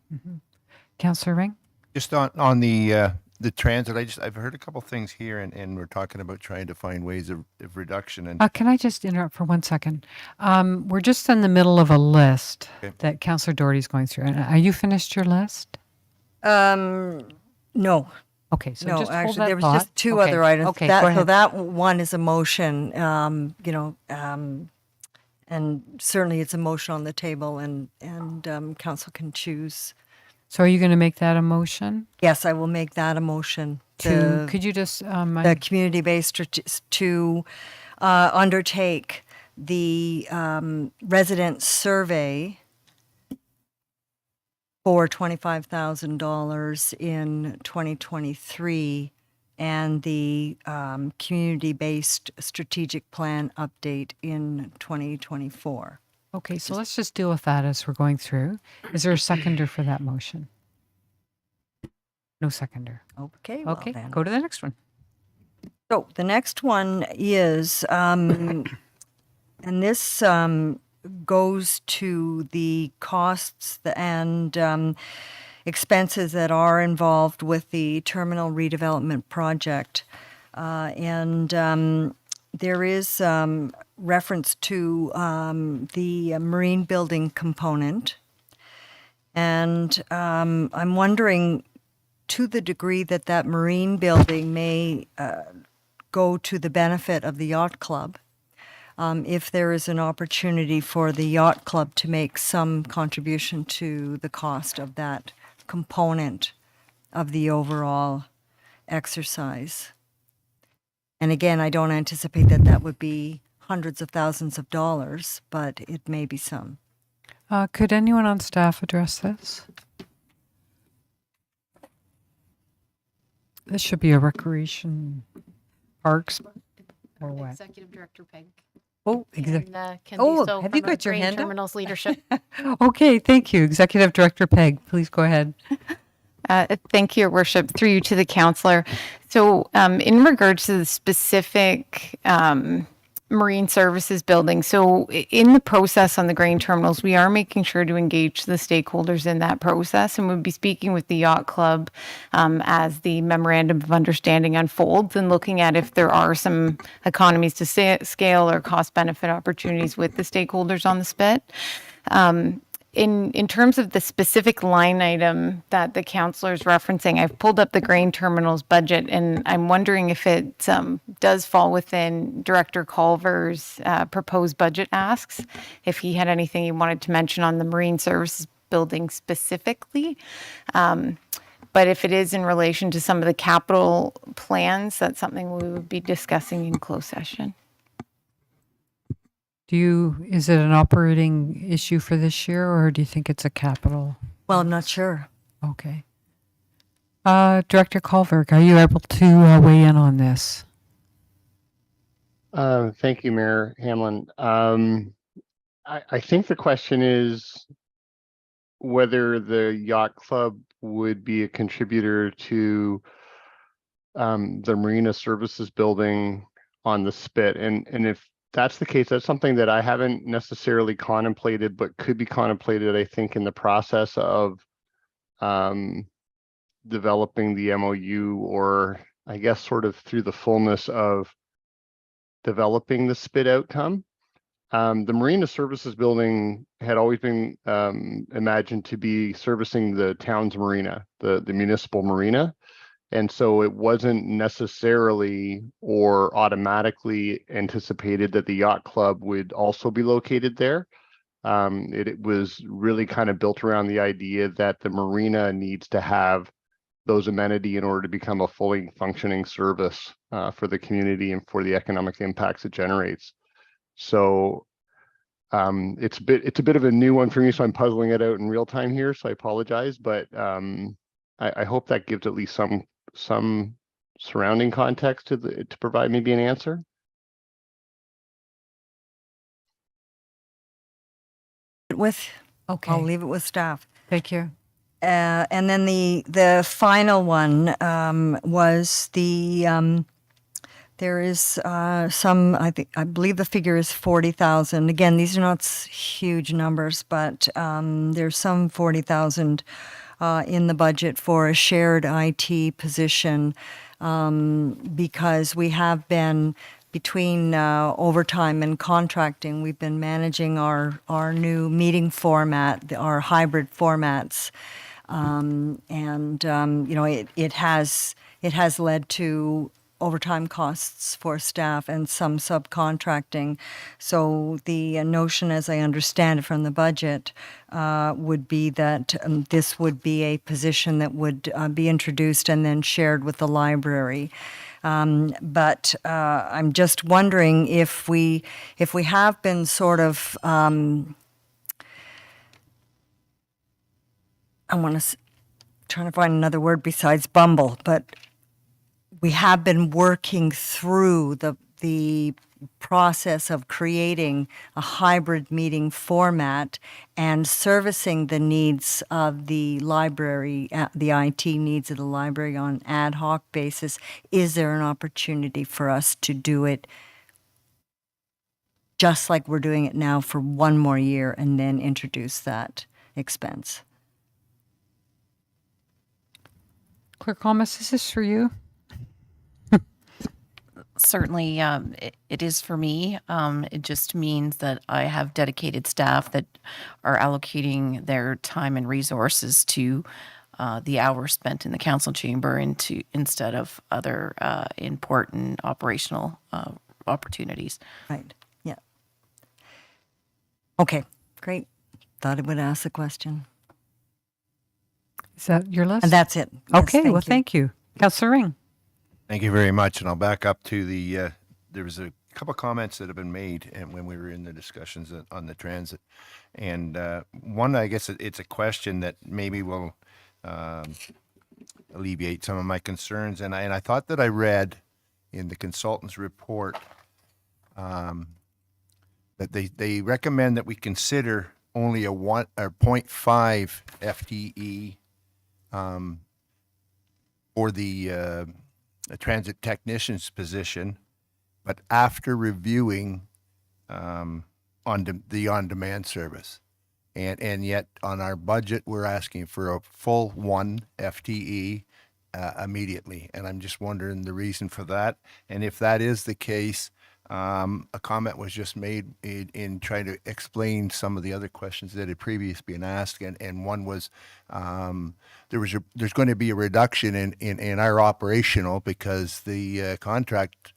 Councillor Ring? Just on the transit, I've heard a couple things here, and we're talking about trying to find ways of reduction. And Can I just interrupt for 1 second? We're just in the middle of a list that Councillor Doherty's going through. Are you finished your list? No. Okay, so No, just hold actually, that there was thought. just two Okay, other items. Okay, That- go So ahead. that one is a motion, and certainly it's a motion on the table, and council can choose. So are you going to make that a motion? Yes, I will make that a motion. Could you just, The community-based to undertake the resident survey for $25,000 in 2023 and the community-based strategic plan update in 2024. okay, so let's just deal with that as we're going through. Is there a seconder for that motion? No seconder. Okay, well Okay, then. go to the next one. So the next one is, and this goes to the costs and expenses that are involved with the terminal redevelopment project. There is reference to the marine building component. And I'm wondering, to the degree that that marine building may go to the benefit of the yacht club, if there is an opportunity for the yacht club to make some contribution to the cost of that component of the overall exercise. And again, I don't anticipate that that would be hundreds of thousands of dollars, but it may be some. Could anyone on staff address this? This should be a recreation parks or what? Executive Director Peg Oh, can do Oh, so have you from our got your grain hand up? terminals leadership. Okay, thank you. Executive Director Peg, please go ahead. Thank you, Your Worship, through you to the councillor. So in regards to the specific marine services building, so in the process on the grain terminals, we are making sure to engage the stakeholders in that process, and we'll be speaking with the yacht club as the memorandum of understanding unfolds and looking at if there are some economies to scale or cost benefit opportunities with the stakeholders on the spit. In terms of the specific line item that the councillor is referencing, I've pulled up the grain terminals budget, and I'm wondering if it does fall within Director Culver's proposed budget asks, if he had anything he wanted to mention on the marine services building specifically. But if it is in relation to some of the capital plans, that's something we would be discussing in closed session. Is it an operating issue for this year, or do you think it's a capital? Well, I'm not sure. Okay. Director Culver, are you able to weigh in on this? Thank you, Mayor Hamlin. I think the question is whether the yacht club would be a contributor to the marina services building on the spit. And if that's the case, that's something that I haven't necessarily contemplated, but could be contemplated, I think, in the process of developing the MOU, or I guess sort of through the fullness of developing the spit outcome. The Marina Services Building had always been imagined to be servicing the town's marina, the municipal marina. And so it wasn't necessarily or automatically anticipated that the yacht club would also be located there. It was really kind of built around the idea that the marina needs to have those amenities in order to become a fully functioning service for the community and for the economic impacts it generates. So it's a bit of a new one for me, so I'm puzzling it out in real time here, so I apologize, but I hope that gives at least some surrounding context to provide maybe an answer. Okay. I'll leave it with staff. Thank you. And then the final one was there is some, I believe the figure is 40,000. Again, these are not huge numbers, but there's some 40,000 in the budget for a shared IT position because we have been, between overtime and contracting, we've been managing our new meeting format, our hybrid formats. It it has led to overtime costs for staff and some subcontracting. So the notion, as I understand it from the budget, would be that this would be a position that would be introduced and then shared with the library. But I'm just wondering if we have been sort of trying to find another word besides bumble, but we have been working through the process of creating a hybrid meeting format and servicing the needs of the library, the IT needs of the library on ad hoc basis. Is there an opportunity for us to do it just like we're doing it now for one more year and then introduce that expense? Clerk Holmes, is this for you? Certainly, it is for me. It just means that I have dedicated staff that are allocating their time and resources to the hours spent in the council chamber instead of other important operational opportunities. Right, yeah. Okay, great. Thought I would ask the question. Is that your list? And that's it. Yes, Okay, well, thank you. Councillor Ring. Thank you very much, and I'll back up to the, there was a couple of comments that have been made and when we were in the discussions on the transit. And one, I guess it's a question that maybe will alleviate some of my concerns. And I thought that I read in the consultant's report that they recommend that we consider only a 0.5 FTE for the transit technician's position, but after reviewing the on-demand service. And yet on our budget, we're asking for a full 1 FTE immediately. And I'm just wondering the reason for that. And if that is the case, a comment was just made in trying to explain some of the other questions that had previously been asked. And one was, there's going to be a reduction in our operational because the contract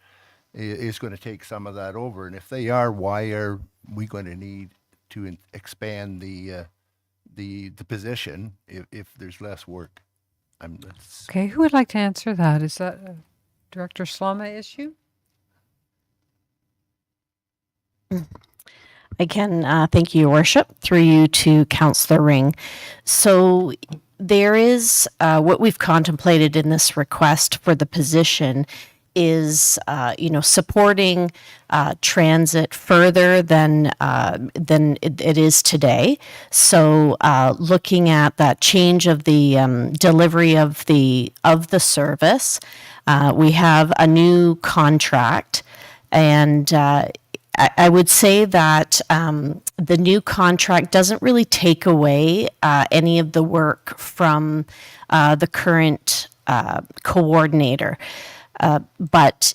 is going to take some of that over. And if they are, why are we going to need to expand the position if there's less work? Okay, who would like to answer that? Is that a Director Slama issue? I can thank you, Your Worship, through you to Councillor Ring. So there is what we've contemplated in this request for the position is, supporting transit further than it is today. So looking at that change of the delivery of the service, we have a new contract, and I would say that the new contract doesn't really take away any of the work from the current coordinator. But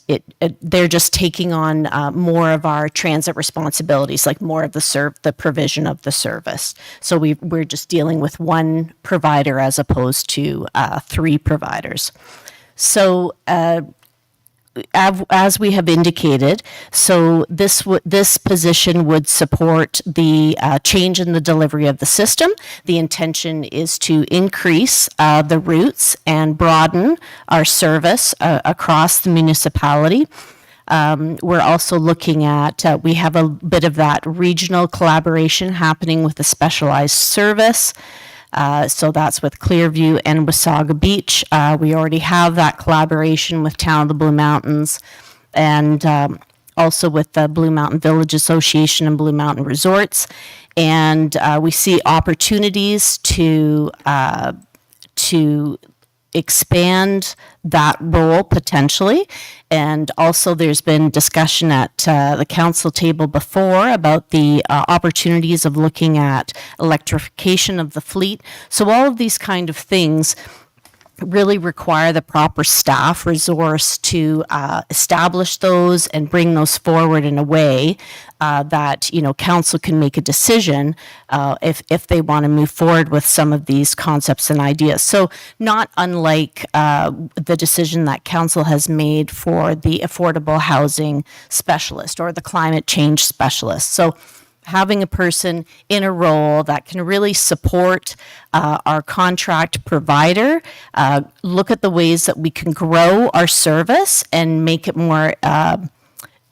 they're just taking on more of our transit responsibilities, like more of the provision of the service. So we're just dealing with one provider as opposed to 3 providers. So as we have indicated, so this position would support the change in the delivery of the system. The intention is to increase the routes and broaden our service across the municipality. We're also looking at, we have a bit of that regional collaboration happening with a specialized service. So that's with Clearview and Wasaga Beach. We already have that collaboration with Town of the Blue Mountains and also with the Blue Mountain Village Association and Blue Mountain Resorts. And we see opportunities to expand that role potentially. And also there's been discussion at the council table before about the opportunities of looking at electrification of the fleet. So all of these kind of things really require the proper staff resource to establish those and bring those forward in a way that council can make a decision if they want to move forward with some of these concepts and ideas. So not unlike the decision that council has made for the affordable housing specialist or the climate change specialist. So having a person in a role that can really support our contract provider, look at the ways that we can grow our service and make it more,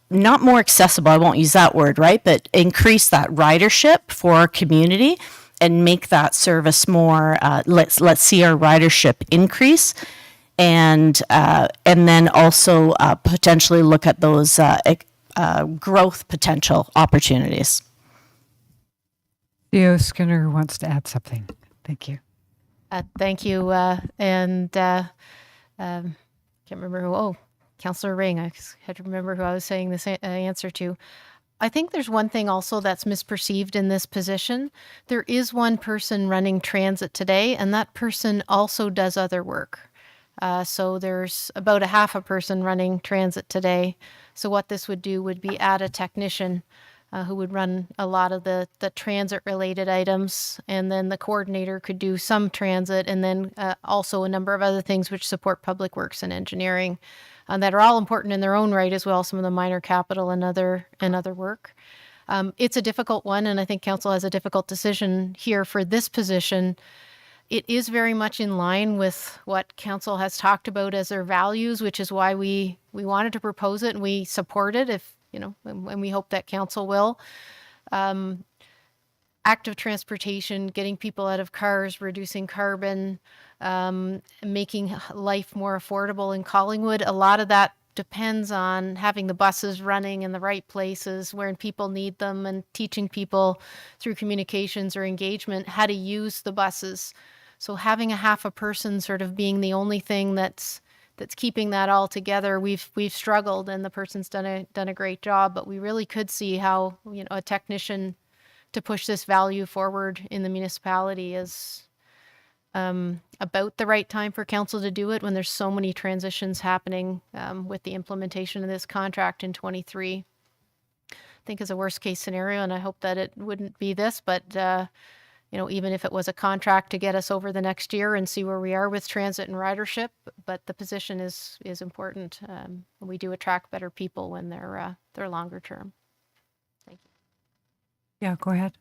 not more accessible, I won't use that word, right? But increase that ridership for our community and make that service more, let's see our ridership increase. And then also potentially look at those growth potential opportunities. Theo Skinner wants to add something. Thank you. Thank you. Can't remember who. Oh, Councillor Ring. I had to remember who I was saying this answer to. I think there's one thing also that's misperceived in this position. There is one person running transit today, and that person also does other work. So there's about a half a person running transit today. So what this would do would be add a technician who would run a lot of the transit-related items, and then the coordinator could do some transit, and then also a number of other things which support public works and engineering that are all important in their own right as well, some of the minor capital and other work. It's a difficult one, and I think council has a difficult decision here for this position. It is very much in line with what council has talked about as their values, which is why we wanted to propose it, and we support it and we hope that council will. Active transportation, getting people out of cars, reducing carbon, making life more affordable in Collingwood. A lot of that depends on having the buses running in the right places where people need them, and teaching people through communications or engagement how to use the buses. So having a half a person sort of being the only thing that's keeping that all together, we've struggled, and the person's done a great job, but we really could see how a technician to push this value forward in the municipality is about the right time for council to do it when there's so many transitions happening with the implementation of this contract in 23. I think is a worst case scenario, and I hope that it wouldn't be this, but even if it was a contract to get us over the next year and see where we are with transit and ridership, but the position is important. We do attract better people when they're longer term. Thank you. Yeah, go ahead.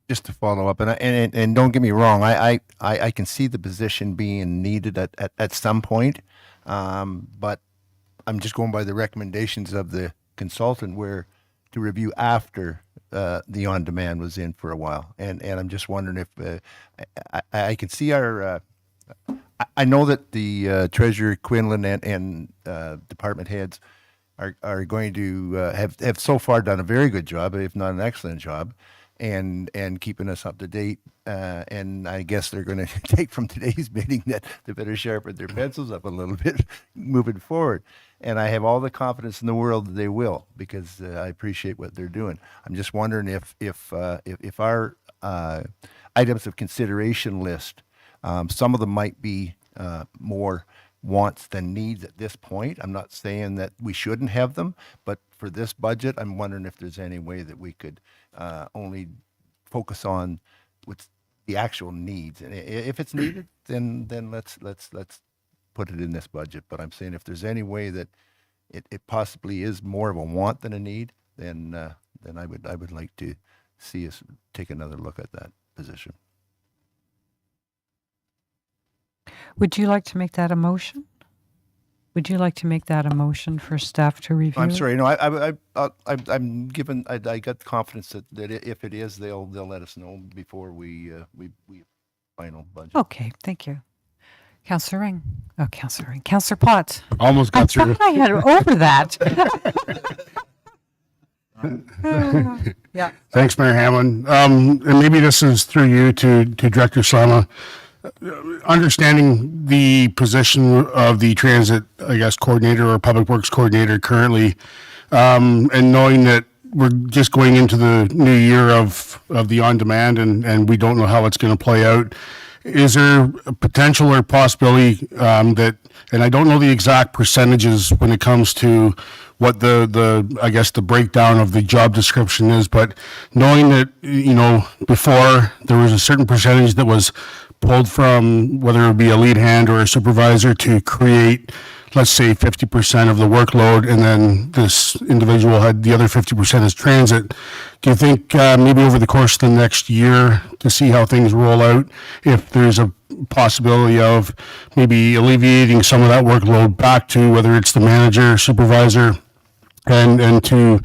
Just to follow up, and don't get me wrong, I can see the position being needed at some point, but I'm just going by the recommendations of the consultant where to review after the on-demand was in for a while, and I'm just wondering if I can see our. I know that the Treasurer Quinlan and department heads are going to have so far done a very good job, if not an excellent job, and keeping us up to date. And I guess they're going to take from today's meeting that they better sharpen their pencils up a little bit moving forward. And I have all the confidence in the world that they will, because I appreciate what they're doing. I'm just wondering if our items of consideration list, some of them might be more wants than needs at this point. I'm not saying that we shouldn't have them, but for this budget, I'm wondering if there's any way that we could only focus on what's the actual needs. And if it's needed, then let's put it in this budget. But I'm saying if there's any way that it possibly is more of a want than a need, then I would like to see us take another look at that position. Would you like to make that a motion? Would you like to make that a motion for staff to review? I'm sorry. No, I'm given. I got confidence that if it is, they'll let us know before we final budget. Okay, thank you. Councillor Ring. Oh, Councillor Ring. Councillor Potts. Almost got through. I had over that. Yeah. Thanks, Mayor Hamlin. And maybe this is through you to Director Slama. Understanding the position of the transit, I guess, coordinator or public works coordinator currently, and knowing that we're just going into the new year of the on-demand and we don't know how it's going to play out. is there a potential or possibility that, and I don't know the exact percentages when it comes to what the I guess the breakdown of the job description is, but knowing that, before there was a certain percentage that was pulled from whether it would be a lead hand or a supervisor to create, let's say 50% of the workload, and then this individual had the other 50% as transit. Do you think maybe over the course of the next year, to see how things roll out, if there's a possibility of maybe alleviating some of that workload back to whether it's the manager, supervisor, and to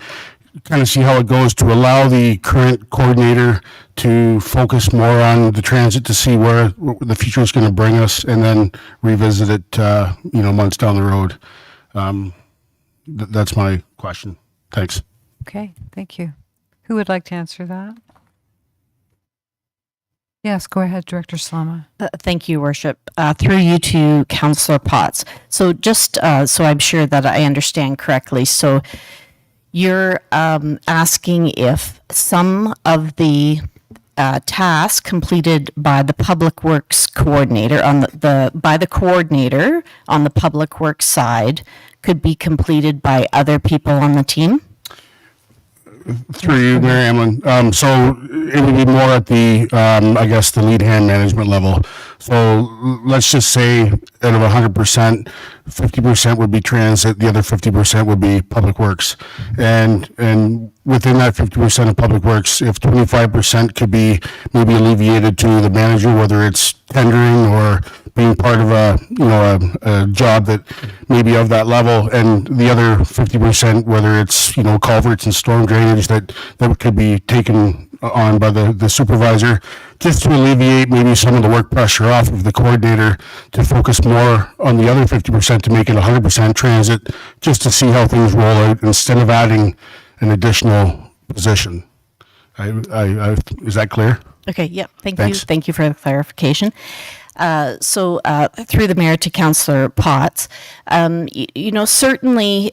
kind of see how it goes, to allow the current coordinator to focus more on the transit, to see where the future is going to bring us, and then revisit it, months down the road. That's my question. Thanks. Okay, thank you. Who would like to answer that? Yes, go ahead, Director Slama. Thank you, Worship. Through you to Councillor Potts. So just so I'm sure that I understand correctly, so you're asking if some of the tasks completed by the Public Works coordinator by the coordinator on the Public Works side could be completed by other people on the team? Through you, Mayor Hamlin. So it would be more at the, I guess, the lead hand management level. So let's just say out of 100%, 50% would be transit, the other 50% would be public works. And within that 50% of public works, if 25% could be maybe alleviated to the manager, whether it's tendering or being part of a job that maybe of that level, and the other 50%, whether it's, culverts and storm drainage that could be taken on by the supervisor, just to alleviate maybe some of the work pressure off of the coordinator to focus more on the other 50% to make it 100% transit, just to see how things roll out instead of adding an additional position. Is that clear? Okay, yep, thank you. Thanks. Thank you for the clarification. So through the mayor to Councillor Potts, certainly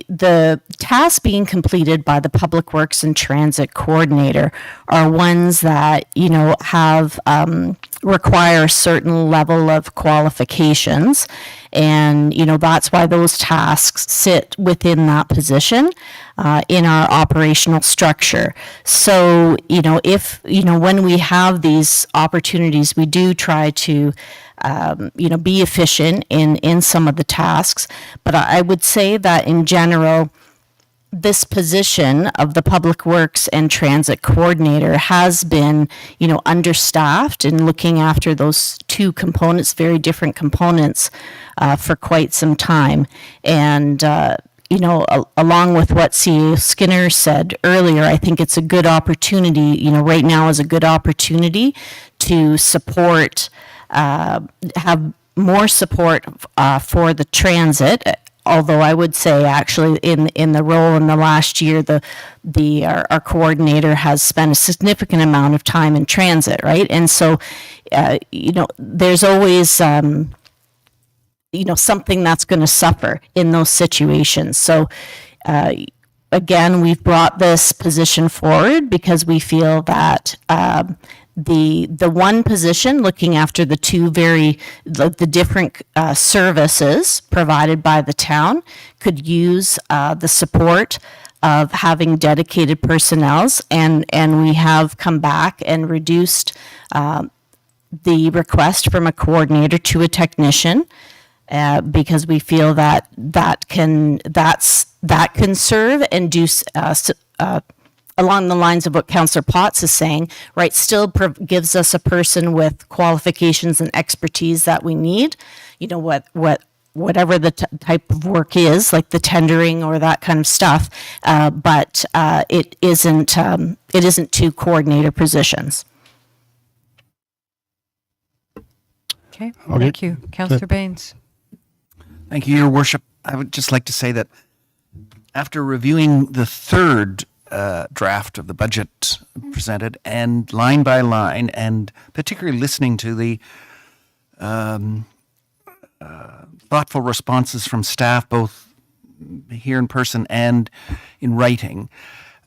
the tasks being completed by the Public Works and Transit Coordinator are ones that, have require a certain level of qualifications. And, that's why those tasks sit within that position in our operational structure. So, if, when we have these opportunities, we do try to be efficient in some of the tasks. But I would say that in general, this position of the Public Works and Transit Coordinator has been, understaffed in looking after those two components, very different components, for quite some time. And, along with what CEO Skinner said earlier, I think it's a good opportunity, right now is a good opportunity to support, have more support for the transit. Although I would say actually in the role in the last year, our coordinator has spent a significant amount of time in transit, right? And so, there's always, something that's going to suffer in those situations. So, again, we've brought this position forward because we feel that the one position looking after the two the different services provided by the town could use the support of having dedicated personnels, and we have come back and reduced the request from a coordinator to a technician because we feel that can serve and do along the lines of what Councillor Potts is saying, right, still gives us a person with qualifications and expertise that we need, whatever the type of work is, like the tendering or that kind of stuff, but it isn't two coordinator positions. Okay, thank you. Councillor Baines. Thank you, Your Worship. I would just like to say that after reviewing the third draft of the budget presented, and line by line, and particularly listening to the thoughtful responses from staff, both here in person and in writing,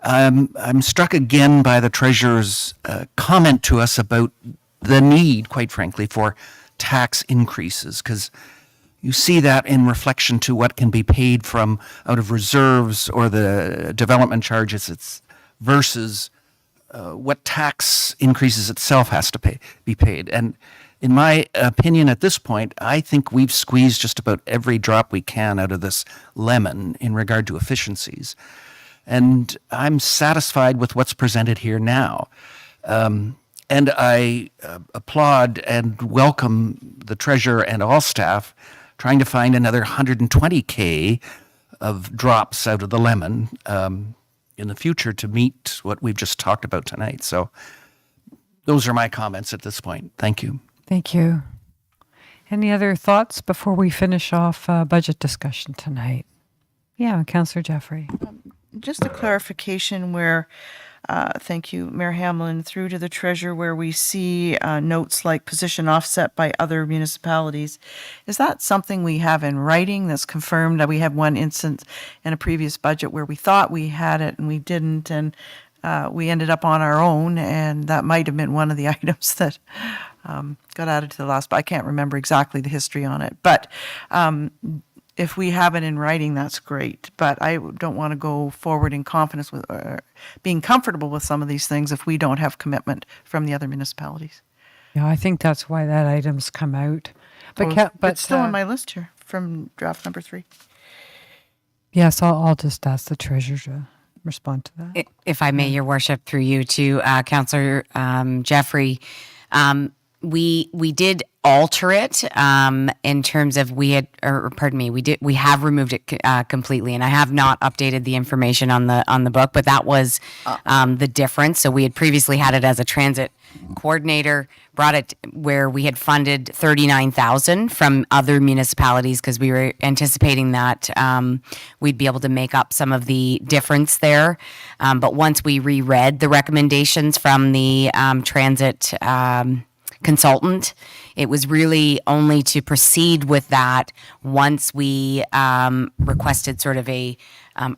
I'm struck again by the Treasurer's comment to us about the need, quite frankly, for tax increases, because you see that in reflection to what can be paid from out of reserves or the development charges versus what tax increases itself has to be paid. And in my opinion, at this point, I think we've squeezed just about every drop we can out of this lemon in regard to efficiencies. And I'm satisfied with what's presented here now. And I applaud and welcome the treasurer and all staff trying to find another 120K of drops out of the lemon in the future to meet what we've just talked about tonight. So those are my comments at this point. Thank you. Thank you. Any other thoughts before we finish off budget discussion tonight? Yeah, Councillor Jeffrey. Just a clarification where, thank you, Mayor Hamlin, through to the treasurer, where we see notes like position offset by other municipalities. Is that something we have in writing that's confirmed? That we had one instance in a previous budget where we thought we had it and we didn't, and we ended up on our own, and that might have been one of the items that got added to the last, but I can't remember exactly the history on it. But if we have it in writing, that's great. But I don't want to go forward in confidence with being comfortable with some of these things if we don't have commitment from the other municipalities. Yeah, I think that's why that item's come out. But It's still on my list here from draft number 3. Yes, I'll just ask the treasurer to respond to that. If I may, Your Worship, through you to Councillor Jeffrey, we did alter it in terms of we have removed it completely, and I have not updated the information on the book, but that was the difference. So we had previously had it as a transit coordinator, brought it where we had funded 39,000 from other municipalities because we were anticipating that we'd be able to make up some of the difference there. But once we reread the recommendations from the transit consultant, it was really only to proceed with that once we requested sort of a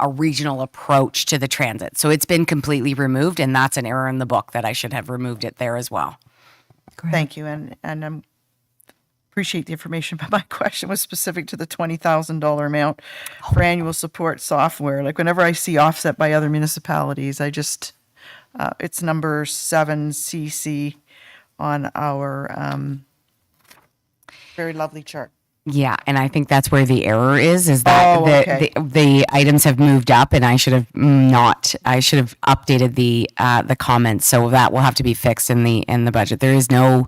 regional approach to the transit. So it's been completely removed, and that's an error in the book that I should have removed it there as well. Thank you, and I appreciate the information, but my question was specific to the $20,000 amount for annual support software. Like whenever I see offset by other municipalities, I just, it's number 7CC on our very lovely chart. Yeah, and I think that's where the error is that the items have moved up, and I should have updated the comments, so that will have to be fixed in the budget. There is no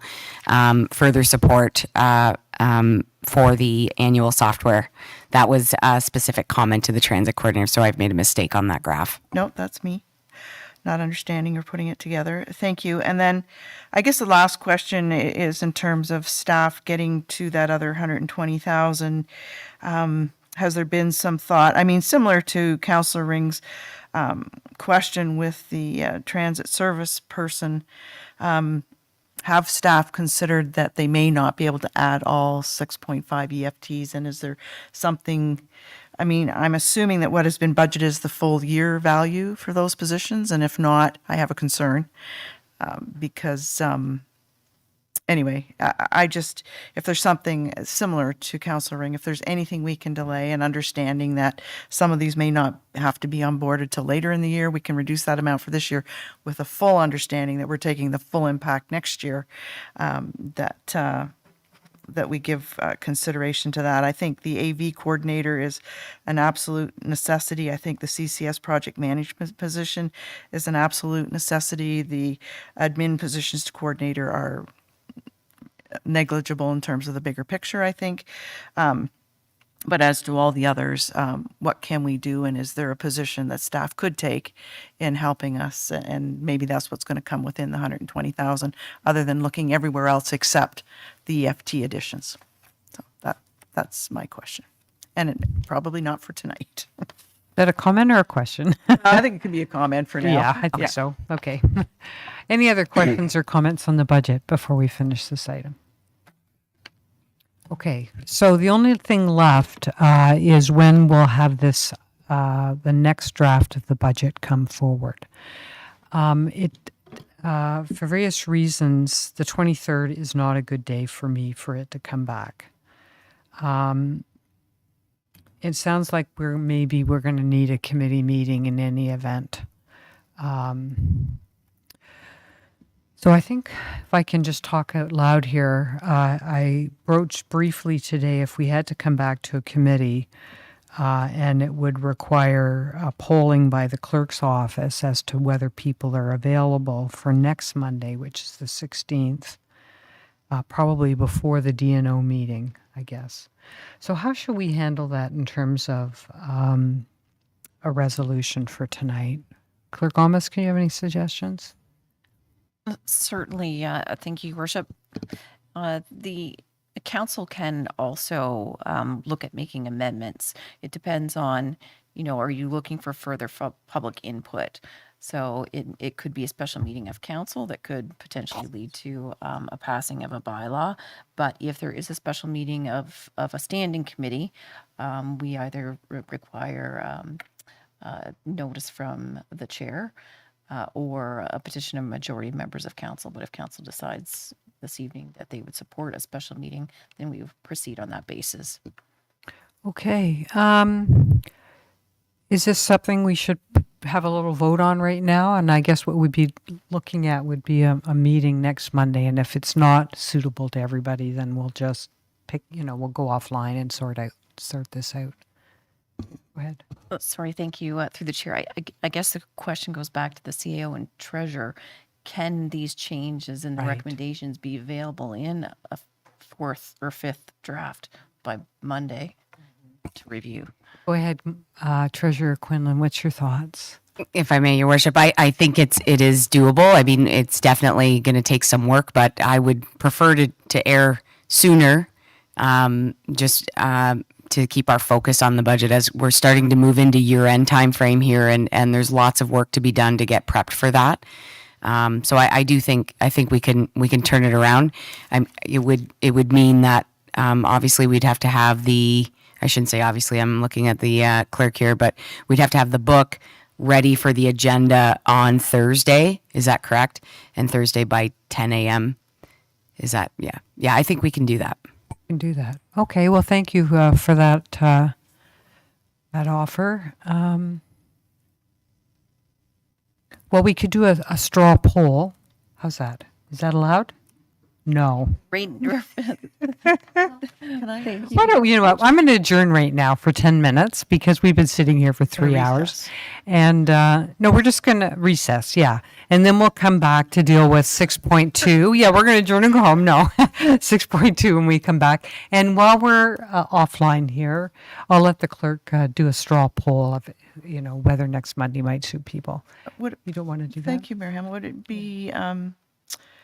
further support for the annual software. That was a specific comment to the transit coordinator, so I've made a mistake on that graph. No, that's me. Not understanding or putting it together. Thank you. And then I guess the last question is in terms of staff getting to that other 120,000. Has there been some thought? I mean, similar to Councillor Ring's question with the transit service person, have staff considered that they may not be able to add all 6.5 EFTs? And is there something, I mean, I'm assuming that what has been budgeted is the full year value for those positions. And if not, I have a concern because anyway, I just, if there's something similar to Councillor Ring, if there's anything we can delay, and understanding that some of these may not have to be onboarded till later in the year, we can reduce that amount for this year with a full understanding that we're taking the full impact next year, that we give consideration to that. I think the AV coordinator is an absolute necessity. I think the CCS project management position is an absolute necessity. The admin positions to coordinator are negligible in terms of the bigger picture, I think. But as to all the others, what can we do? And is there a position that staff could take in helping us? And maybe that's what's going to come within the 120,000, other than looking everywhere else except the EFT additions. So that's my question. And probably not for tonight. Is that a comment or a question? I think it could be a comment for now. Yeah, I think so. Okay. Any other questions or comments on the budget before we finish this item? Okay, so the only thing left is when we'll have this, the next draft of the budget come forward. For various reasons, the 23rd is not a good day for me for it to come back. It sounds like we're going to need a committee meeting in any event. So I think if I can just talk out loud here, I broached briefly today if we had to come back to a committee, and it would require a polling by the clerk's office as to whether people are available for next Monday, which is the 16th, probably before the DNO meeting, I guess. So how should we handle that in terms of a resolution for tonight? Clerk Almas, can you have any suggestions? Certainly, thank you, Your Worship. The council can also look at making amendments. It depends on, are you looking for further public input? So it could be a special meeting of council that could potentially lead to a passing of a bylaw. But if there is a special meeting of a standing committee, we either require notice from the chair or a petition of majority of members of council. But if council decides this evening that they would support a special meeting, then we would proceed on that basis. Okay. Is this something we should have a little vote on right now? And I guess what we'd be looking at would be a meeting next Monday. And if it's not suitable to everybody, then we'll just pick, we'll go offline and sort this out. Go ahead. Oh, sorry, thank you. Through the chair, I guess the question goes back to the CAO and treasurer. Can these changes and the recommendations be available in a fourth or fifth draft by Monday to review? Go ahead, Treasurer Quinlan. What's your thoughts? If I may, Your Worship, I think it is doable. I mean, it's definitely going to take some work, but I would prefer to err sooner, just to keep our focus on the budget as we're starting to move into year-end time frame here, and there's lots of work to be done to get prepped for that. So I think we can turn it around. It would mean that obviously we'd have to have I shouldn't say obviously, I'm looking at the clerk here, but we'd have to have the book ready for the agenda on Thursday. Is that correct? And Thursday by 10 a.m. Is that, yeah, I think we can do that. We can do that. Okay, well, thank you for that offer. Well, we could do a straw poll. How's that? Is that allowed? No. Can I? Why don't you know what? I'm going to adjourn right now for 10 minutes because we've been sitting here for 3 hours. And no, we're just going to recess. Yeah. And then we'll come back to deal with 6.2. Yeah, we're going to adjourn and go home. No, 6.2 when we come back. And while we're offline here, I'll let the clerk do a straw poll of, whether next Monday might suit people. You don't want to do that? Thank you, Mayor Hamlin. Would it be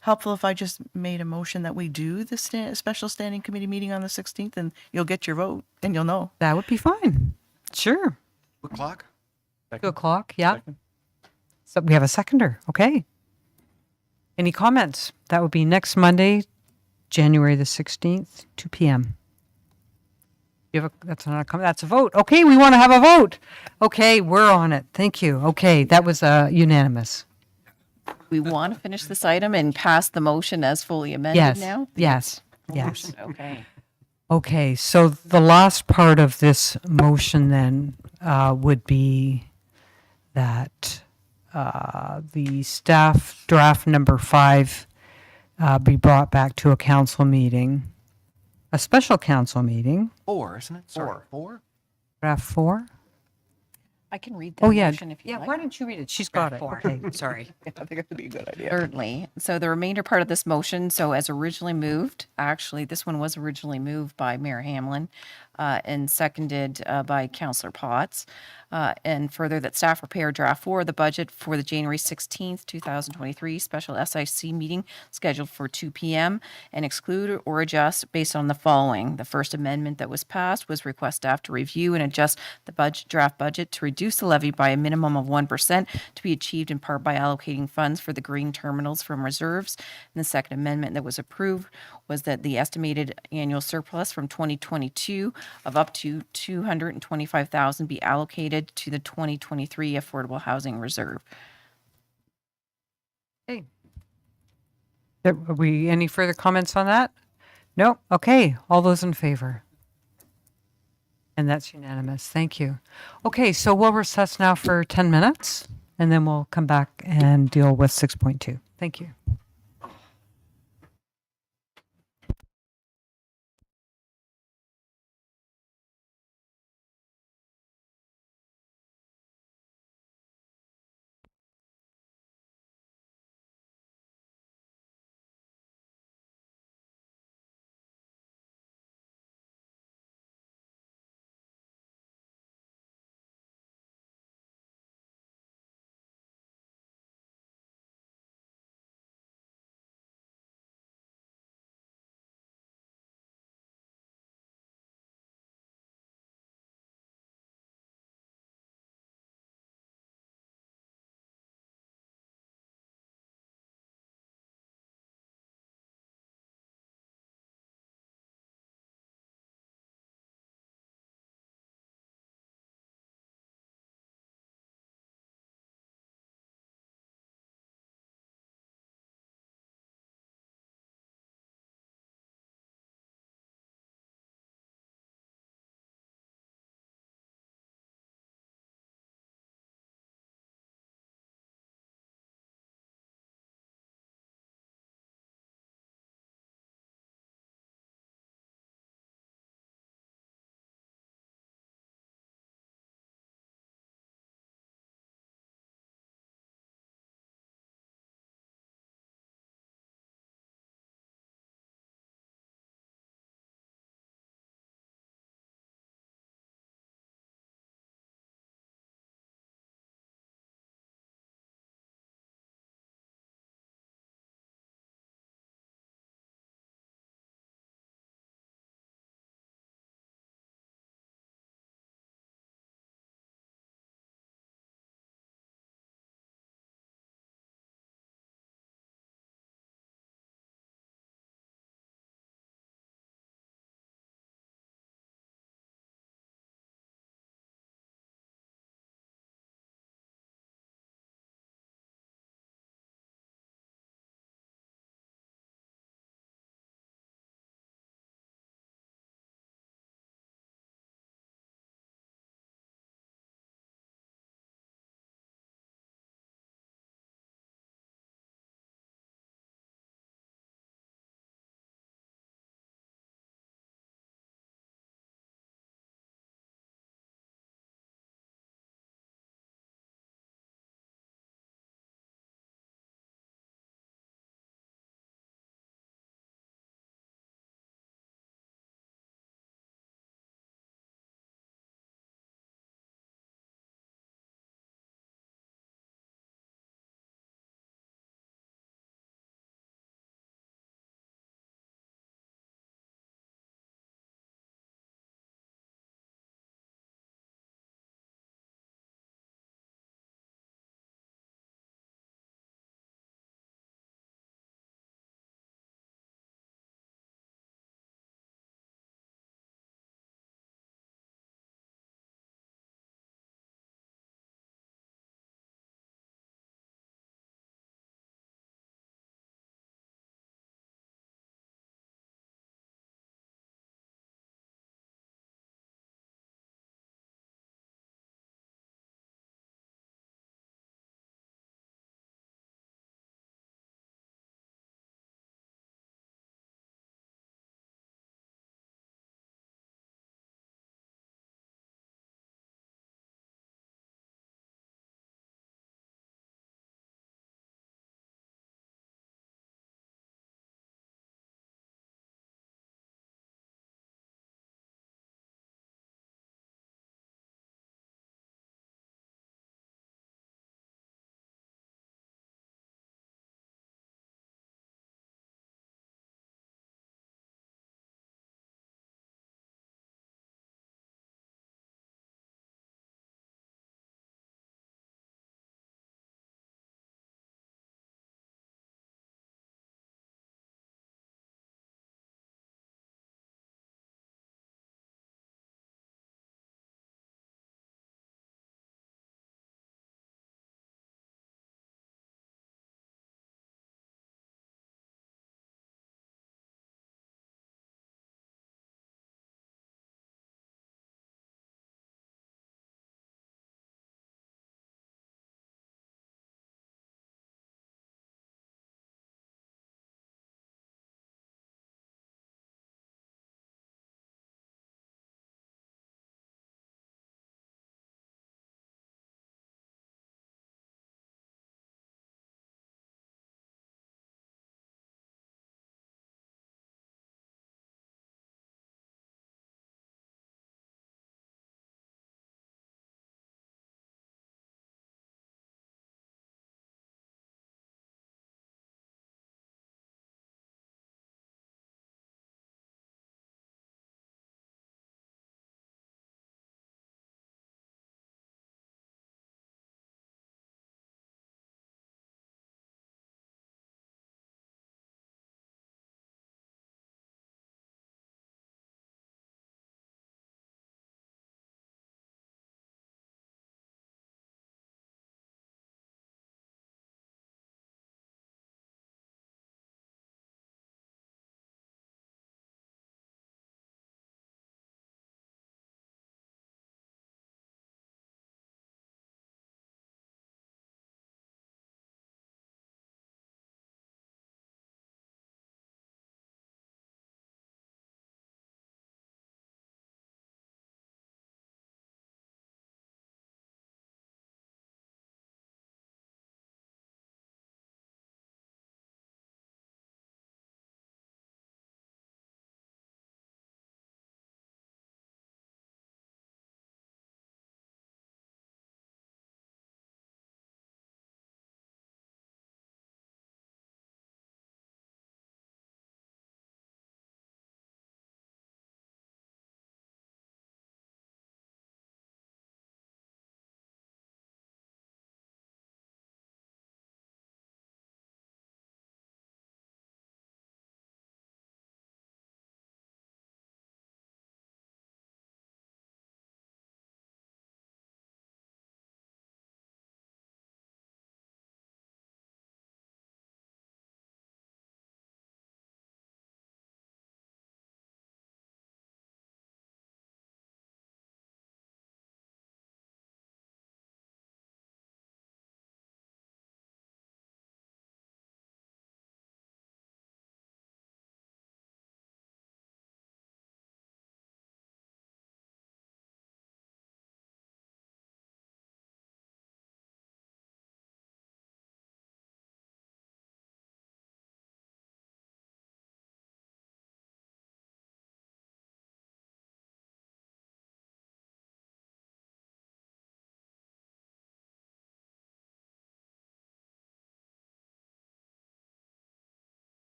helpful if I just made a motion that we do the special standing committee meeting on the 16th, and you'll get your vote and you'll know? That would be fine. Sure. 2 o'clock? 2 o'clock, yeah. So we have a seconder. Okay. Any comments? That would be next Monday, January the 16th, 2 p.m. That's not a comment. That's a vote. Okay, we want to have a vote. Okay, we're on it. Thank you. Okay, that was unanimous. We want to finish this item and pass the motion as fully amended now? Yes. Okay. Okay, so the last part of this motion then would be that the staff draft number 5 be brought back to a council meeting, a special council meeing. 4, isn't it? Sorry, 4? Draft 4? I can read that motion if you like. Why don't you read it? She's got it. Okay, sorry. I think it would be a good idea. Certainly. So the remainder part of this motion, so as originally moved, actually, this one was originally moved by Mayor Hamlin and seconded by Councillor Potts. And further, that staff prepare draft 4 of the budget for the January 16th, 2023 special SIC meeting scheduled for 2 p.m. and exclude or adjust based on the following. The first amendment that was passed was request staff to review and adjust the draft budget to reduce the levy by a minimum of 1% to be achieved in part by allocating funds for the green terminals from reserves. And the second amendment that was approved was that the estimated annual surplus from 2022 of up to $225,000 be allocated to the 2023 Affordable Housing Reserve. Okay, Are we, any further comments on that? No? Okay. All those in favor? And that's unanimous. Thank you. Okay, so we'll recess now for 10 minutes, and then we'll come back and deal with 6.2. Thank you.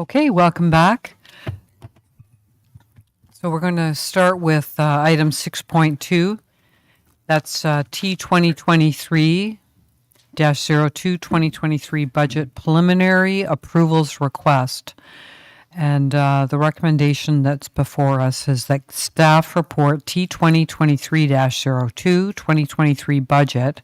Okay, welcome back. So we're going to start with item 6.2. That's T 2023-02 2023 budget preliminary approvals request. And the recommendation that's before us is that staff report T 2023-02 2023 budget,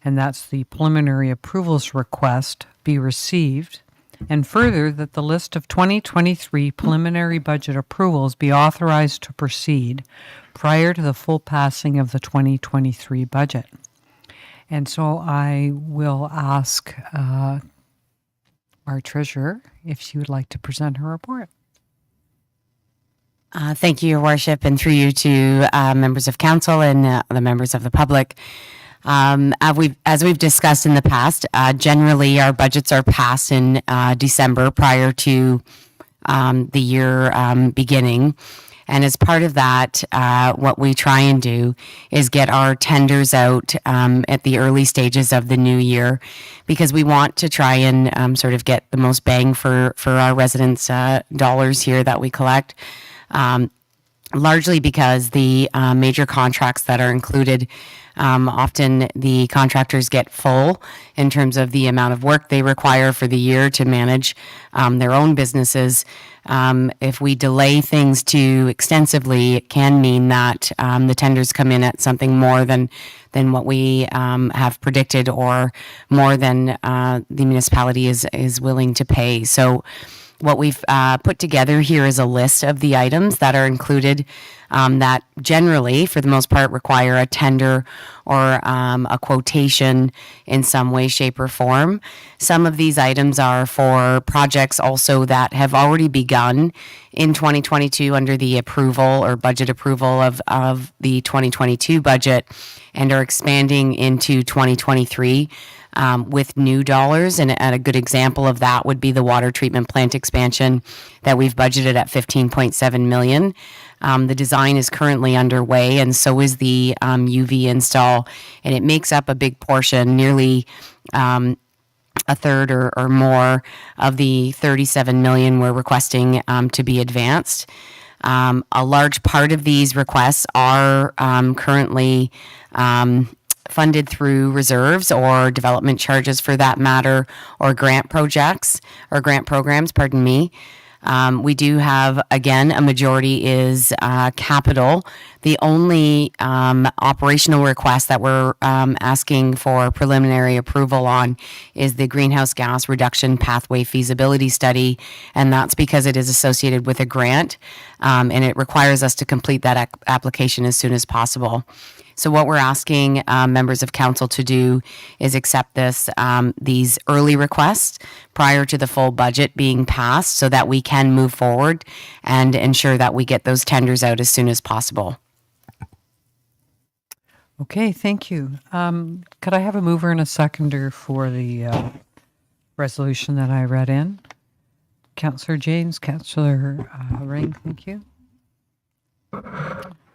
and that's the preliminary approvals request, be received. And further, that the list of 2023 preliminary budget approvals be authorized to proceed prior to the full passing of the 2023 budget. And so I will ask our treasurer if she would like to present her report. Thank you, Your Worship, and through you to members of council and the members of the public. As we've discussed in the past, generally our budgets are passed in December prior to the year beginning. And as part of that, what we try and do is get our tenders out at the early stages of the new year, because we want to try and sort of get the most bang for our residents' dollars here that we collect. Largely because the major contracts that are included, often the contractors get full in terms of the amount of work they require for the year to manage their own businesses. If we delay things too extensively, it can mean that the tenders come in at something more than what we have predicted, or more than the municipality is willing to pay. So what we've put together here is a list of the items that are included that generally, for the most part, require a tender or a quotation in some way, shape, or form. Some of these items are for projects also that have already begun in 2022 under the approval or budget approval of the 2022 budget, and are expanding into 2023. With new dollars. And a good example of that would be the water treatment plant expansion that we've budgeted at $15.7 million. The design is currently underway, and so is the UV install, and it makes up a big portion, nearly a third or more of the $37 million we're requesting to be advanced. A large part of these requests are currently funded through reserves or development charges, for that matter, or grant projects or grant programs, pardon me. We do have, again, a majority is capital. The only operational request that we're asking for preliminary approval on is the greenhouse gas reduction pathway feasibility study, and that's because it is associated with a grant, and it requires us to complete that application as soon as possible. So what we're asking members of council to do is accept these early requests prior to the full budget being passed, so that we can move forward and ensure that we get those tenders out as soon as possible. Okay, thank you. Could I have a mover and a seconder for the resolution that I read in? Councillor James, Councillor Ring, thank you.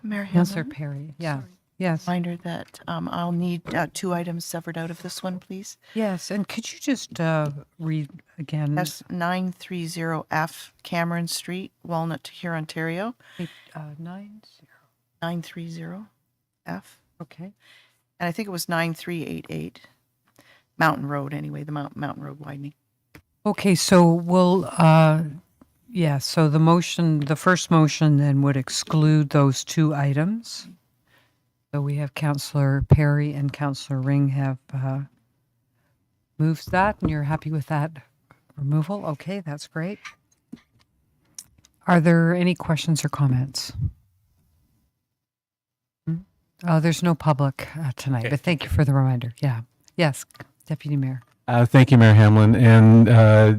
Mayor Councillor Hamlin? Perry, yeah. Yes. Reminder that I'll need 2 items severed out of this one, please. Yes, and could you just read again? That's 930F Cameron Street, Walnut to here, Ontario. 930F. Okay. And I think it was 9388 Mountain Road, anyway, the Mountain Road widening. Okay, so we'll, so the first motion then would exclude those 2 items. So we have Councillor Perry and Councillor Ring have moved that, and you're happy with that removal? Okay, that's great. Are there any questions or comments? There's no public tonight, but thank you for the reminder. Yeah. Yes, Deputy Mayor. Thank you, Mayor Hamlin. And I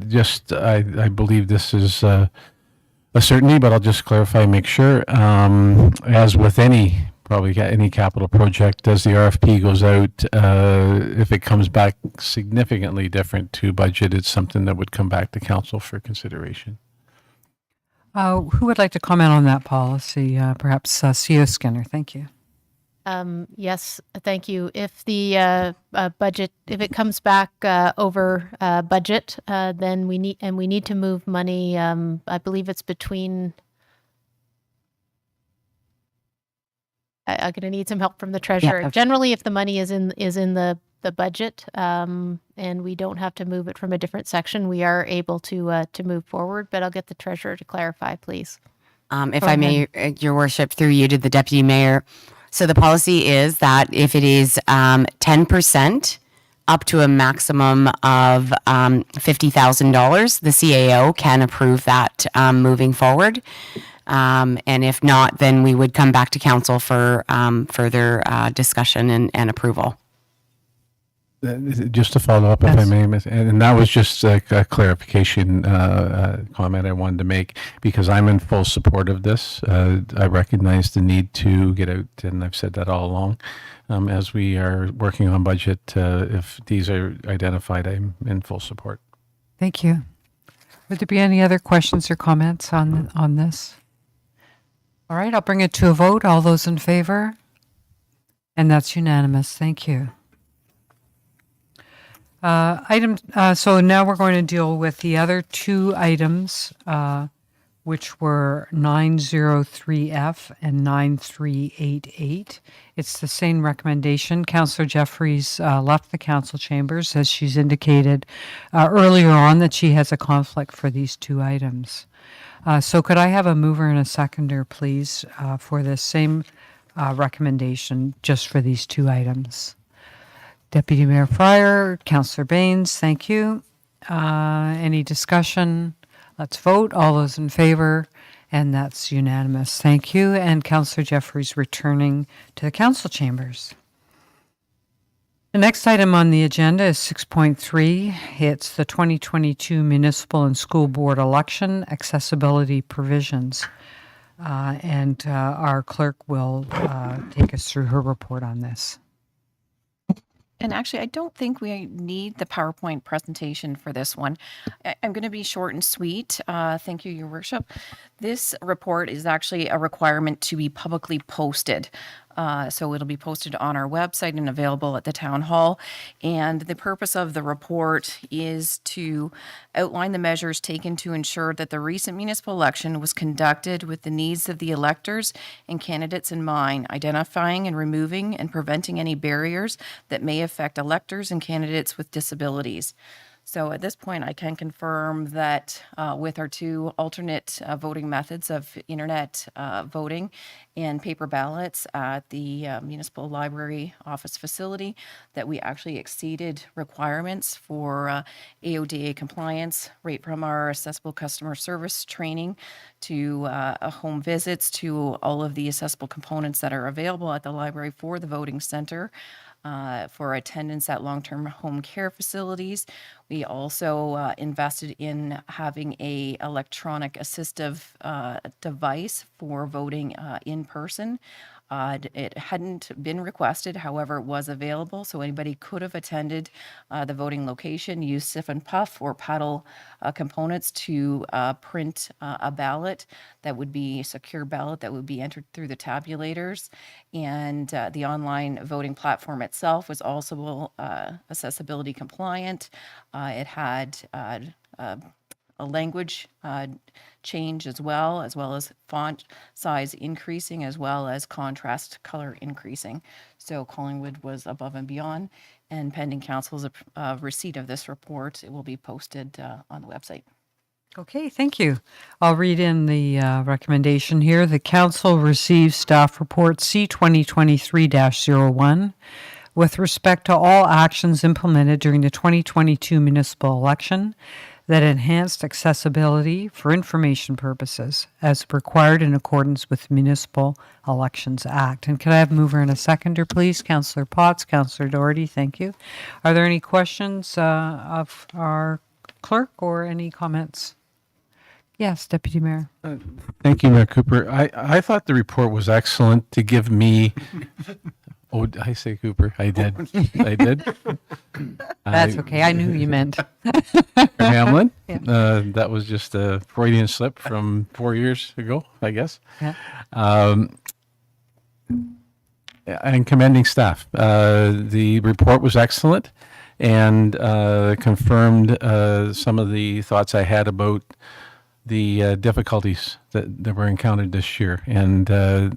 believe this is a certainty, but I'll just clarify and make sure. As with any capital project, as the RFP goes out, if it comes back significantly different to budget, it's something that would come back to council for consideration. Who would like to comment on that policy? Perhaps CEO Skinner. Thank you. Yes, thank you. If the budget, if it comes back over budget, then we need to move money. I believe it's between. I'm going to need some help from the treasurer. Yeah. Generally, if the money is in the budget, and we don't have to move it from a different section, we are able to move forward. But I'll get the treasurer to clarify, please. If I may, Your Worship, through you to the Deputy Mayor. So the policy is that if it is 10% up to a maximum of $50,000, the CAO can approve that moving forward. And if not, then we would come back to council for further discussion and approval. Just to follow up, if I may, and that was just a clarification comment I wanted to make, because I'm in full support of this. I recognize the need to get out, and I've said that all along. As we are working on budget, if these are identified, I'm in full support. Thank you. Would there be any other questions or comments on this? All right, I'll bring it to a vote. All those in favor? And that's unanimous. Thank you. So now we're going to deal with the other two items, which were 903F and 9388. It's the same recommendation. Councillor Jeffries left the council chambers, as she's indicated earlier on that she has a conflict for these two items. So could I have a mover and a seconder, please, for this same recommendation just for these two items? Deputy Mayor Fryer, Councillor Baines, thank you. Any discussion? Let's vote. All those in favor, and that's unanimous. Thank you. And Councillor Jeffries returning to the council chambers. The next item on the agenda is 6.3. It's the 2022 municipal and school board election accessibility provisions. And our clerk will take us through her report on this. And actually, I don't think we need the PowerPoint presentation for this one. I'm going to be short and sweet. Thank you, Your Worship. This report is actually a requirement to be publicly posted. So it'll be posted on our website and available at the town hall. And the purpose of the report is to outline the measures taken to ensure that the recent municipal election was conducted with the needs of the electors and candidates in mind, identifying and removing and preventing any barriers that may affect electors and candidates with disabilities. So at this point, I can confirm that with our two alternate voting methods of internet voting and paper ballots at the Municipal Library Office facility, that we actually exceeded requirements for AODA compliance, right from our accessible customer service training to home visits to all of the accessible components that are available at the library for the voting center. For attendance at long-term home care facilities. We also invested in having a electronic assistive device for voting in person. It hadn't been requested, however, it was available, so anybody could have attended the voting location, use sif and puff or paddle components to print a ballot that would be a secure ballot that would be entered through the tabulators. And the online voting platform itself was also accessibility compliant. It had a language change as well as font size increasing, as well as contrast color increasing. So Collingwood was above and beyond, and pending council's receipt of this report, it will be posted on the website. Okay, thank you. I'll read in the recommendation here. The council receives staff report C 2023-01 with respect to all actions implemented during the 2022 municipal election that enhanced accessibility for information purposes as required in accordance with the Municipal Elections Act. And could I have a mover and a seconder, please? Councillor Potts, Councillor Doherty, thank you. Are there any questions of our clerk or any comments? Yes, Deputy Mayor. Thank you, Mayor Cooper. I thought the report was excellent to give me. Oh, did I say Cooper? I did. I did. That's okay. I knew you meant. Hamlin. Yeah. That was just a Freudian slip from 4 years ago, I guess. Yeah. and commending staff. The report was excellent and confirmed some of the thoughts I had about the difficulties that were encountered this year, and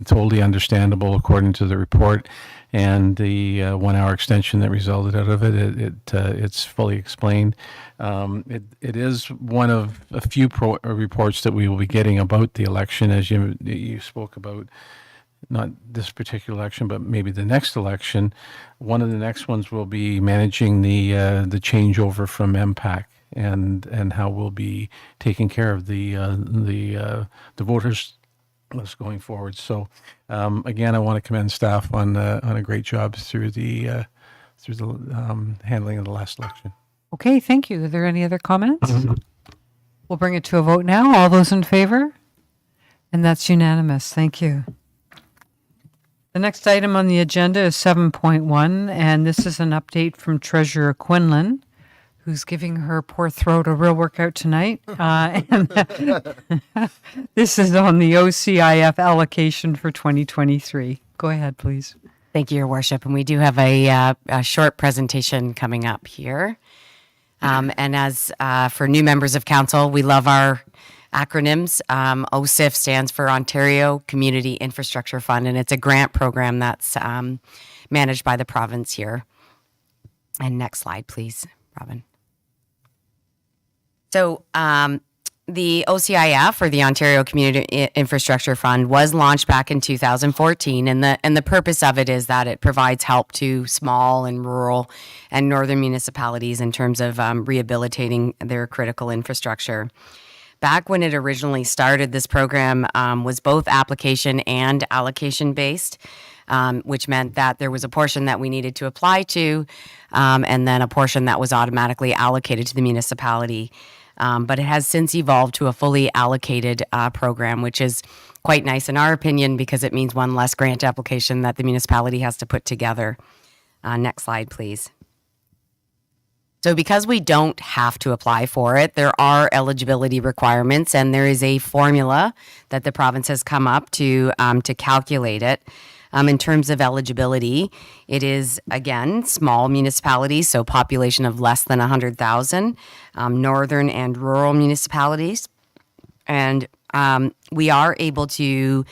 totally understandable according to the report and the 1 hour extension that resulted out of it. It's fully explained. It is one of a few reports that we will be getting about the election, as you spoke about. Not this particular election, but maybe the next election. One of the next ones will be managing the changeover from MPAC and how we'll be taking care of the voters list going forward. So again, I want to commend staff on a great job through the handling of the last election. Okay, thank you. Are there any other comments? We'll bring it to a vote now. All those in favor? And that's unanimous. Thank you. The next item on the agenda is 7.1, and this is an update from Treasurer Quinlan, who's giving her poor throat a real workout tonight. And this is on the OCIF allocation for 2023. Go ahead, please. Thank you, Your Worship. And we do have a short presentation coming up here. And as for new members of council, we love our acronyms. OCIF stands for Ontario Community Infrastructure Fund, and it's a grant program that's managed by the province here. And next slide, please, Robin. So the OCIF, or the Ontario Community Infrastructure Fund, was launched back in 2014, and the purpose of it is that it provides help to small and rural and northern municipalities in terms of rehabilitating their critical infrastructure. Back when it originally started, this program was both application and allocation based, which meant that there was a portion that we needed to apply to, and then a portion that was automatically allocated to the municipality. But it has since evolved to a fully allocated program, which is quite nice in our opinion because it means one less grant application that the municipality has to put together. Next slide, please. So because we don't have to apply for it, there are eligibility requirements, and there is a formula that the province has come up to calculate it. In terms of eligibility, it is, again, small municipalities, so population of less than 100,000, northern and rural municipalities. And we are able to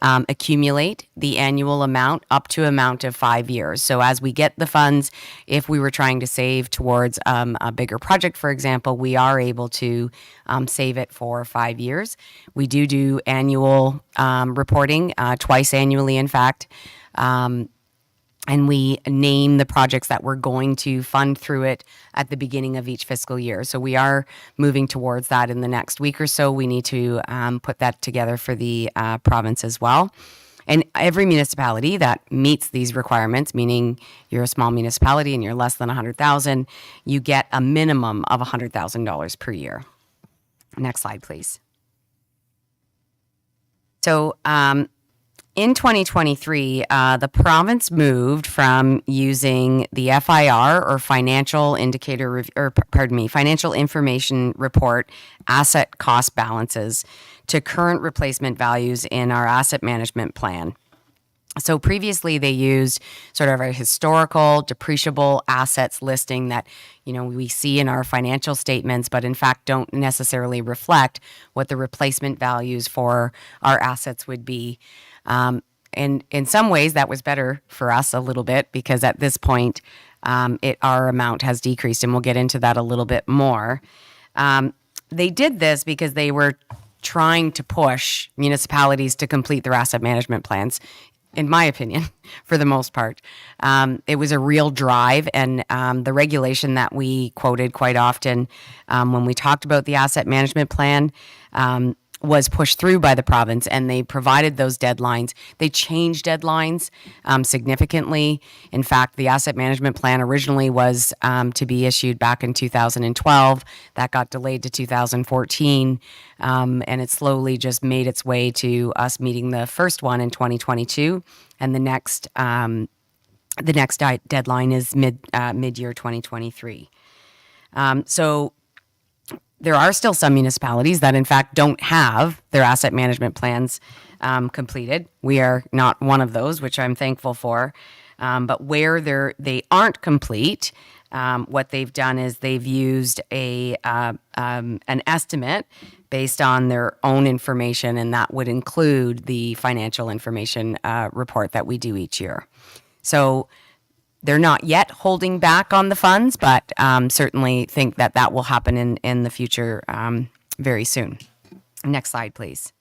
accumulate the annual amount up to amount of 5 years. So as we get the funds, if we were trying to save towards a bigger project, for example, we are able to save it for 5 years. We do annual reporting, twice annually, in fact. And we name the projects that we're going to fund through it at the beginning of each fiscal year. So we are moving towards that in the next week or so. We need to put that together for the province as well. And every municipality that meets these requirements, meaning you're a small municipality and you're less than 100,000, you get a minimum of $100,000 per year. Next slide, please. So, in 2023, the province moved from using the FIR, or Financial Information Report asset cost balances, to current replacement values in our asset management plan. So previously they used sort of a historical depreciable assets listing that, we see in our financial statements, but in fact don't necessarily reflect what the replacement values for our assets would be. And in some ways that was better for us a little bit, because at this point our amount has decreased, and we'll get into that a little bit more. They did this because they were trying to push municipalities to complete their asset management plans, in my opinion, for the most part. It was a real drive, and the regulation that we quoted quite often when we talked about the asset management plan was pushed through by the province, and they provided those deadlines. They changed deadlines significantly. In fact, the asset management plan originally was to be issued back in 2012. That got delayed to 2014, and it slowly just made its way to us meeting the first one in 2022, and the next deadline is mid-year 2023. So there are still some municipalities that in fact don't have their asset management plans completed. We are not one of those, which I'm thankful for. But where they aren't complete, what they've done is they've used an estimate based on their own information, and that would include the financial information report that we do each year. So they're not yet holding back on the funds, but certainly think that that will happen in the future very soon. Next slide, please.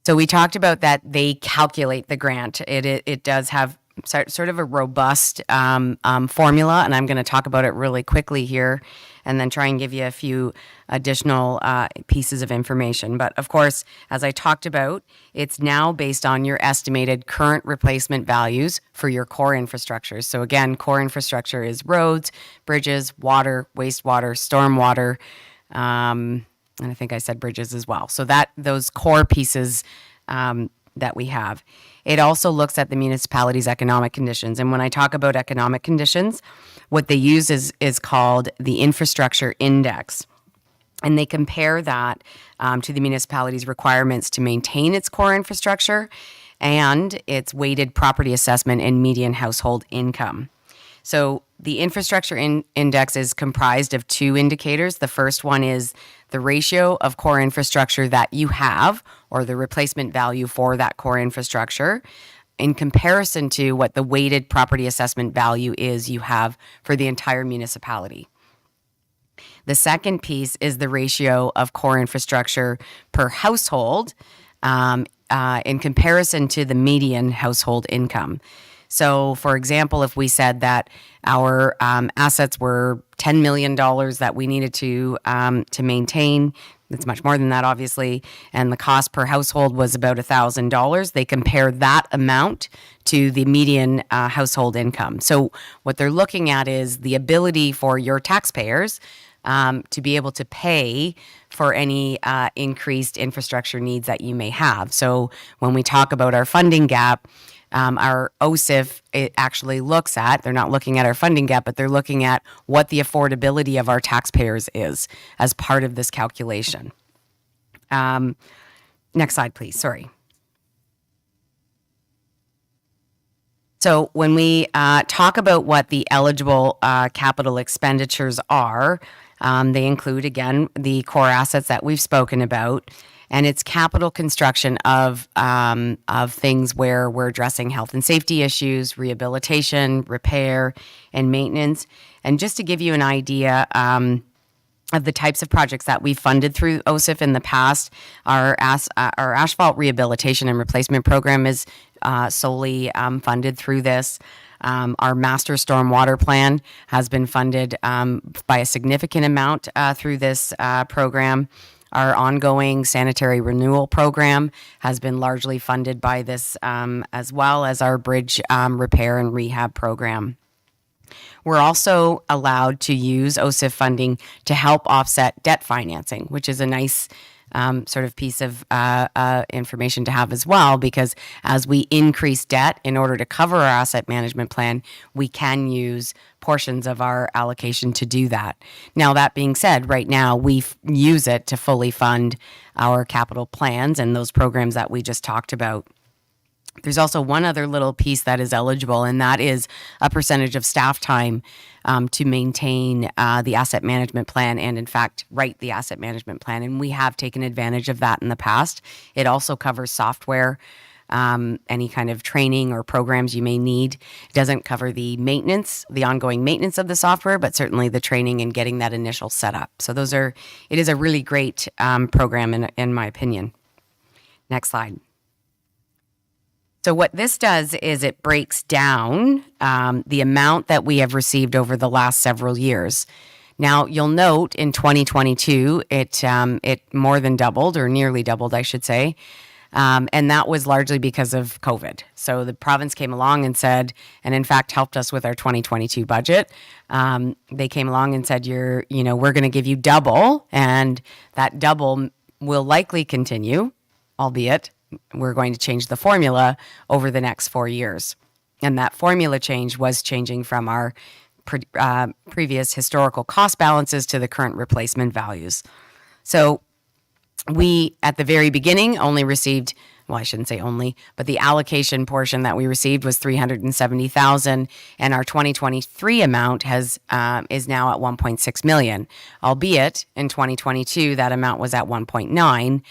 So we talked about that they calculate the grant. It does have sort of a robust formula, and I'm going to talk about it really quickly here and then try and give you a few additional pieces of information. But of course, as I talked about, it's now based on your estimated current replacement values for your core infrastructure. So again, core infrastructure is roads, bridges, water, wastewater, stormwater, and I think I said bridges as well. So those core pieces that we have. It also looks at the municipality's economic conditions. And when I talk about economic conditions, what they use is called the infrastructure index. And they compare that to the municipality's requirements to maintain its core infrastructure and its weighted property assessment and median household income. So the infrastructure index is comprised of two indicators. The first one is the ratio of core infrastructure that you have, or the replacement value for that core infrastructure, in comparison to what the weighted property assessment value is you have for the entire municipality. The second piece is the ratio of core infrastructure per household in comparison to the median household income. So, for example, if we said that our assets were $10 million that we needed to maintain, it's much more than that, obviously, and the cost per household was about $1,000, they compare that amount to the median household income. So what they're looking at is the ability for your taxpayers to be able to pay for any increased infrastructure needs that you may have. So when we talk about our funding gap, our OCIF, it actually looks at, they're not looking at our funding gap, but they're looking at what the affordability of our taxpayers is as part of this calculation. Next slide, please. Sorry. So when we talk about what the eligible capital expenditures are, they include, again, the core assets that we've spoken about, and it's capital construction of things where we're addressing health and safety issues, rehabilitation, repair, and maintenance. And just to give you an idea of the types of projects that we've funded through OCIF in the past, our asphalt rehabilitation and replacement program is solely funded through this. Our master stormwater plan has been funded by a significant amount through this program. Our ongoing sanitary renewal program has been largely funded by this, as well as our bridge repair and rehab program. We're also allowed to use OCIF funding to help offset debt financing, which is a nice sort of piece of information to have as well, because as we increase debt in order to cover our asset management plan, we can use portions of our allocation to do that. Now, that being said, right now we use it to fully fund our capital plans and those programs that we just talked about. There's also one other little piece that is eligible, and that is a percentage of staff time to maintain the asset management plan and, in fact, write the asset management plan. And we have taken advantage of that in the past. It also covers software, any kind of training or programs you may need. It doesn't cover the maintenance, the ongoing maintenance of the software, but certainly the training and getting that initial setup. So it is a really great program in my opinion. Next slide. So what this does is it breaks down the amount that we have received over the last several years. Now, you'll note in 2022, it more than doubled, or nearly doubled, I should say. And that was largely because of COVID. So the province came along and said, and in fact helped us with our 2022 budget. They came along and said, we're going to give you double, and that double will likely continue, albeit we're going to change the formula over the next 4 years. And that formula change was changing from our previous historical cost balances to the current replacement values. So we, at the very beginning, only received, well, I shouldn't say only, but the allocation portion that we received was $370,000, and our 2023 amount is now at $1.6 million. Albeit in 2022, that amount was at 1.9.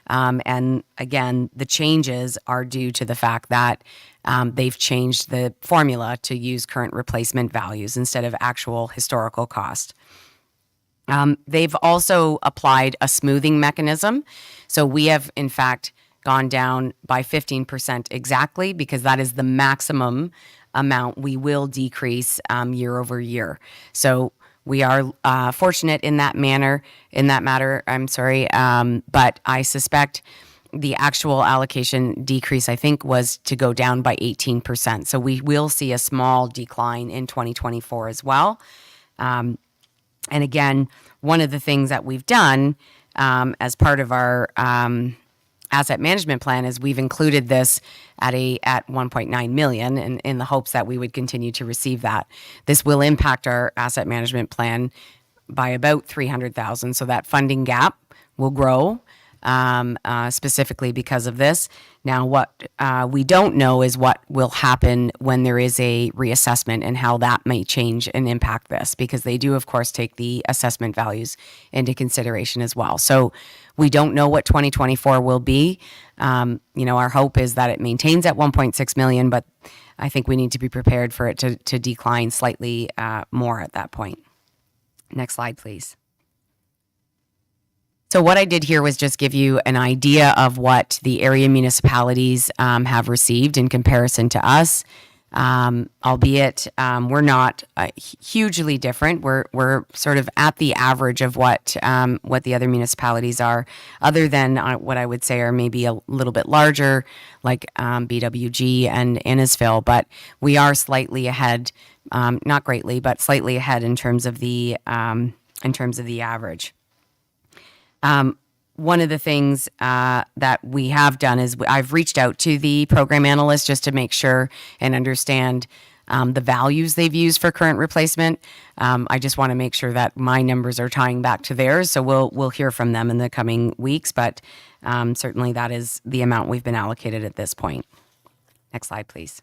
And again, the changes are due to the fact that they've changed the formula to use current replacement values instead of actual historical cost. They've also applied a smoothing mechanism. So we have, in fact, gone down by 15% exactly, because that is the maximum amount we will decrease year over year. So we are fortunate in that matter. But I suspect the actual allocation decrease, I think, was to go down by 18%. So we will see a small decline in 2024 as well. And again, one of the things that we've done as part of our asset management plan is we've included this at 1.9 million in the hopes that we would continue to receive that. This will impact our asset management plan by about 300,000. So that funding gap will grow specifically because of this. Now, what we don't know is what will happen when there is a reassessment and how that may change and impact this, because they do, of course, take the assessment values into consideration as well. So we don't know what 2024 will be. Our hope is that it maintains at 1.6 million, but I think we need to be prepared for it to decline slightly more at that point. Next slide, please. So what I did here was just give you an idea of what the area municipalities have received in comparison to us. Albeit we're not hugely different. We're sort of at the average of what the other municipalities are, other than what I would say are maybe a little bit larger, like BWG and Innisfil. But we are slightly ahead, not greatly, but slightly ahead in terms of the average. One of the things that we have done is I've reached out to the program analysts just to make sure and understand the values they've used for current replacement. I just want to make sure that my numbers are tying back to theirs. So we'll hear from them in the coming weeks, but certainly that is the amount we've been allocated at this point. Next slide, please.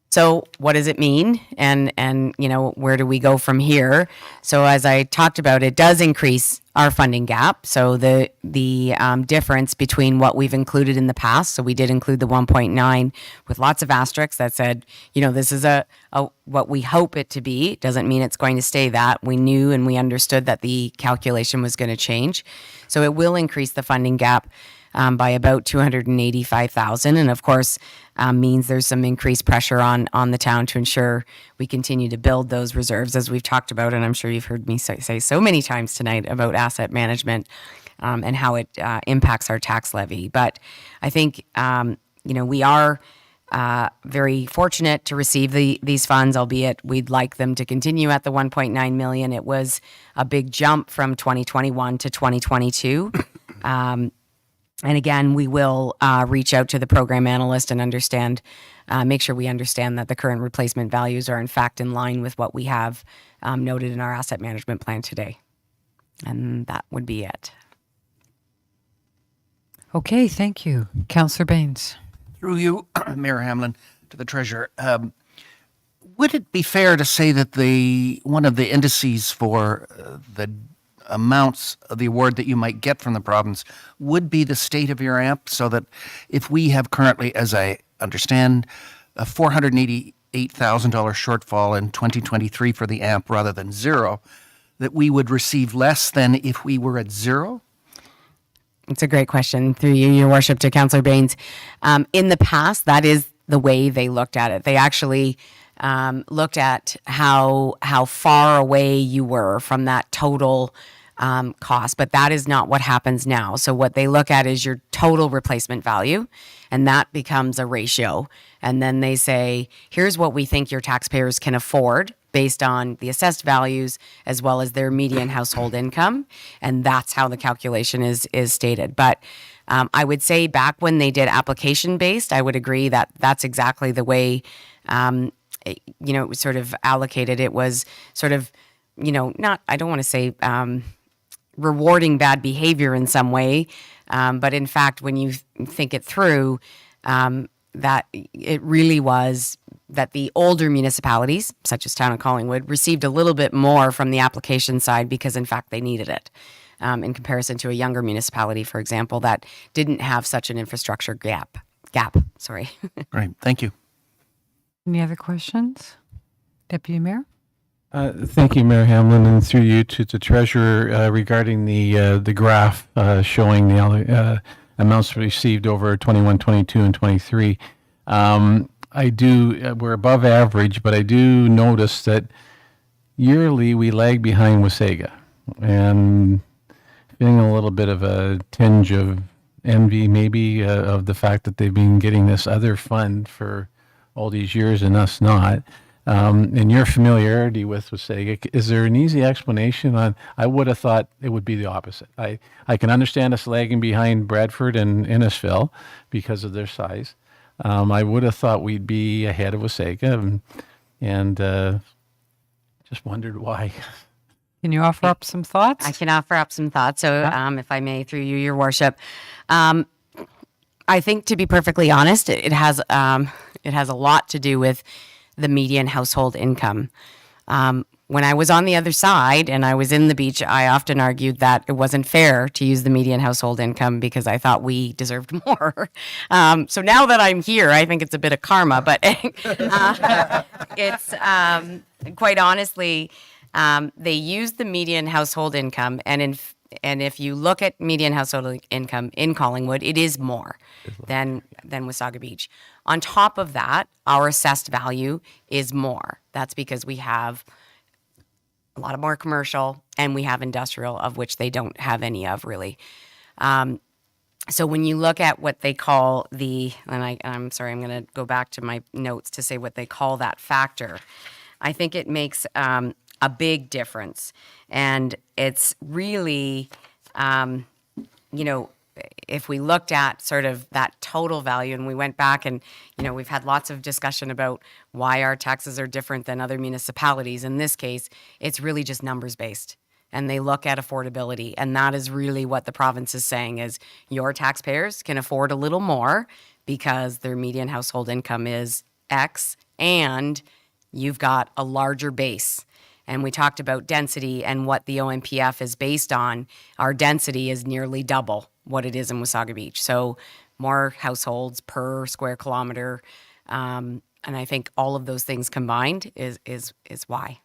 So what does it mean? And where do we go from here? So as I talked about, it does increase our funding gap. So the difference between what we've included in the past. So we did include the 1.9 with lots of asterisks that said, this is a what we hope it to be. Doesn't mean it's going to stay that. We knew and we understood that the calculation was going to change. So it will increase the funding gap by about 285,000, and of course means there's some increased pressure on the town to ensure we continue to build those reserves, as we've talked about, and I'm sure you've heard me say so many times tonight about asset management and how it impacts our tax levy. But I think we are very fortunate to receive these funds, albeit we'd like them to continue at the 1.9 million. It was a big jump from 2021 to 2022. And again, we will reach out to the program analyst and make sure we understand that the current replacement values are in fact in line with what we have noted in our asset management plan today. And that would be it. Okay, thank you. Councillor Baines. Through you, Mayor Hamlin, to the Treasurer. Would it be fair to say that one of the indices for the amounts of the award that you might get from the province would be the state of your AMP, so that if we have currently, as I understand, a $488,000 shortfall in 2023 for the AMP rather than zero, that we would receive less than if we were at zero? It's a great question. Through you, Your Worship, to Councillor Baines. In the past, that is the way they looked at it. They actually looked at how far away you were from that total cost, but that is not what happens now. So what they look at is your total replacement value, and that becomes a ratio. And then they say, here's what we think your taxpayers can afford based on the assessed values as well as their median household income. And that's how the calculation is stated. But I would say back when they did application based, I would agree that that's exactly the way it was sort of allocated. It was sort of, not, I don't want to say rewarding bad behavior in some way, but in fact, when you think it through, that it really was that the older municipalities, such as Town of Collingwood, received a little bit more from the application side because, in fact, they needed it. In comparison to a younger municipality, for example, that didn't have such an infrastructure gap. Sorry. Great. Thank you. Any other questions? Deputy Mayor? Thank you, Mayor Hamlin, and through you to the treasurer regarding the graph showing the amounts received over 21, 22, and 23. We're above average, but I do notice that yearly we lag behind Wasaga, and feeling a little bit of a tinge of envy, maybe, of the fact that they've been getting this other fund for all these years and us not. And your familiarity with Wasaga, is there an easy explanation on? I would have thought it would be the opposite. I can understand us lagging behind Bradford and Innisfil because of their size. I would have thought we'd be ahead of Wasaga, and just wondered why. Can you offer up some thoughts? I can offer up some thoughts. So, if I may, through you, Your Worship, I think, to be perfectly honest, it has a lot to do with the median household income. When I was on the other side and I was in the beach, I often argued that it wasn't fair to use the median household income because I thought we deserved more. So now that I'm here, I think it's a bit of karma, but it's quite honestly, they use the median household income, and if you look at median household income in Collingwood, it is more than Wasaga Beach. On top of that, our assessed value is more. That's because we have a lot of more commercial and we have industrial, of which they don't have any of really. So when you look at what they call I'm sorry, I'm going to go back to my notes to say what they call that factor. I think it makes a big difference. And it's really, if we looked at sort of that total value and we went back and, we've had lots of discussion about why our taxes are different than other municipalities. In this case, it's really just numbers based. And they look at affordability. And that is really what the province is saying is your taxpayers can afford a little more because their median household income is X and you've got a larger base. And we talked about density and what the OMPF is based on. Our density is nearly double what it is in Wasaga Beach. So more households per square kilometer. And I think all of those things combined is why.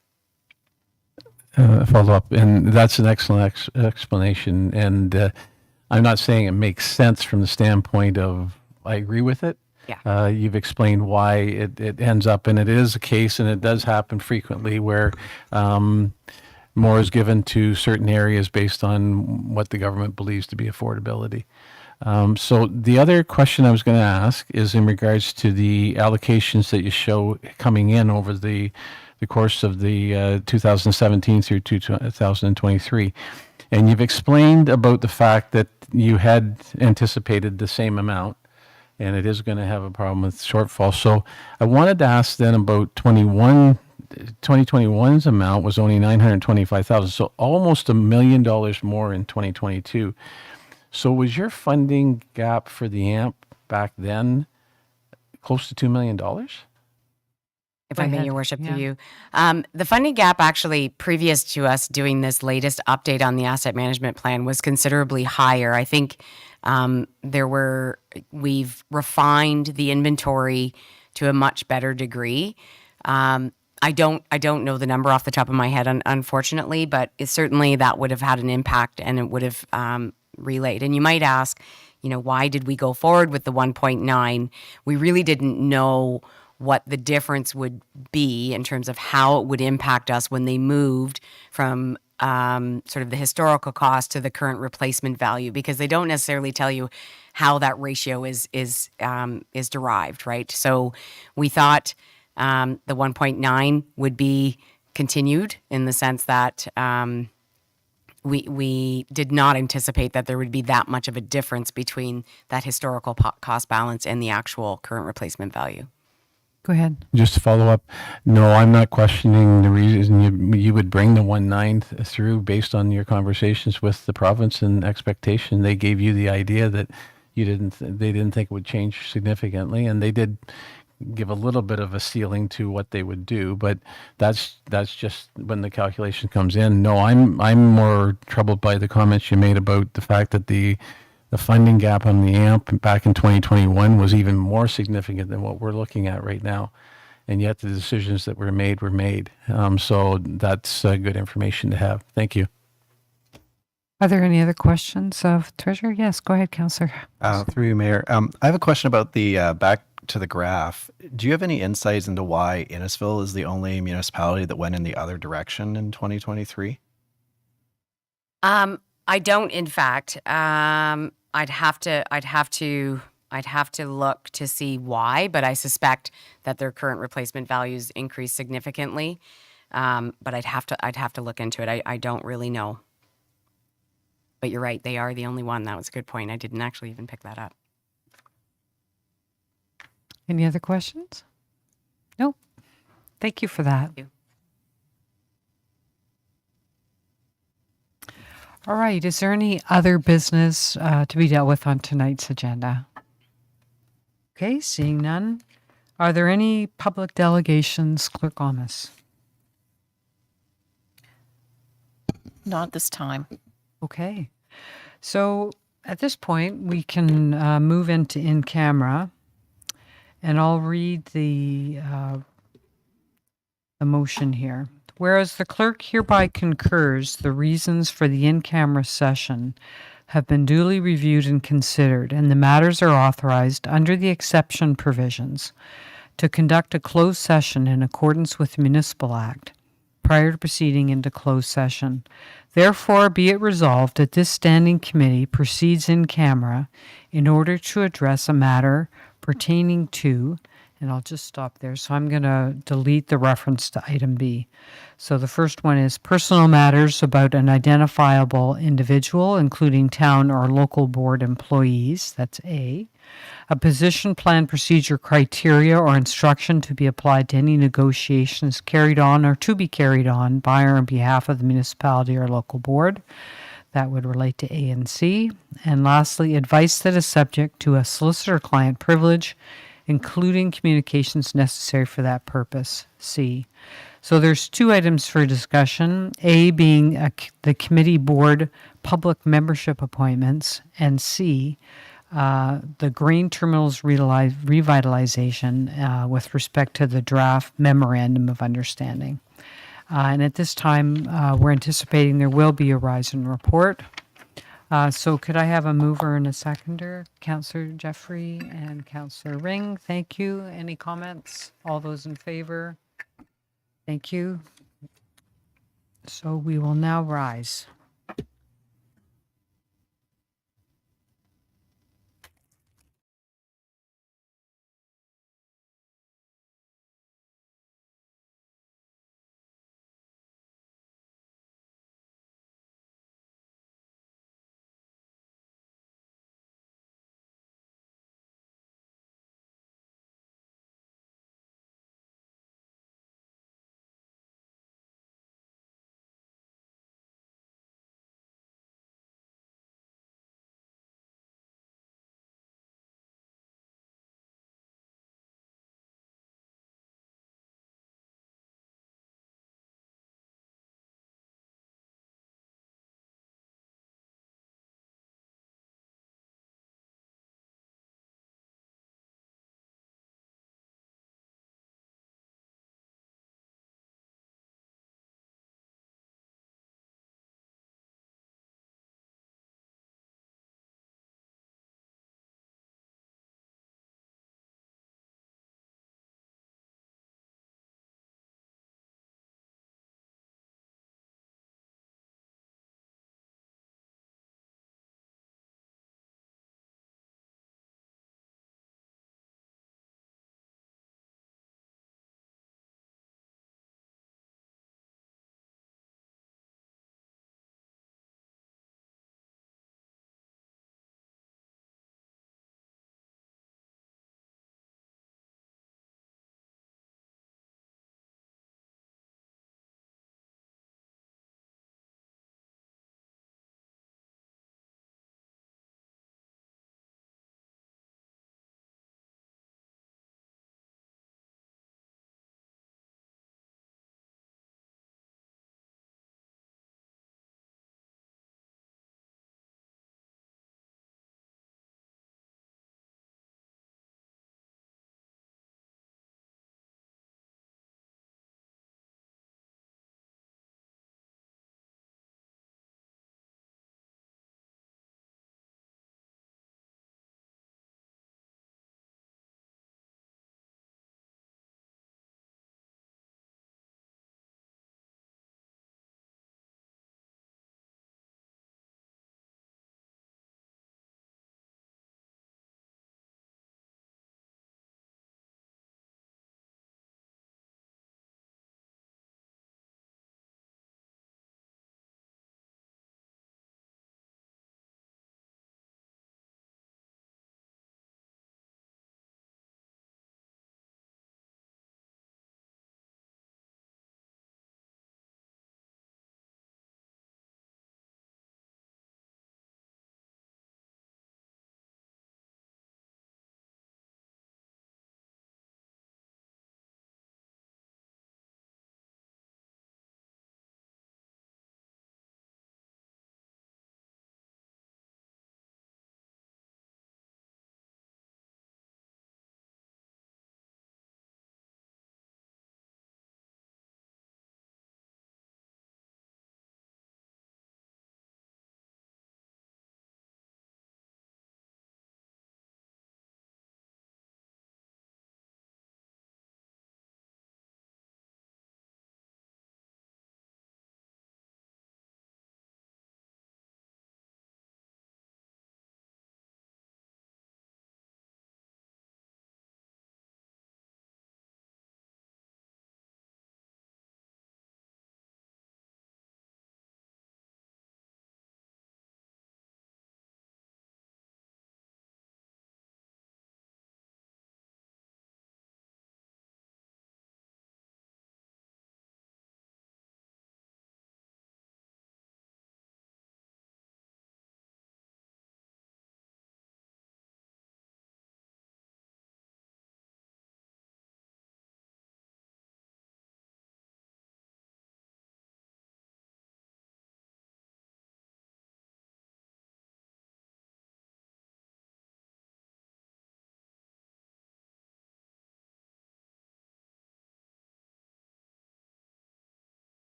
Follow up, and that's an excellent explanation. And I'm not saying it makes sense from the standpoint of I agree with it. Yeah. You've explained why it ends up, and it is a case, and it does happen frequently where more is given to certain areas based on what the government believes to be affordability. So the other question I was going to ask is in regards to the allocations that you show coming in over the course of the 2017 through 2023. And you've explained about the fact that you had anticipated the same amount, and it is going to have a problem with shortfall. So I wanted to ask then about 2021's amount was only $925,000, so almost $1 million more in 2022. So was your funding gap for the AMP back then close to $2 million? If I may, Your Worship, through you. The funding gap actually previous to us doing this latest update on the asset management plan was considerably higher. I think we've refined the inventory to a much better degree. I don't know the number off the top of my head, unfortunately, but certainly that would have had an impact and it would have relayed. And you might ask, why did we go forward with the 1.9? We really didn't know what the difference would be in terms of how it would impact us when they moved from sort of the historical cost to the current replacement value, because they don't necessarily tell you how that ratio is derived, right? So we thought the 1.9 would be continued in the sense that we did not anticipate that there would be that much of a difference between that historical cost balance and the actual current replacement value. Go ahead. Just to follow up, no, I'm not questioning the reason you would bring the 1/9 through based on your conversations with the province and expectation. They gave you the idea that they didn't think it would change significantly, and they did give a little bit of a ceiling to what they would do, but that's just when the calculation comes in. No, I'm more troubled by the comments you made about the fact that the funding gap on the AMP back in 2021 was even more significant than what we're looking at right now. And yet the decisions that were made. So that's good information to have. Thank you. Are there any other questions of Treasurer? Yes, go ahead, Councillor. Through you, Mayor. I have a question about the back to the graph. Do you have any insights into why Innisfil is the only municipality that went in the other direction in 2023? I don't, in fact. I'd have to look to see why, but I suspect that their current replacement values increased significantly. But I'd have to look into it. I don't really know. But you're right, they are the only one. That was a good point. I didn't actually even pick that up. Any other questions? Nope. Thank you for that. Thank you. All right. Is there any other business to be dealt with on tonight's agenda? Okay, seeing none. Are there any public delegations, Clerk Almas? Not this time. Okay. So at this point, we can move into in-camera, and I'll read the motion here. Whereas the clerk hereby concurs the reasons for the in-camera session have been duly reviewed and considered, and the matters are authorized under the exception provisions to conduct a closed session in accordance with the Municipal Act prior to proceeding into closed session. Therefore, be it resolved that this standing committee proceeds in camera in order to address a matter pertaining to, and I'll just stop there. So I'm going to delete the reference to item B. So the first one is personal matters about an identifiable individual, including town or local board employees. That's A. A position, plan, procedure, criteria, or instruction to be applied to any negotiations carried on or to be carried on by or on behalf of the municipality or local board. That would relate to A and C. And lastly, advice that is subject to a solicitor-client privilege, including communications necessary for that purpose, C. So there's two items for discussion, A being the committee board public membership appointments, and C, the grain terminals revitalization with respect to the draft memorandum of understanding. And at this time, we're anticipating there will be a rise in report. So could I have a mover and a seconder? Councillor Jeffrey and Councillor Ring, thank you. Any comments? All those in favor? Thank you. So we will now rise.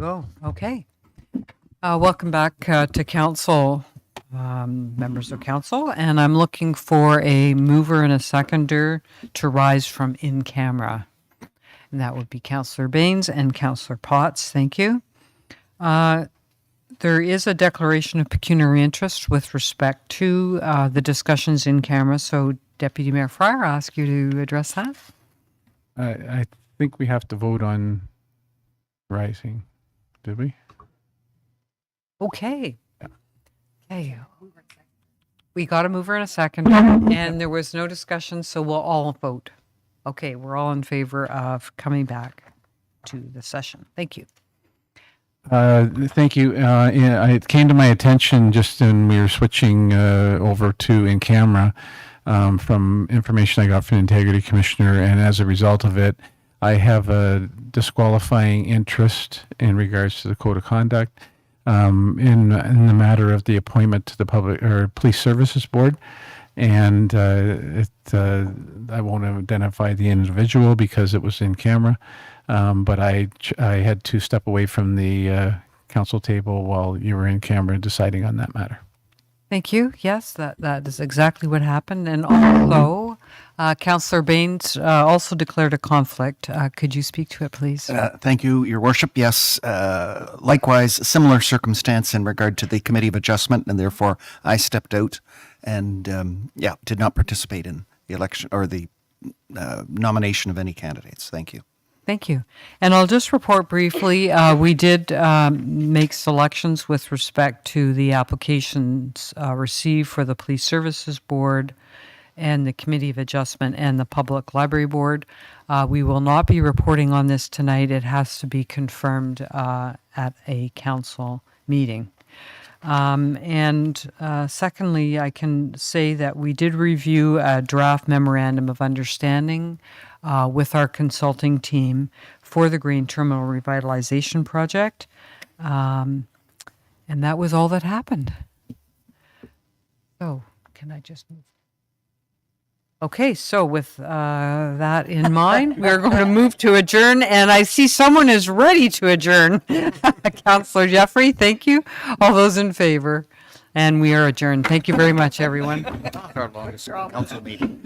go. Okay. Welcome back to council, members of council, and I'm looking for a mover and a seconder to rise from in camera. And that would be Councillor Baines and Councillor Potts. Thank you. There is a declaration of pecuniary interest with respect to the discussions in camera. So Deputy Mayor Fryer, I'll ask you to address that. I think we have to vote on rising. Did we? Okay. Okay. We got a mover in a second, and there was no discussion, so we'll all vote. Okay, we're all in favor of coming back to the session. Thank you. Thank you. Yeah, it came to my attention just when we were switching over to in camera from information I got from the Integrity Commissioner, and as a result of it, I have a disqualifying interest in regards to the code of conduct in the matter of the appointment to the Public or Police Services Board. And I won't identify the individual because it was in camera, but I had to step away from the council table while you were in camera deciding on that matter. Thank you. Yes, that is exactly what happened. And also, Councillor Baines also declared a conflict. Could you speak to it, please? Thank you, Your Worship. Yes, likewise, similar circumstance in regard to the Committee of Adjustment, and therefore I stepped out and, did not participate in the election or the nomination of any candidates. Thank you. Thank you. And I'll just report briefly, we did make selections with respect to the applications received for the Police Services Board and the Committee of Adjustment and the Public Library Board. We will not be reporting on this tonight. It has to be confirmed at a council meeting. Secondly, I can say that we did review a draft memorandum of understanding with our consulting team for the Green Terminal Revitalization Project. And that was all that happened. So, can I just move? Okay, so with that in mind, we're going to move to adjourn, and I see someone is ready to adjourn. Councillor Jeffrey, thank you. All those in favor? And we are adjourned. Thank you very much, everyone. Our longest council meeting.